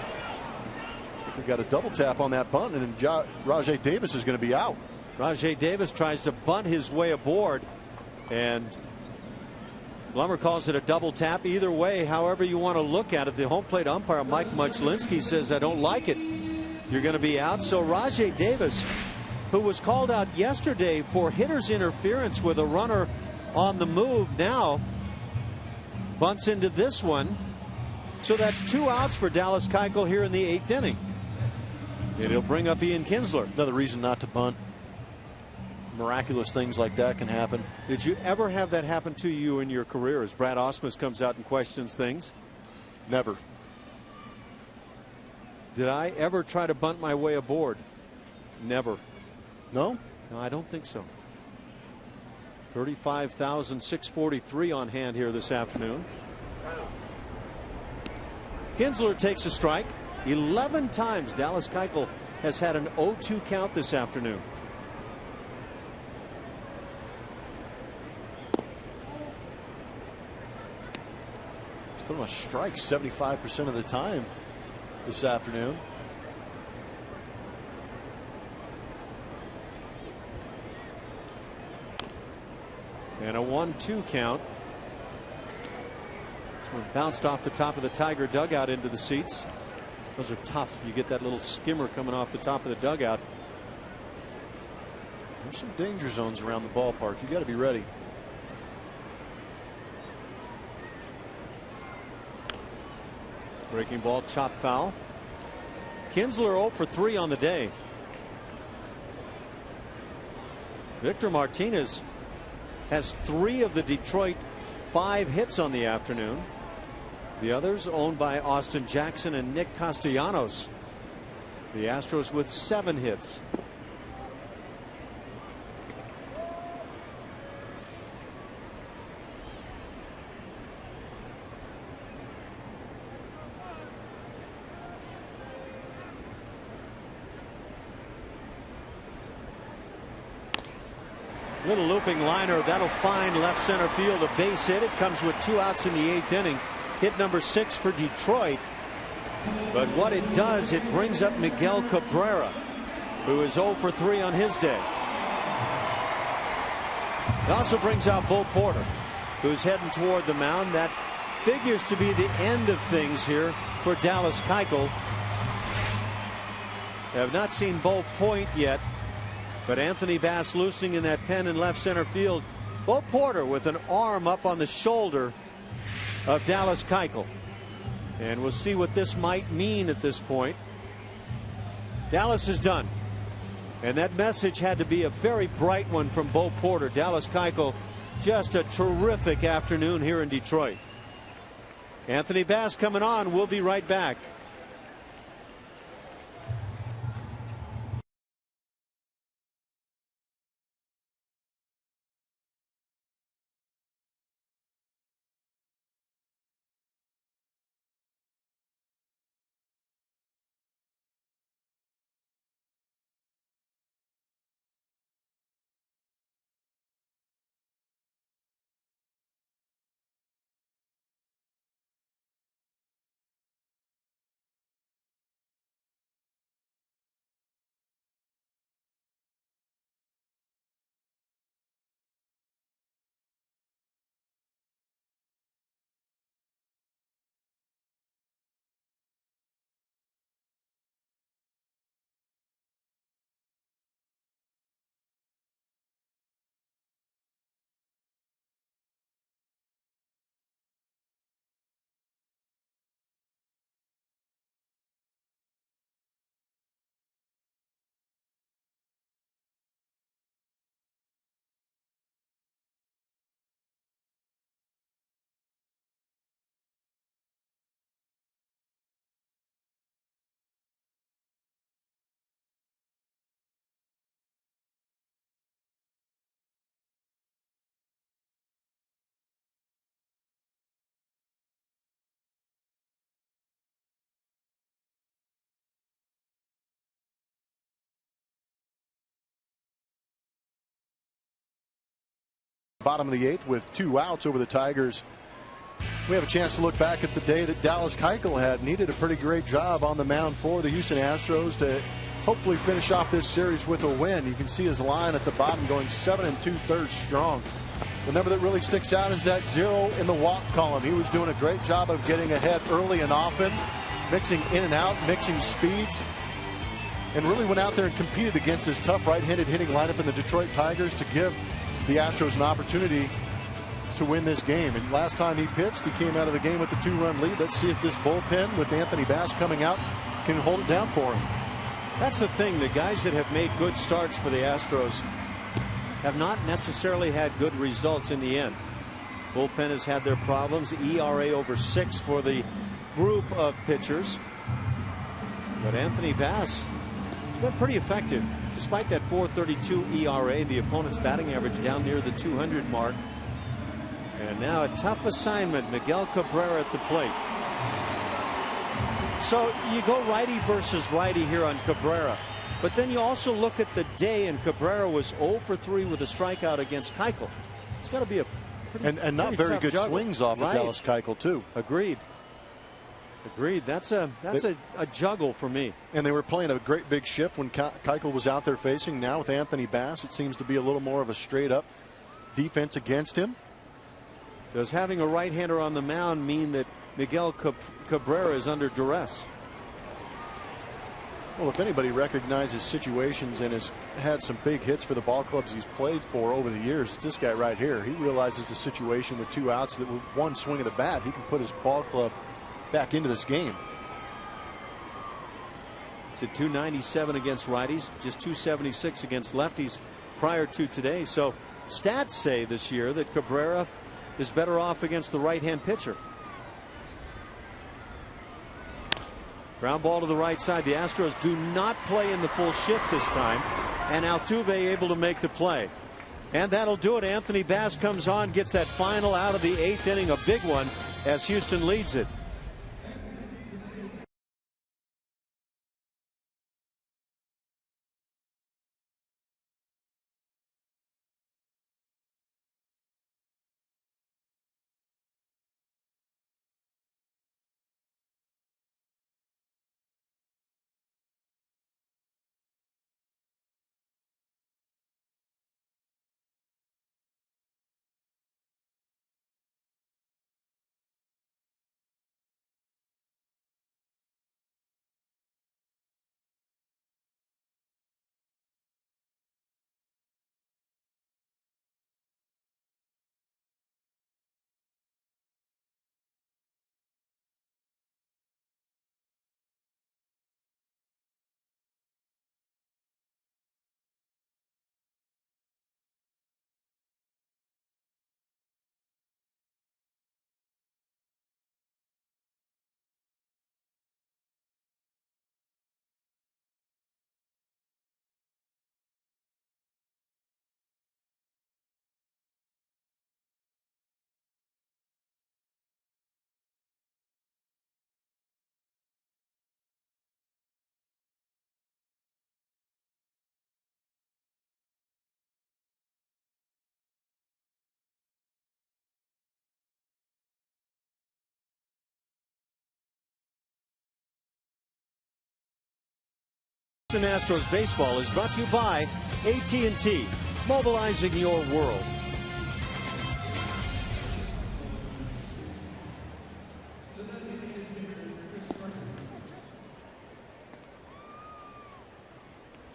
we got a double tap on that bunt, and Rajai Davis is going to be out. Rajai Davis tries to bunt his way aboard, and Blummer calls it a double tap. Either way, however you want to look at it, the home plate umpire Mike Muchlinski says, I don't like it. You're going to be out. So Rajai Davis, who was called out yesterday for hitter's interference with a runner on the move, now bunts into this one. So that's 2 outs for Dallas Keuchel here in the 8th inning. And he'll bring up Ian Kinsler. Another reason not to bunt. Miraculous things like that can happen. Did you ever have that happen to you in your career as Brad Ausmus comes out and questions things? Never. Did I ever try to bunt my way aboard? Never. No? No, I don't think so. 35,643 on hand here this afternoon. Kinsler takes a strike. 11 times Dallas Keuchel has had an 0-2 count this afternoon. Still a strike 75% of the time this afternoon. And a 1-2 count. This one bounced off the top of the Tiger dugout into the seats. Those are tough. You get that little skimmer coming off the top of the dugout. There's some danger zones around the ballpark. You got to be ready. Breaking ball, chop foul. Kinsler 0 for 3 on the day. Victor Martinez has 3 of the Detroit 5 hits on the afternoon. The others owned by Austin Jackson and Nick Castellanos. The Astros with 7 hits. Little looping liner that'll find left center field, a base hit. It comes with 2 outs in the 8th inning. Hit number 6 for Detroit. But what it does, it brings up Miguel Cabrera, who is 0 for 3 on his day. It also brings out Bo Porter, who's heading toward the mound. That figures to be the end of things here for Dallas Keuchel. Have not seen Bo point yet. But Anthony Bass loosening in that pen in left center field. Bo Porter with an arm up on the shoulder of Dallas Keuchel. And we'll see what this might mean at this point. Dallas is done. And that message had to be a very bright one from Bo Porter. Dallas Keuchel, just a terrific afternoon here in Detroit. Anthony Bass coming on. We'll be right back. bottom of the 8th with 2 outs over the Tigers. We have a chance to look back at the day that Dallas Keuchel had. Needed a pretty great job on the mound for the Houston Astros to hopefully finish off this series with a win. You can see his line at the bottom going 7 2/3 strong. The number that really sticks out is that 0 in the walk column. He was doing a great job of getting ahead early and often, mixing in and out, mixing speeds, and really went out there and competed against this tough right-handed hitting lineup in the Detroit Tigers to give the Astros an opportunity to win this game. And last time he pitched, he came out of the game with the 2-run lead. Let's see if this bullpen with Anthony Bass coming out can hold it down for him. That's the thing. The guys that have made good starts for the Astros have not necessarily had good results in the end. Bullpen has had their problems. ERA over 6 for the group of pitchers. But Anthony Bass has been pretty effective. Despite that 4.32 ERA, the opponent's batting average down near the 200 mark. And now a tough assignment. Miguel Cabrera at the plate. So you go righty versus righty here on Cabrera. But then you also look at the day, and Cabrera was 0 for 3 with a strikeout against Keuchel. It's got to be a pretty and not very good juggle. Swings off of Dallas Keuchel too. Agreed. That's a juggle for me. And they were playing a great big shift when Keuchel was out there facing. Now with Anthony Bass, it seems to be a little more of a straight up defense against him. Does having a right-hander on the mound mean that Miguel Cabrera is under duress? Well, if anybody recognizes situations and has had some big hits for the ball clubs he's played for over the years, it's this guy right here. He realizes the situation with 2 outs that with one swing of the bat, he can put his ball club back into this game. It's a 297 against righties, just 276 against lefties prior to today. So stats say this year that Cabrera is better off against the right-hand pitcher. Ground ball to the right side. The Astros do not play in the full shift this time, and Altuve able to make the play. And that'll do it. Anthony Bass comes on, gets that final out of the 8th inning, a big one, as Houston leads it. Astros baseball is brought to you by AT&T, mobilizing your world.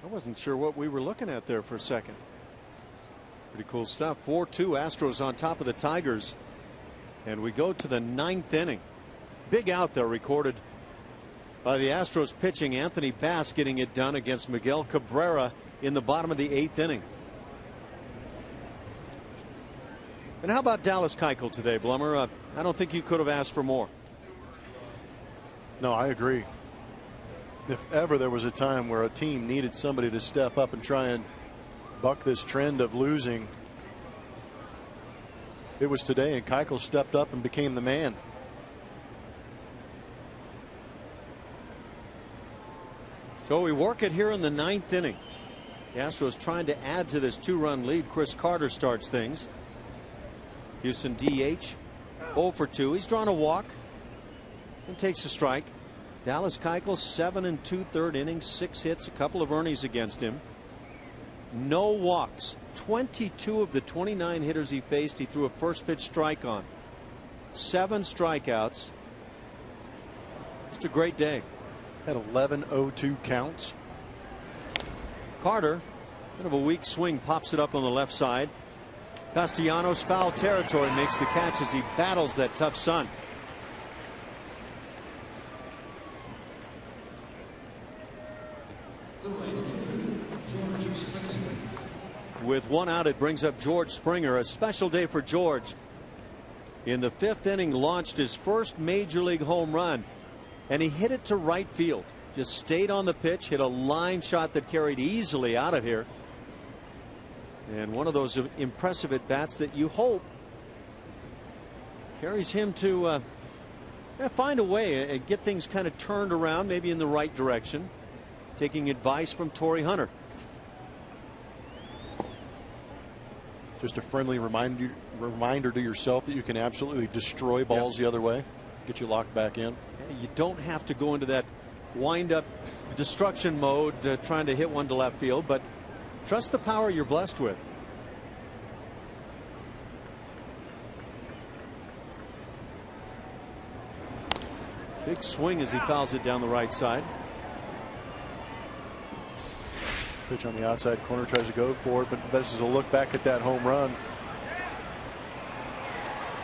I wasn't sure what we were looking at there for a second. Pretty cool stuff. 4-2 Astros on top of the Tigers, and we go to the 9th inning. Big out there recorded by the Astros pitching. Anthony Bass getting it done against Miguel Cabrera in the bottom of the 8th inning. And how about Dallas Keuchel today, Blummer? I don't think you could have asked for more. No, I agree. If ever there was a time where a team needed somebody to step up and try and buck this trend of losing, it was today, and Keuchel stepped up and became the man. So we work it here in the 9th inning. The Astros trying to add to this 2-run lead. Chris Carter starts things. Houston DH 0 for 2. He's drawn a walk and takes a strike. Dallas Keuchel 7 2/3 innings, 6 hits, a couple of earnings against him. No walks. 22 of the 29 hitters he faced, he threw a first pitch strike on. 7 strikeouts. Just a great day. Had 11 0-2 counts. Carter, bit of a weak swing, pops it up on the left side. Castellanos, foul territory, makes the catch as he battles that tough sun. With 1 out, it brings up George Springer. A special day for George. In the 5th inning, launched his first major league home run, and he hit it to right field. Just stayed on the pitch, hit a line shot that carried easily out of here. And one of those impressive at bats that you hope carries him to find a way and get things kind of turned around, maybe in the right direction. Taking advice from Torrey Hunter. Just a friendly reminder to yourself that you can absolutely destroy balls the other way. Get you locked back in. You don't have to go into that wind-up destruction mode trying to hit one to left field, but trust the power you're blessed with. Big swing as he fouls it down the right side. Pitch on the outside corner, tries to go for it, but this is a look back at that home run.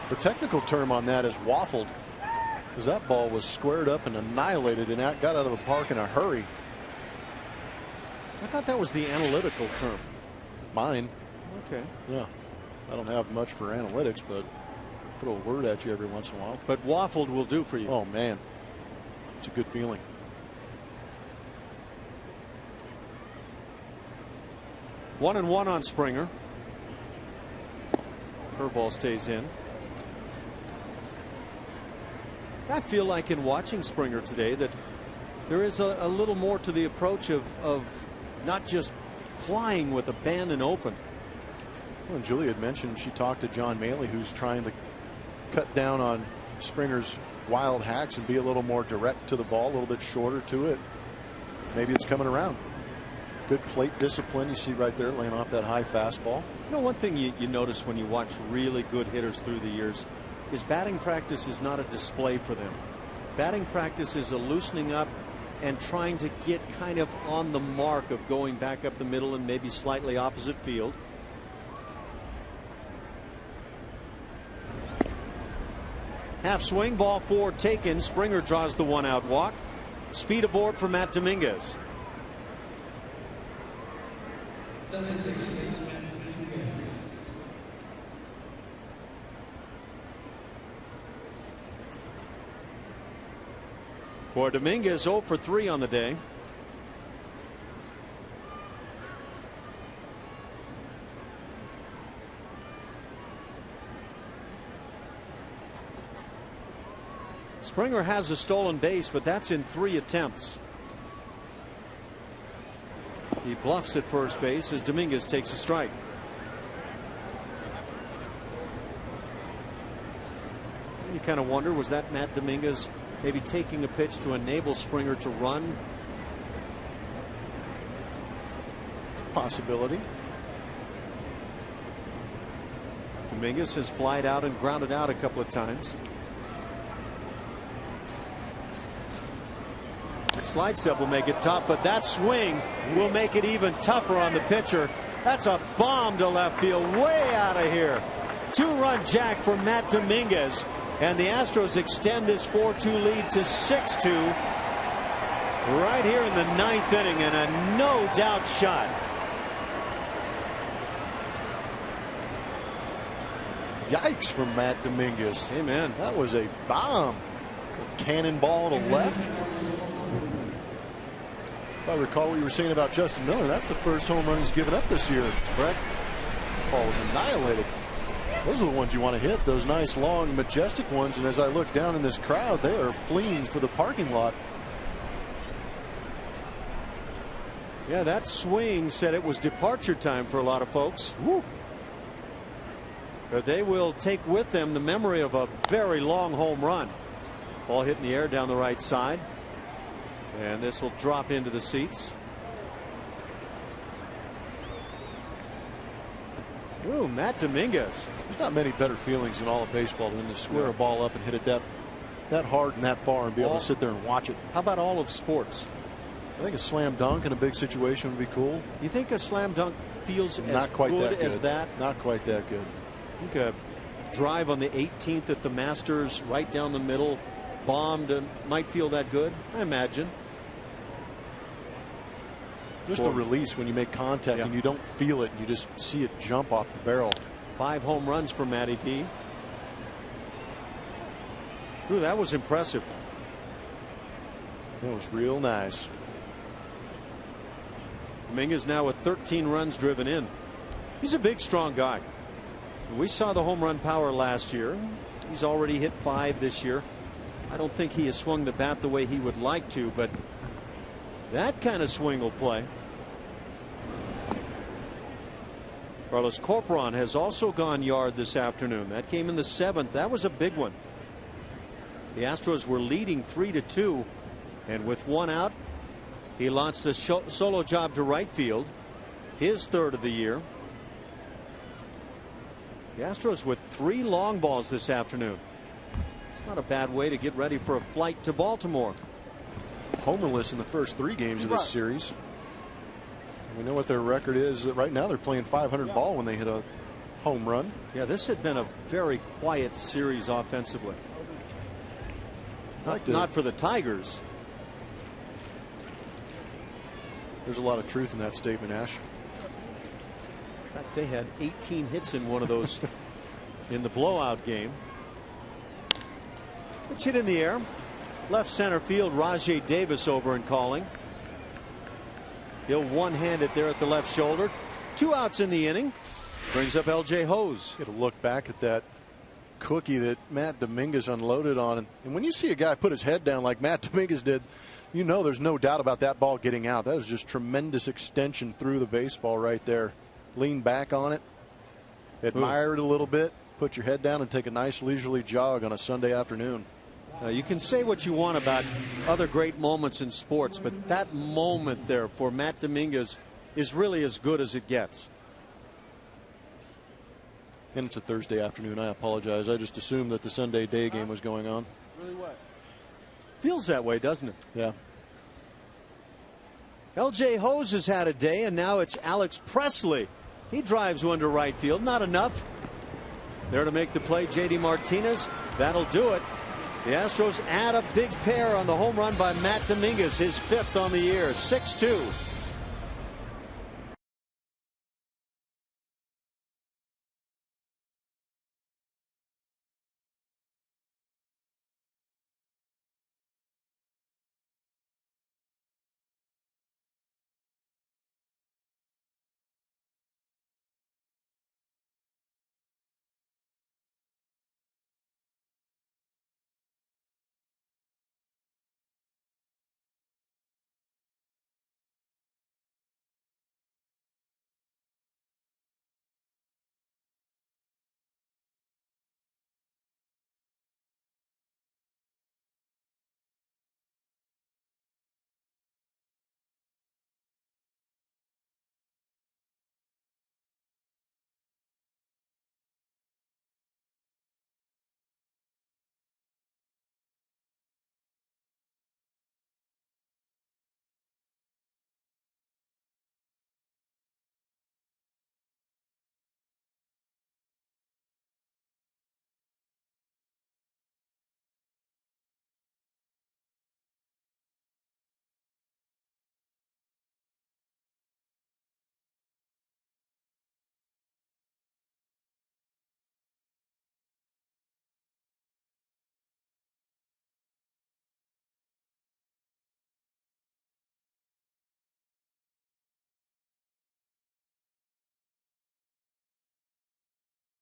The technical term on that is waffled, because that ball was squared up and annihilated and got out of the park in a hurry. I thought that was the analytical term. Mine. Okay. Yeah. I don't have much for analytics, but throw a word at you every once in a while. But waffled will do for you. Oh, man. It's a good feeling. One and one on Springer. Curveball stays in. I feel like in watching Springer today that there is a little more to the approach of not just flying with abandon open. Well, and Julie had mentioned she talked to John Maley, who's trying to cut down on Springer's wild hacks and be a little more direct to the ball, a little bit shorter to it. Maybe it's coming around. Good plate discipline you see right there, laying off that high fastball. You know, one thing you notice when you watch really good hitters through the years is batting practice is not a display for them. Batting practice is a loosening up and trying to get kind of on the mark of going back up the middle and maybe slightly opposite field. Half swing, ball 4 taken. Springer draws the 1-out walk. Speed aboard for Matt Dominguez. For Dominguez, 0 for 3 on the day. Springer has a stolen base, but that's in 3 attempts. He bluffs at first base as Dominguez takes a strike. You kind of wonder, was that Matt Dominguez maybe taking a pitch to enable Springer to run? It's a possibility. Dominguez has flied out and grounded out a couple of times. Slide step will make it tough, but that swing will make it even tougher on the pitcher. That's a bomb to left field, way out of here. 2-run jack for Matt Dominguez, and the Astros extend this 4-2 lead to 6-2 right here in the 9th inning, and a no doubt shot. Yikes from Matt Dominguez. Amen. That was a bomb. A cannonball to left. If I recall what you were saying about Justin Miller, that's the first home run he's given up this year. Correct. Ball was annihilated. Those are the ones you want to hit, those nice, long, majestic ones. And as I look down in this crowd, they are fleeing for the parking lot. Yeah, that swing said it was departure time for a lot of folks. Woo. They will take with them the memory of a very long home run. Ball hit in the air down the right side. And this will drop into the seats. Ooh, Matt Dominguez. There's not many better feelings in all of baseball than to square a ball up and hit it that hard and that far and be able to sit there and watch it. How about all of sports? I think a slam dunk in a big situation would be cool. You think a slam dunk feels not as quite good that as that? Not quite that good. I think a drive on the 18th at the Masters right down the middle, bombed, might feel that good, I imagine. Just a release when you make contact and you don't feel it, and you just see it jump off the barrel. 5 home runs for Matty P. Ooh, that was impressive. That was real nice. Dominguez now with 13 runs driven in. He's a big, strong guy. We saw the home run power last year. He's already hit 5 this year. I don't think he has swung the bat the way he would like to, but that kind of swing will play. Carlos Corporon has also gone yard this afternoon. That came in the 7th. That was a big one. The Astros were leading 3-2, and with 1 out, he launched a solo job to right field, his 3rd of the year. The Astros with 3 long balls this afternoon. It's not a bad way to get ready for a flight to Baltimore. Homerless in the first 3 games of this series. We know what their record is. Right now they're playing 500 ball when they hit a home run. Yeah, this had been a very quiet series offensively. Not for the Tigers. There's a lot of truth in that statement, Ash. In fact, they had 18 hits in one of those in the blowout game. Pitch hit in the air. Left center field, Rajay Davis over and calling. He'll one-hand it there at the left shoulder. 2 outs in the inning. Brings up LJ Hose. Get a look back at that cookie that Matt Dominguez unloaded on. And when you see a guy put his head down like Matt Dominguez did, you know there's no doubt about that ball getting out. That was just tremendous extension through the baseball right there. Lean back on it. Admire it a little bit. Put your head down and take a nice leisurely jog on a Sunday afternoon. You can say what you want about other great moments in sports, but that moment there for Matt Dominguez is really as good as it gets. And it's a Thursday afternoon. I apologize. I just assumed that the Sunday day game was going on. Really what? Feels that way, doesn't it? Yeah. LJ Hose has had a day, and now it's Alex Presley. He drives one to right field. Not enough. There to make the play, J.D. Martinez. That'll do it. The Astros add a big pair on the home run by Matt Dominguez, his 5th on the year, 6-2.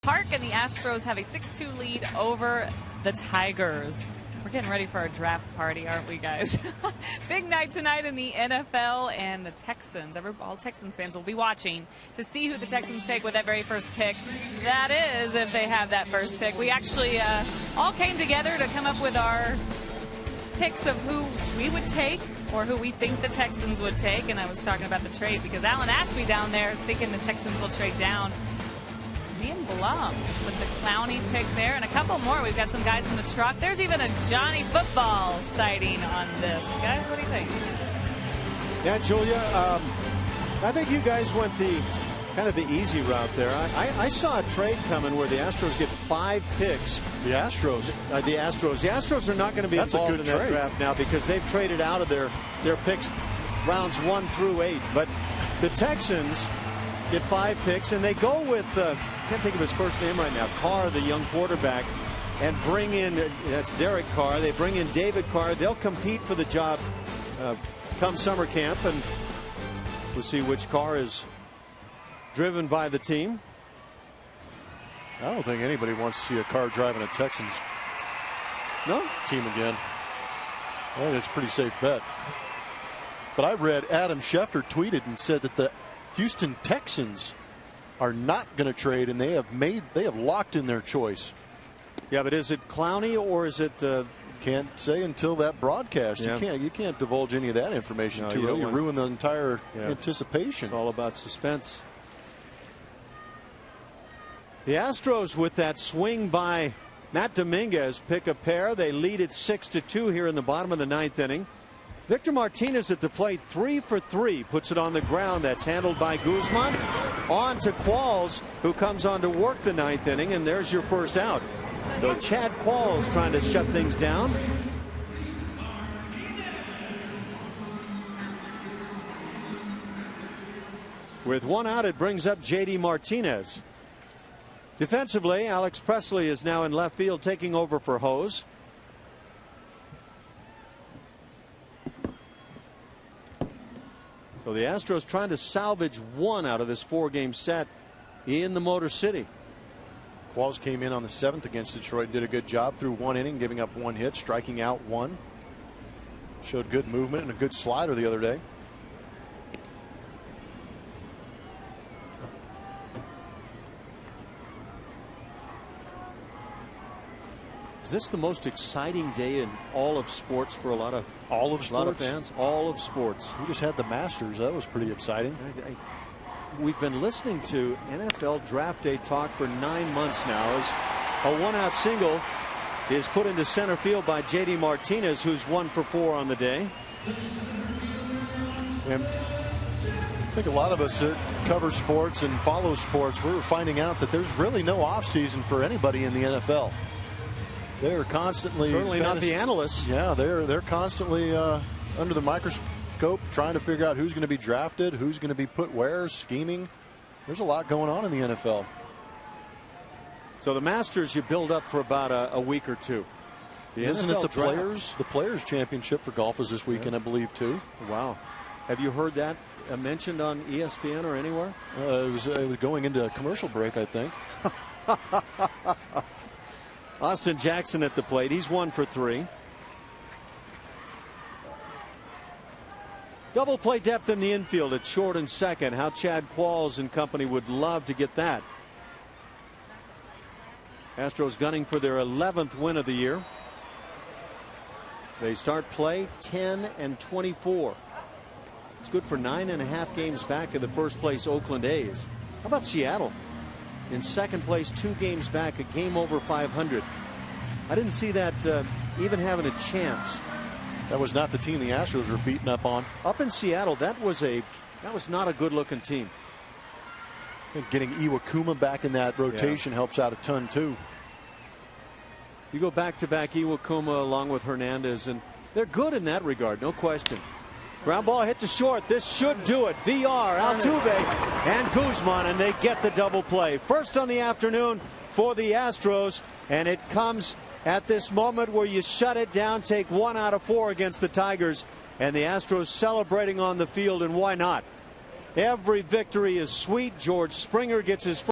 Park, and the Astros have a 6-2 lead over the Tigers. We're getting ready for a draft party, aren't we, guys? Big night tonight in the NFL, and the Texans, all Texans fans will be watching to see who the Texans take with that very first pick. That is, if they have that first pick. We actually all came together to come up with our picks of who we would take or who we think the Texans would take. And I was talking about the trade because Alan Ashby down there thinking the Texans will trade down. Me and Blum with the Clowney pick there, and a couple more. We've got some guys in the truck. There's even a Johnny Football sighting on this. Guys, what do you think? Yeah, Julia, I think you guys went the kind of the easy route there. I saw a trade coming where the Astros get 5 picks. The Astros. The Astros are not going to be involved in that draft now because they've traded out of their picks rounds 1 through 8. But the Texans get 5 picks, and they go with I can't think of his first name right now, Carr, the young quarterback, and bring in, that's Derek Carr. They bring in David Carr. They'll compete for the job come summer camp, and we'll see which car is driven by the team. I don't think anybody wants to see a car driving a Texans team again. I think it's a pretty safe bet. But I read Adam Schefter tweeted and said that the Houston Texans are not going to trade, and they have locked in their choice. Yeah, but is it Clowney or is it? Can't say until that broadcast. Yeah. You can't divulge any of that information too early. You ruin the entire anticipation. It's all about suspense. The Astros, with that swing by Matt Dominguez, pick a pair. They lead it 6-2 here in the bottom of the 9th inning. Victor Martinez at the plate, 3 for 3, puts it on the ground. That's handled by Guzman. On to Qualls, who comes on to work the 9th inning, and there's your first out. So Chad Qualls trying to shut things down. With 1 out, it brings up J.D. Martinez. Defensively, Alex Presley is now in left field, taking over for Hose. So the Astros trying to salvage 1 out of this 4-game set in the Motor City. Qualls came in on the 7th against Detroit, did a good job through 1 inning, giving up 1 hit, striking out 1. Showed good movement and a good slider the other day. Is this the most exciting day in all of sports for a lot of fans? All of sports. We just had the Masters. That was pretty exciting. We've been listening to NFL Draft Day talk for 9 months now as a 1-out single is put into center field by J.D. Martinez, who's 1 for 4 on the day. And I think a lot of us that cover sports and follow sports, we're finding out that there's really no offseason for anybody in the NFL. They're constantly, certainly not the analysts. Yeah, they're constantly under the microscope trying to figure out who's going to be drafted, who's going to be put where, scheming. There's a lot going on in the NFL. So the Masters you build up for about a week or two. Isn't it the Players Championship for golf is this weekend, I believe, too. Wow. Have you heard that mentioned on ESPN or anywhere? It was going into a commercial break, I think. Austin Jackson at the plate. He's 1 for 3. Double play depth in the infield at short and second. How Chad Qualls and company would love to get that. Astros gunning for their 11th win of the year. They start play 10-24. It's good for 9.5 games back of the first place Oakland A's. How about Seattle? In second place, 2 games back, a game over 500. I didn't see that even having a chance. That was not the team the Astros were beating up on. Up in Seattle, that was not a good-looking team. I think getting Iwakuma back in that rotation helps out a ton too. You go back-to-back Iwakuma along with Hernandez, and they're good in that regard, no question. Ground ball hit to short. This should do it. VR, Altuve, and Guzman, and they get the double play. First on the afternoon for the Astros, and it comes at this moment where you shut it down, take 1 out of 4 against the Tigers, and the Astros celebrating on the field, and why not? Every victory is sweet. George Springer gets his first